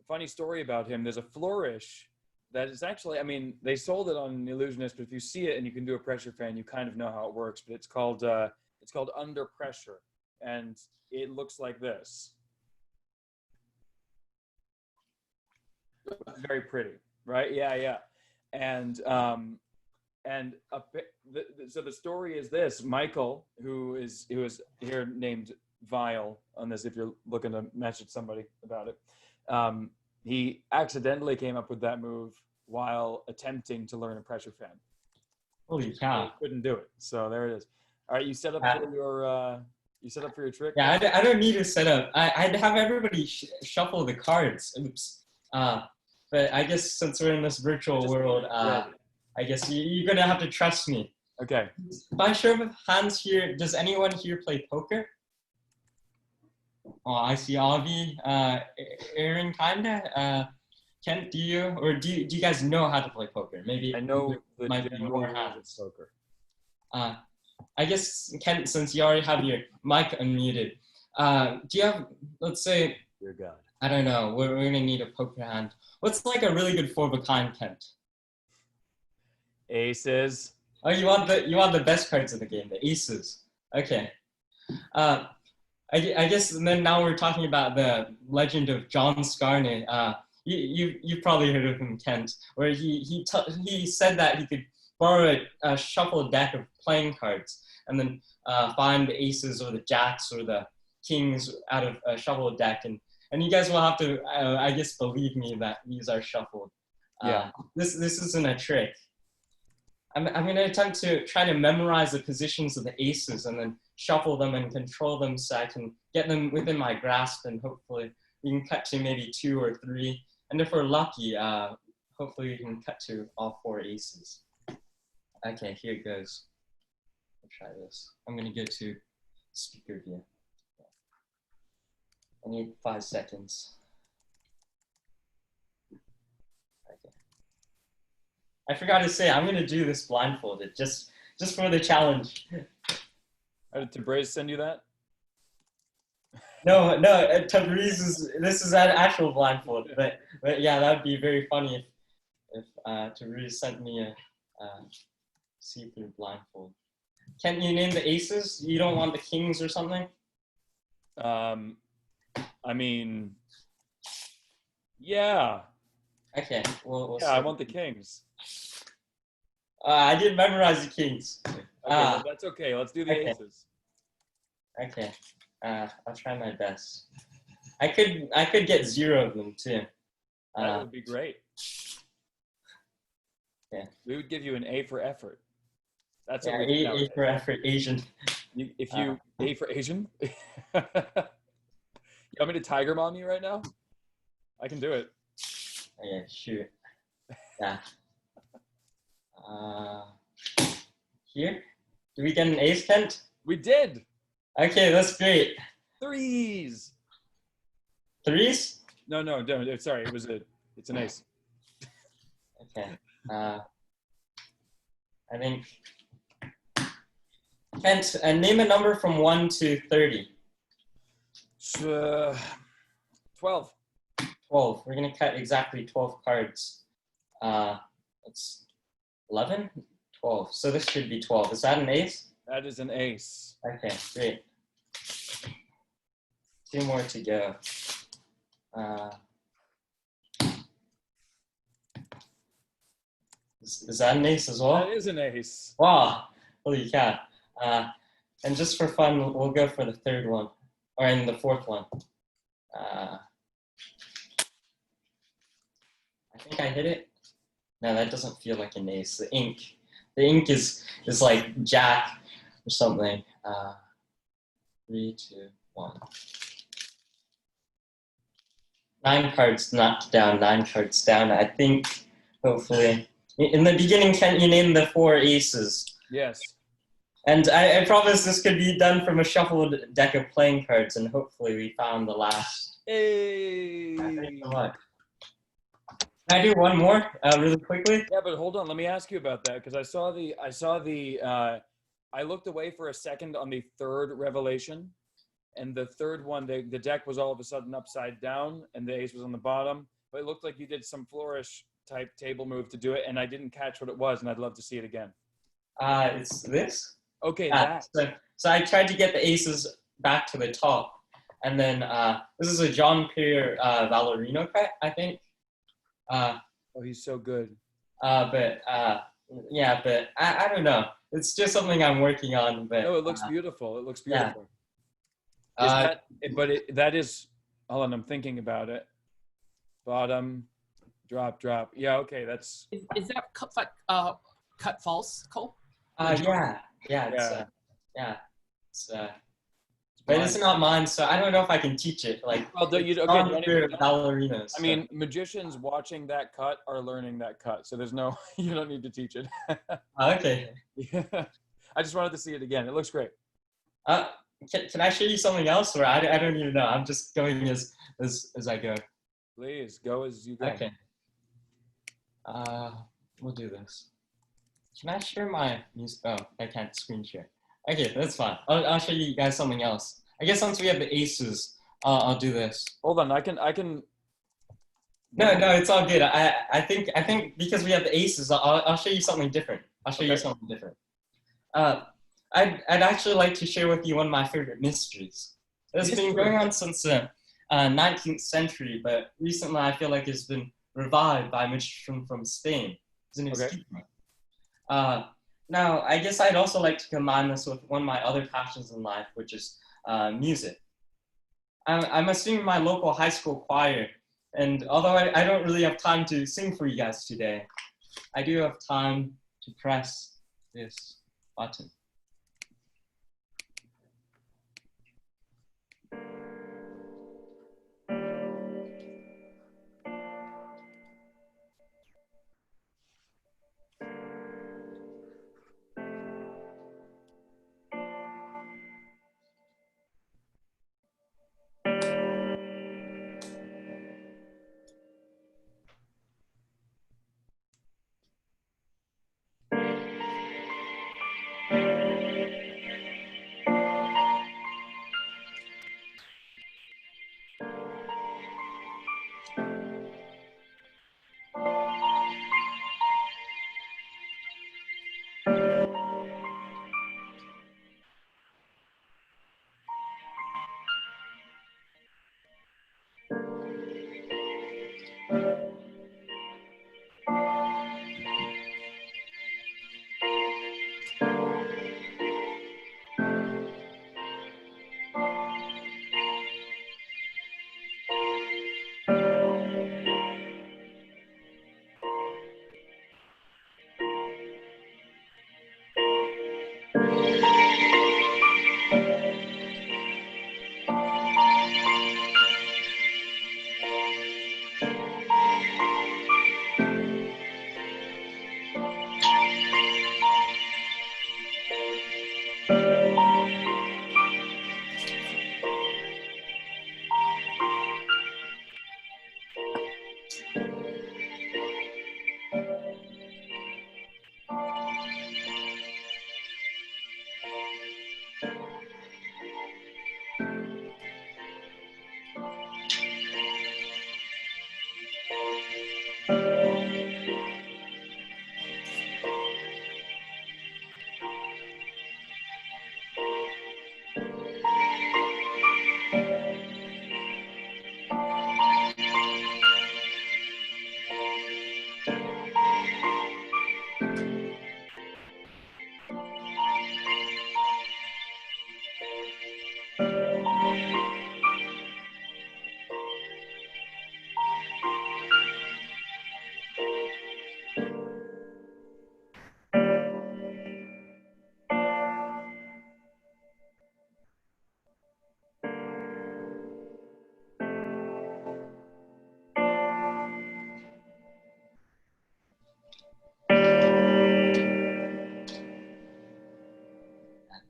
[SPEAKER 1] Funny story about him. There's a flourish that is actually, I mean, they sold it on Illusionist, but if you see it and you can do a pressure fan, you kind of know how it works. But it's called Under Pressure, and it looks like this. Very pretty, right? Yeah. And so the story is this: Michael, who is here named Vile on this, if you're looking to message somebody about it, he accidentally came up with that move while attempting to learn a pressure fan.
[SPEAKER 20] Holy cow!
[SPEAKER 1] He couldn't do it. So there it is. All right, you set up for your trick.
[SPEAKER 20] Yeah, I don't need to set up. I'd have everybody shuffle the cards. Oops. But I guess since we're in this virtual world, I guess you're gonna have to trust me.
[SPEAKER 1] Okay.
[SPEAKER 20] By show of hands here, does anyone here play poker? Oh, I see Avi, Aaron, kinda. Kent, do you, or do you guys know how to play poker? Maybe
[SPEAKER 1] I know
[SPEAKER 20] there
[SPEAKER 1] the
[SPEAKER 20] might be
[SPEAKER 1] general
[SPEAKER 20] more
[SPEAKER 1] rules
[SPEAKER 20] hands.
[SPEAKER 1] of poker.
[SPEAKER 20] I guess Kent, since you already have your mic unmuted, do you have, let's say,
[SPEAKER 1] Dear God.
[SPEAKER 20] I don't know, we're gonna need a poker hand. What's like a really good 4 of a kind, Kent?
[SPEAKER 1] Aces.
[SPEAKER 20] Oh, you want the best cards of the game, the aces. Okay. I guess then now we're talking about the legend of John Scarney. You've probably heard of him, Kent, where he said that he could borrow a shuffled deck of playing cards and then find the aces or the jacks or the kings out of a shuffled deck, and you guys will have to I guess believe me that these are shuffled.
[SPEAKER 1] Yeah.
[SPEAKER 20] This isn't a trick. I'm going to attempt to try to memorize the positions of the aces and then shuffle them and control them so I can get them within my grasp, and hopefully we can cut to maybe 2 or 3. And if we're lucky, hopefully we can cut to all 4 aces. Okay, here it goes. I'll try this. I'm going to go to speaker view. I need 5 seconds. Okay. I forgot to say, I'm going to do this blindfolded, just for the challenge.
[SPEAKER 1] Did Tabriz send you that?
[SPEAKER 20] No, Tabriz this is an actual blindfold, but yeah, that would be very funny if Tabriz sent me a see-through blindfold. Can't you name the aces? You don't want the kings or something?
[SPEAKER 1] I mean, yeah.
[SPEAKER 20] Okay, we'll
[SPEAKER 1] yeah, I want the kings.
[SPEAKER 20] I didn't memorize the kings.
[SPEAKER 1] Okay, well, that's okay. Let's do the
[SPEAKER 20] okay.
[SPEAKER 1] aces.
[SPEAKER 20] Okay, I'll try my best. I could get 0 of them too.
[SPEAKER 1] That would be great.
[SPEAKER 20] Yeah.
[SPEAKER 1] We would give you an A for effort. That's
[SPEAKER 20] Yeah,
[SPEAKER 1] what we do.
[SPEAKER 20] A for effort, Asian.
[SPEAKER 1] If you A for Asian. You want me to tiger mom you right now? I can do it.
[SPEAKER 20] Yeah, shoot. Yeah. Here? Did we get an ace, Kent?
[SPEAKER 1] We did.
[SPEAKER 20] Okay, that's great.
[SPEAKER 1] 3s.
[SPEAKER 20] 3s?
[SPEAKER 1] No, sorry. It's an ace.
[SPEAKER 20] Okay. I think. Kent, name a number from 1 to 30.
[SPEAKER 1] 12.
[SPEAKER 20] 12. We're gonna cut exactly 12 cards. It's 11? 12. So this should be 12. Is that an ace?
[SPEAKER 1] That is an ace.
[SPEAKER 20] Okay, great. 2 more to go. Is that an ace as well?
[SPEAKER 1] That is an ace.
[SPEAKER 20] Wow, holy cow. And just for fun, we'll go for the 3rd one, or in the 4th one. I think I hit it. No, that doesn't feel like an ace. The ink is like jack or something. 3, 2, 1. 9 cards knocked down. 9 cards down. I think hopefully in the beginning, Kent, you named the 4 aces.
[SPEAKER 1] Yes.
[SPEAKER 20] And I promise this could be done from a shuffled deck of playing cards, and hopefully we found the last.
[SPEAKER 1] Hey.
[SPEAKER 20] Thanks so much. Can I do one more really quickly?
[SPEAKER 1] Yeah, but hold on. Let me ask you about that, because I looked away for a second on the 3rd revelation, and the 3rd one, the deck was all of a sudden upside down, and the ace was on the bottom. But it looked like you did some flourish type table move to do it, and I didn't catch what it was, and I'd love to see it again.
[SPEAKER 20] It's this.
[SPEAKER 1] Okay,
[SPEAKER 20] so I tried to get the aces back to the top, and then this is a John Pierre Valerino cut, I think.
[SPEAKER 1] Oh, he's so good.
[SPEAKER 20] But I don't know. It's just something I'm working on. But
[SPEAKER 1] no, it looks beautiful. It looks
[SPEAKER 20] yeah.
[SPEAKER 1] beautiful. That is. Hold on, I'm thinking about it. Bottom, drop. Yeah, okay, that's.
[SPEAKER 3] Is that cut false, Cole?
[SPEAKER 20] Yeah. It's but it's not mine, so I don't know if I can teach it. Like,
[SPEAKER 1] Well,
[SPEAKER 20] okay, ballerinas.
[SPEAKER 1] I mean, magicians watching that cut are learning that cut, so there's no, you don't need to teach it.
[SPEAKER 20] Okay.
[SPEAKER 1] Yeah. I just wanted to see it again. It looks great.
[SPEAKER 20] Can I show you something else, or I don't even know. I'm just going as I go.
[SPEAKER 1] Please go as you go.
[SPEAKER 20] Okay. We'll do this. Can I share my music? Oh, I can't screen share. Okay, that's fine. I'll show you guys something else. I guess once we have the aces, I'll do this.
[SPEAKER 1] Hold on, I can.
[SPEAKER 20] No, it's all good. I think because we have the aces, I'll show you something different. I'll show you something different. I'd actually like to share with you one of my favorite mysteries. It's been going on since the 19th century, but recently I feel like it's been revived by a magician from Spain. His name is Kent. Now, I guess I'd also like to combine this with one of my other passions in life, which is music. I'm a singer in my local high school choir, and although I don't really have time to sing for you guys today, I do have time to press this button.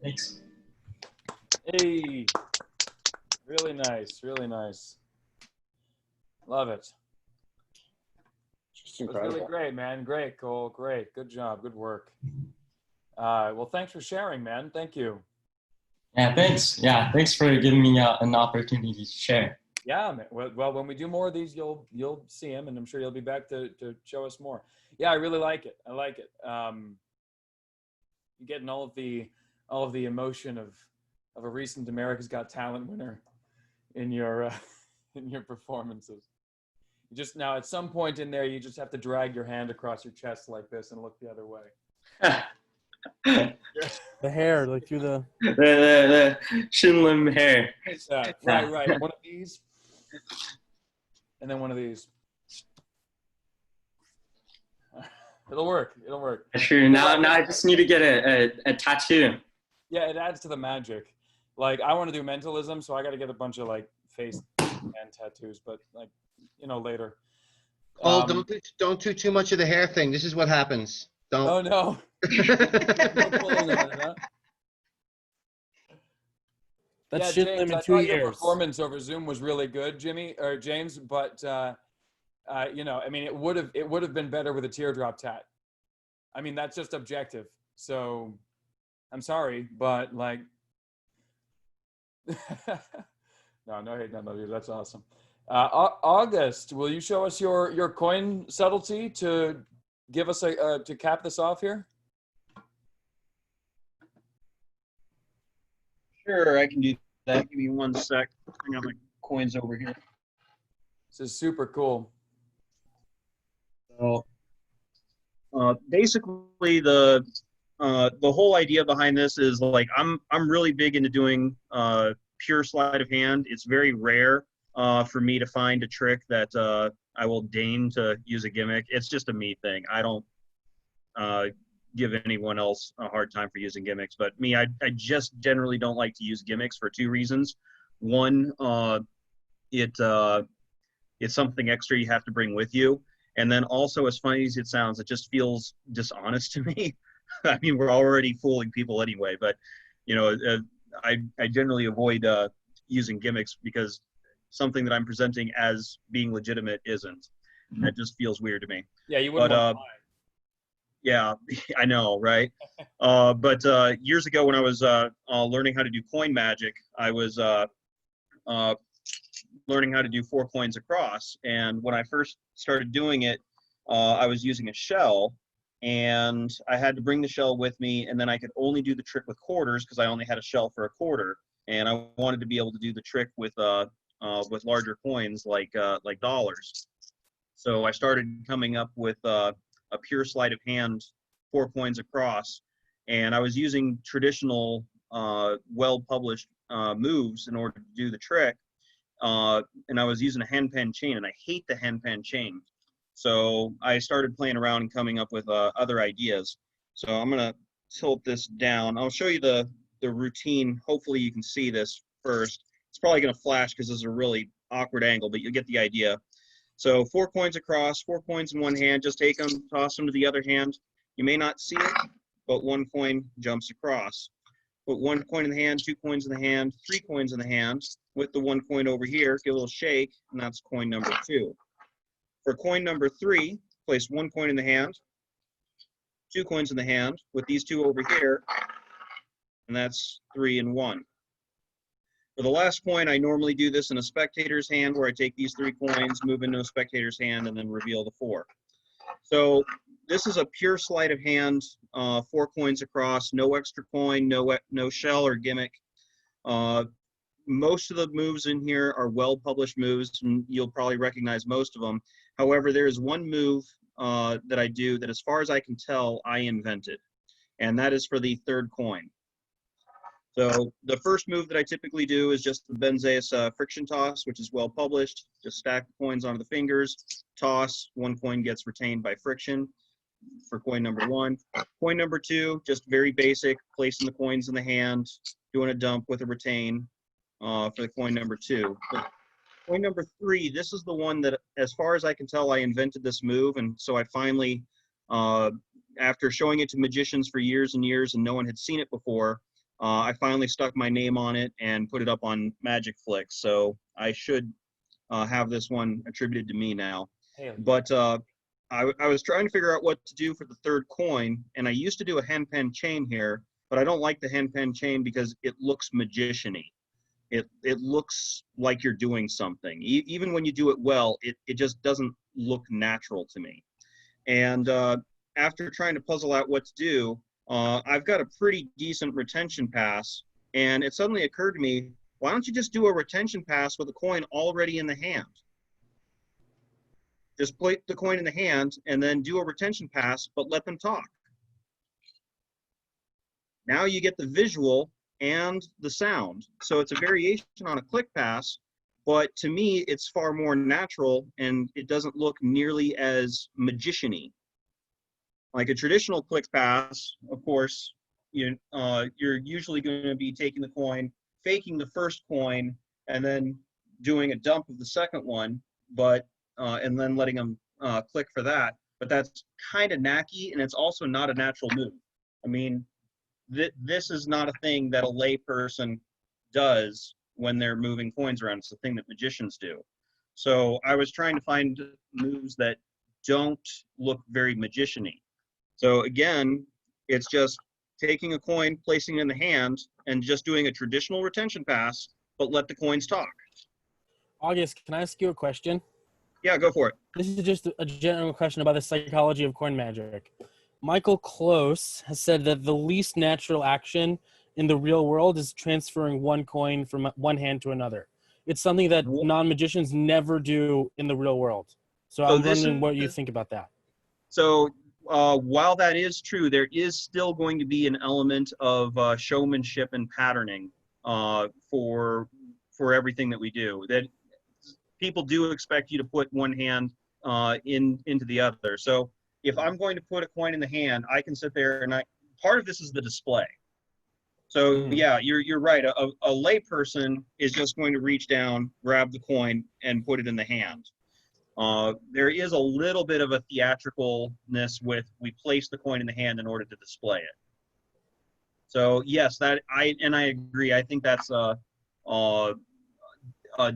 [SPEAKER 20] Thanks.
[SPEAKER 1] Hey, really nice, really nice. Love it. It was really great, man. Great, Cole. Great. Good job. Good work. Well, thanks for sharing, man. Thank you.
[SPEAKER 20] Yeah, thanks. Yeah, thanks for giving me an opportunity to share.
[SPEAKER 1] Yeah, man. Well, when we do more of these, you'll see him, and I'm sure you'll be back to show us more. Yeah, I really like it. I like it. You're getting all of the emotion of a recent America's Got Talent winner in your performances. You just now at some point in there, you just have to drag your hand across your chest like this and look the other way.
[SPEAKER 14] The hair, like through
[SPEAKER 20] the shin limb hair.
[SPEAKER 1] Right. One of these, and then one of these. It'll work. It'll work.
[SPEAKER 20] Sure. Now I just need to get a tattoo.
[SPEAKER 1] Yeah, it adds to the magic. Like, I want to do mentalism, so I got to get a bunch of like face and tattoos, but like, later.
[SPEAKER 7] Oh, don't do too much of the hair thing. This is what happens. Don't.
[SPEAKER 1] Oh no.
[SPEAKER 14] That
[SPEAKER 1] Yeah,
[SPEAKER 14] should
[SPEAKER 1] James,
[SPEAKER 14] limit
[SPEAKER 1] I
[SPEAKER 14] 2
[SPEAKER 1] thought your
[SPEAKER 14] years.
[SPEAKER 1] performance over Zoom was really good, James, but I mean, it would have been better with a teardrop tat. I mean, that's just objective. So I'm sorry, but like, no hate, no love. That's awesome. August, will you show us your coin subtlety to give us to cap this off here?
[SPEAKER 21] Sure, I can do that. Give me 1 sec. I got my coins over here.
[SPEAKER 1] This is super cool.
[SPEAKER 21] So, basically, the whole idea behind this is like I'm really big into doing pure sleight of hand. It's very rare for me to find a trick that I will deign to use a gimmick. It's just a me thing. I don't give anyone else a hard time for using gimmicks, but me, I just generally don't like to use gimmicks for 2 reasons. One, it's something extra you have to bring with you, and then also, as funny as it sounds, it just feels dishonest to me. I mean, we're already fooling people anyway, but I generally avoid using gimmicks because something that I'm presenting as being legitimate isn't. That just feels weird to me.
[SPEAKER 1] Yeah, you wouldn't want to lie.
[SPEAKER 21] Yeah, I know, right? But years ago when I was learning how to do coin magic, I was learning how to do 4 coins across. And when I first started doing it, I was using a shell, and I had to bring the shell with me, and then I could only do the trick with quarters because I only had a shell for a quarter. And I wanted to be able to do the trick with larger coins like dollars. So I started coming up with a pure sleight of hand 4 coins across, and I was using traditional well-published moves in order to do the trick, and I was using a handpan chain, and I hate the handpan chain. So I started playing around and coming up with other ideas. So I'm gonna tilt this down. I'll show you the routine. Hopefully you can see this first. It's probably gonna flash because this is a really awkward angle, but you'll get the idea. So 4 coins across, 4 coins in one hand, just take them, toss them to the other hand. You may not see it, but 1 coin jumps across. Put 1 coin in the hand, 2 coins in the hand, 3 coins in the hand. With the 1 coin over here, give a little shake, and that's coin number 2. For coin number 3, place 1 coin in the hand, 2 coins in the hand, with these 2 over here, and that's 3 and 1. For the last coin, I normally do this in a spectator's hand where I take these 3 coins, move into a spectator's hand, and then reveal the 4. So this is a pure sleight of hand, 4 coins across, no extra coin, no shell or gimmick. Most of the moves in here are well-published moves, and you'll probably recognize most of them. However, there is one move that I do that, as far as I can tell, I invented, and that is for the 3rd coin. So the first move that I typically do is just the Benzeus friction toss, which is well published. Just stack the coins onto the fingers, toss, 1 coin gets retained by friction for coin number 1. Coin number 2, just very basic, placing the coins in the hand, doing a dump with a retain for the coin number 2. But coin number 3, this is the one that, as far as I can tell, I invented this move, and so I finally, after showing it to magicians for years and years and no one had seen it before, I finally stuck my name on it and put it up on MagicFlix. So I should have this one attributed to me now. But I was trying to figure out what to do for the 3rd coin, and I used to do a handpan chain here, but I don't like the handpan chain because it looks magician-y. It looks like you're doing something. Even when you do it well, it just doesn't look natural to me. And after trying to puzzle out what to do, I've got a pretty decent retention pass, and it suddenly occurred to me, why don't you just do a retention pass with a coin already in the hand? Just place the coin in the hand and then do a retention pass, but let them talk. Now you get the visual and the sound. So it's a variation on a click pass, but to me, it's far more natural, and it doesn't look nearly as magician-y. Like a traditional click pass, of course, you're usually going to be taking the coin, faking the first coin and then doing a dump of the second one, but and then letting them click for that. But that's kind of knacky, and it's also not a natural move. I mean, this is not a thing that a lay person does when they're moving coins around. It's a thing that magicians do. So I was trying to find moves that don't look very magician-y. So again, it's just taking a coin, placing it in the hand, and just doing a traditional retention pass, but let the coins talk.
[SPEAKER 14] August, can I ask you a question?
[SPEAKER 21] Yeah, go for it.
[SPEAKER 14] This is just a general question about the psychology of coin magic. Michael Close has said that the least natural action in the real world is transferring one coin from one hand to another. It's something that non-magicians never do in the real world. So I'm wondering what you think about that.
[SPEAKER 21] So while that is true, there is still going to be an element of showmanship and patterning for everything that we do. That people do expect you to put one hand into the other. So if I'm going to put a coin in the hand, I can sit there and part of this is the display. So yeah, you're right. A lay person is just going to reach down, grab the coin, and put it in the hand. There is a little bit of a theatricalness with we place the coin in the hand in order to display it. So yes, I agree. I think that's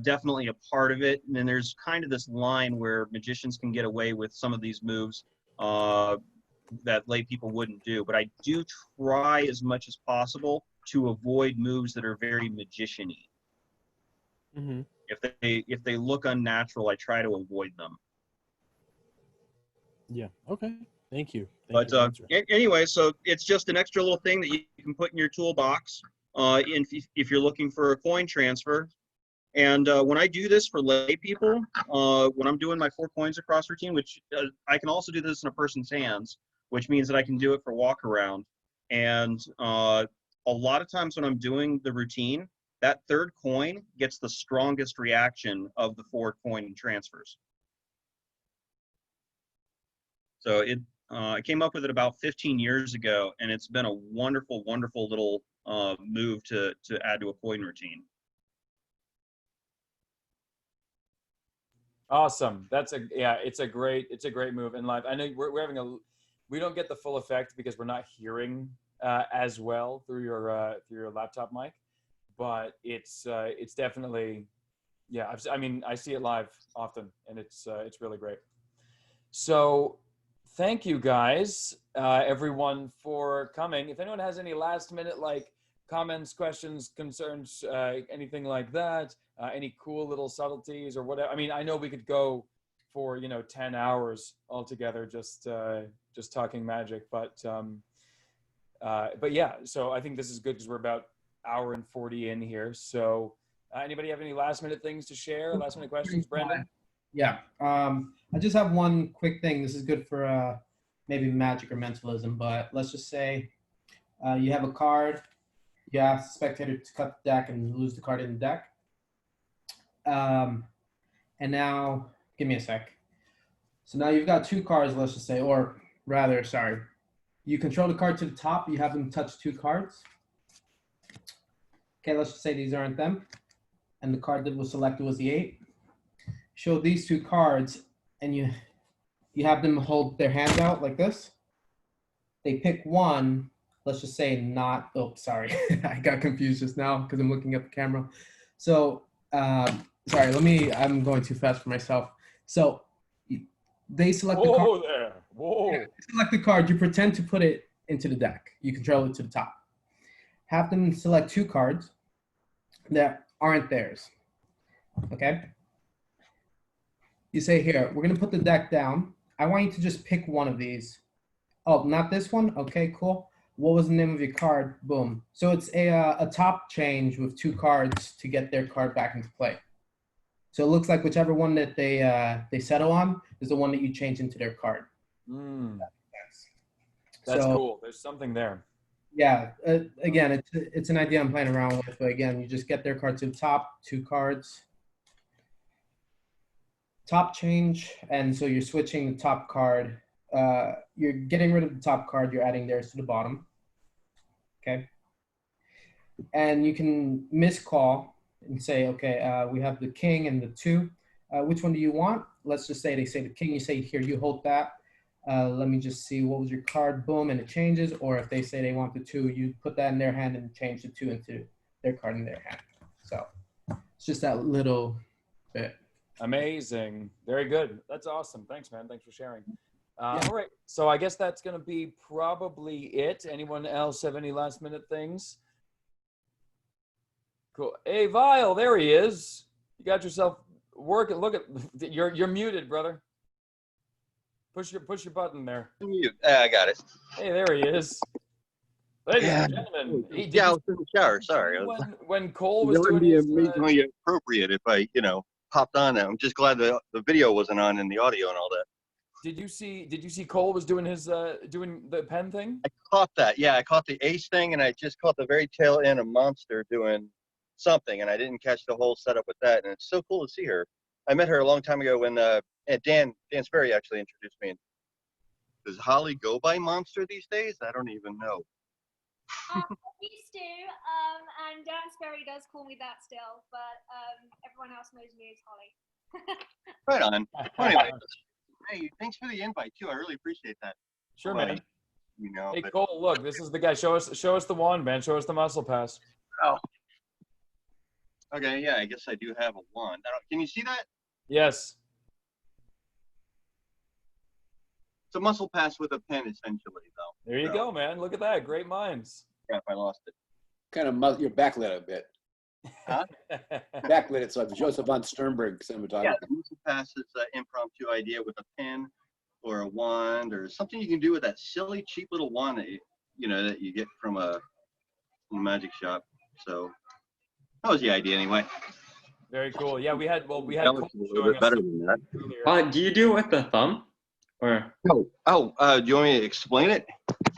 [SPEAKER 21] definitely a part of it. And then there's kind of this line where magicians can get away with some of these moves that lay people wouldn't do. But I do try as much as possible to avoid moves that are very magician-y.
[SPEAKER 14] Mm-hmm.
[SPEAKER 21] If they look unnatural, I try to avoid them.
[SPEAKER 14] Yeah. Okay. Thank you.
[SPEAKER 21] But anyway, so it's just an extra little thing that you can put in your toolbox if you're looking for a coin transfer. And when I do this for lay people, when I'm doing my 4 coins across routine, which I can also do this in a person's hands, which means that I can do it for walk around. And a lot of times when I'm doing the routine, that third coin gets the strongest reaction of the 4 coin transfers. So I came up with it about 15 years ago, and it's been a wonderful, wonderful little move to add to a coin routine.
[SPEAKER 1] Awesome. It's a great move in live. I know we're having we don't get the full effect because we're not hearing as well through your laptop mic, but it's definitely, yeah. I mean, I see it live often, and it's really great. So thank you guys, everyone, for coming. If anyone has any last minute comments, questions, concerns, anything like that, any cool little subtleties or whatever. I mean, I know we could go for 10 hours altogether just talking magic, but yeah. So I think this is good because we're about hour and 40 in here. So anybody have any last minute things to share? Last minute questions, Brandon?
[SPEAKER 10] Yeah. I just have one quick thing. This is good for maybe magic or mentalism, but let's just say you have a card. You ask the spectator to cut the deck and lose the card in the deck. And now, give me a sec. So now you've got 2 cards, let's just say, or rather, sorry. You control the card to the top. You have them touch 2 cards. Okay, let's just say these aren't them. And the card that was selected was the 8. Show these 2 cards, and you have them hold their hands out like this. They pick one. Let's just say not, oh, sorry. I got confused just now because I'm looking at the camera. So, sorry, I'm going too fast for myself. So they select the card.
[SPEAKER 1] Whoa there, whoa.
[SPEAKER 10] You select the card, you pretend to put it into the deck. You control it to the top. Have them select 2 cards that aren't theirs, okay? You say, here, we're gonna put the deck down. I want you to just pick one of these. Oh, not this one? Okay, cool. What was the name of your card? Boom. So it's a top change with 2 cards to get their card back into play. So it looks like whichever one that they settle on is the one that you change into their card.
[SPEAKER 1] That's cool. There's something there.
[SPEAKER 10] Yeah. Again, it's an idea I'm playing around with. But again, you just get their card to the top, 2 cards. Top change, and so you're switching the top card. You're getting rid of the top card. You're adding theirs to the bottom. Okay. and you can miscall and say, okay, we have the king and the 2. Which one do you want? Let's just say they say the king. You say, here, you hold that. Let me just see, what was your card? Boom, and it changes. Or if they say they want the 2, you put that in their hand and change the 2 into their card in their hand. So it's just that little bit.
[SPEAKER 1] Amazing. Very good. That's awesome. Thanks, man. Thanks for sharing. All right. So I guess that's going to be probably it. Anyone else have any last minute things? Cool. Hey, Vile, there he is. You got yourself working. Look at you're muted, brother. Push your button there.
[SPEAKER 8] Mute. I got it.
[SPEAKER 1] Hey, there he is. Ladies and gentlemen.
[SPEAKER 8] I was in the shower. Sorry.
[SPEAKER 1] When Cole was
[SPEAKER 8] It
[SPEAKER 1] doing
[SPEAKER 8] wouldn't be
[SPEAKER 1] his,
[SPEAKER 8] amazingly appropriate if I, popped on it. I'm just glad the video wasn't on and the audio and all that.
[SPEAKER 1] Did you see Cole was doing his doing the pen thing?
[SPEAKER 8] I caught that. Yeah, I caught the ace thing, and I just caught the very tail end of Monster doing something, and I didn't catch the whole setup with that. And it's so cool to see her. I met her a long time ago when Dan Sperry actually introduced me. Does Holly go by Monster these days? I don't even know.
[SPEAKER 22] I used to, and Dan Sperry does call me that still, but everyone else knows me as Holly.
[SPEAKER 8] Right on. Well, anyway, hey, thanks for the invite too. I really appreciate that.
[SPEAKER 1] Sure, man. Hey,
[SPEAKER 8] but,
[SPEAKER 1] Cole, look, this is the guy. Show us the wand, man. Show us the muscle pass.
[SPEAKER 8] Oh. Okay, yeah, I guess I do have a wand. Can you see that?
[SPEAKER 1] Yes.
[SPEAKER 8] It's a muscle pass with a pen, essentially, though.
[SPEAKER 1] There you go, man. Look at that. Great minds.
[SPEAKER 8] Crap, I lost it.
[SPEAKER 17] Kind of you're backlit a bit.
[SPEAKER 8] Huh?
[SPEAKER 17] Backlit it, so Joseph von Sternberg cinematography.
[SPEAKER 8] Yeah, the muscle pass is an impromptu idea with a pen or a wand or something you can do with that silly, cheap little wand that that you get from a magic shop. So that was the idea, anyway.
[SPEAKER 1] Very cool. Yeah, we had
[SPEAKER 8] Cole
[SPEAKER 1] a little
[SPEAKER 8] bit better than that.
[SPEAKER 20] Do you do it with the thumb? Or
[SPEAKER 8] do you want me to explain it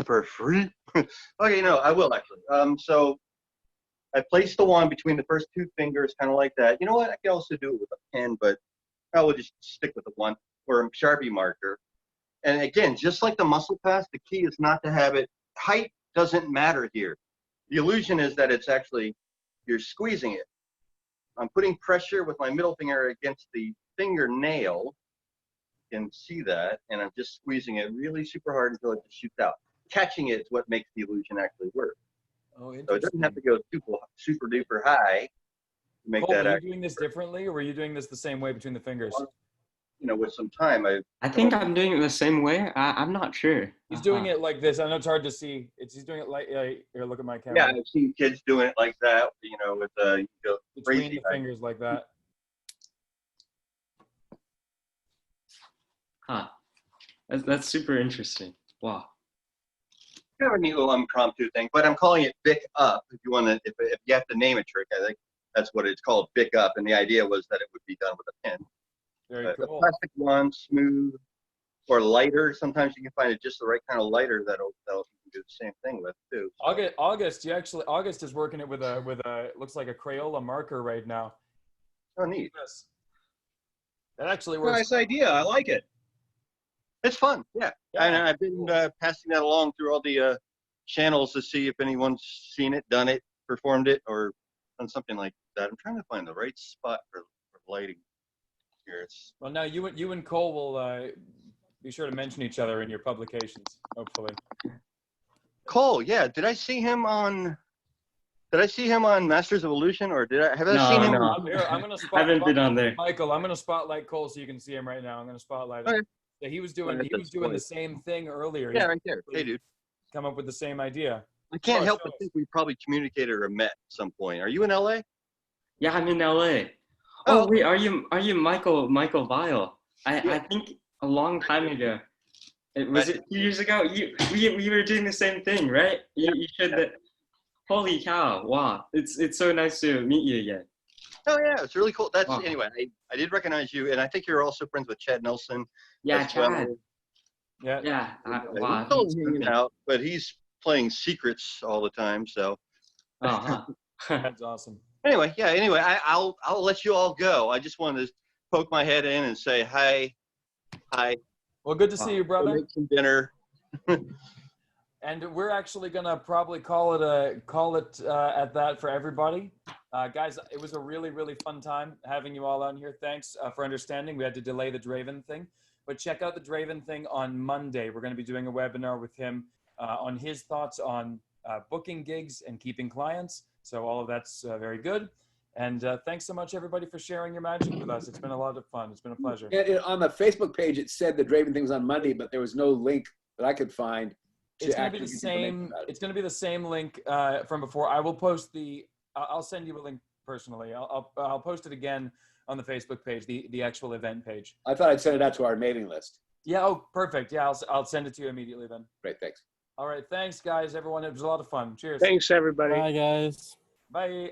[SPEAKER 8] for free? Okay, no, I will actually. So I placed the wand between the first 2 fingers, kind of like that. You know what? I can also do it with a pen, but I will just stick with the one or a Sharpie marker. And again, just like the muscle pass, the key is not to have it. Height doesn't matter here. The illusion is that it's actually you're squeezing it. I'm putting pressure with my middle finger against the fingernail. Can see that, and I'm just squeezing it really super hard until it just shoots out. Catching it is what makes the illusion actually work.
[SPEAKER 1] Oh, interesting.
[SPEAKER 8] So it doesn't have to go super duper high to make
[SPEAKER 1] Cole,
[SPEAKER 8] that.
[SPEAKER 1] Were you doing this differently, or were you doing this the same way between the fingers?
[SPEAKER 8] With some time,
[SPEAKER 20] I think I'm doing it the same way. I'm not sure.
[SPEAKER 1] He's doing it like this. I know it's hard to see. He's doing it like here. Look at my camera.
[SPEAKER 8] Yeah, I've seen kids doing it like that. With
[SPEAKER 1] between the fingers like that.
[SPEAKER 20] Huh. That's super interesting. Wow.
[SPEAKER 8] Kind of a neat little impromptu thing, but I'm calling it Bic Up. If you want to, if you have to name a trick, I think that's what it's called, Bic Up. And the idea was that it would be done with a pen.
[SPEAKER 1] Very cool.
[SPEAKER 8] The plastic wand, smooth or lighter. Sometimes you can find it just the right kind of lighter that'll you can do the same thing with too. So.
[SPEAKER 1] August is working it with a looks like a Crayola marker right now.
[SPEAKER 8] Oh, neat.
[SPEAKER 1] Yes. That actually works.
[SPEAKER 21] Nice idea. I like it.
[SPEAKER 8] It's fun, yeah. And I've been passing that along through all the channels to see if anyone's seen it, done it, performed it, or done something like that. I'm trying to find the right spot for lighting here.
[SPEAKER 1] Well, now you and Cole will be sure to mention each other in your publications, hopefully.
[SPEAKER 8] Cole, yeah. Did I see him on Masters of Illusion, or have I seen him?
[SPEAKER 20] No.
[SPEAKER 1] I'm gonna
[SPEAKER 20] I haven't been on there.
[SPEAKER 1] Michael, I'm gonna spotlight Cole so you can see him right now. I'm gonna spotlight him.
[SPEAKER 8] Okay.
[SPEAKER 1] Yeah, he was doing the same thing earlier.
[SPEAKER 8] Yeah, right there. Hey, dude.
[SPEAKER 1] Come up with the same idea.
[SPEAKER 8] I can't help but think we probably communicated or met at some point. Are you in LA?
[SPEAKER 20] Yeah, I'm in LA. Oh wait, are you Michael Vile? I think a long time ago. Was it 2 years ago? We were doing the same thing, right? You said that. Holy cow! Wow, it's so nice to meet you again.
[SPEAKER 8] Oh yeah, it's really cool. Anyway. I did recognize you, and I think you're also friends with Chad Nelson.
[SPEAKER 20] Yeah, Chad.
[SPEAKER 8] Well.
[SPEAKER 1] Yeah.
[SPEAKER 20] Wow.
[SPEAKER 8] He's still hanging out, but he's playing secrets all the time. So.
[SPEAKER 1] That's awesome.
[SPEAKER 8] Anyway, I'll let you all go. I just wanted to poke my head in and say hi.
[SPEAKER 1] Well, good to see you, brother.
[SPEAKER 8] Make some dinner.
[SPEAKER 1] And we're actually gonna probably call it at that for everybody. Guys, it was a really, really fun time having you all on here. Thanks for understanding. We had to delay the Draven thing, but check out the Draven thing on Monday. We're gonna be doing a webinar with him on his thoughts on booking gigs and keeping clients. So all of that's very good. And thanks so much, everybody, for sharing your magic with us. It's been a lot of fun. It's been a pleasure.
[SPEAKER 17] On the Facebook page, it said the Draven thing was on Monday, but there was no link that I could find.
[SPEAKER 1] It's going to be the same. It's going to be the same link from before. I will post the. I'll send you a link personally. I'll post it again on the Facebook page, the actual event page.
[SPEAKER 17] I thought I'd send it out to our mailing list.
[SPEAKER 1] Yeah. Oh, perfect. Yeah. I'll send it to you immediately then.
[SPEAKER 17] Great. Thanks.
[SPEAKER 1] All right. Thanks, guys. Everyone. It was a lot of fun. Cheers.
[SPEAKER 4] Thanks, everybody.
[SPEAKER 14] Bye, guys.
[SPEAKER 1] Bye.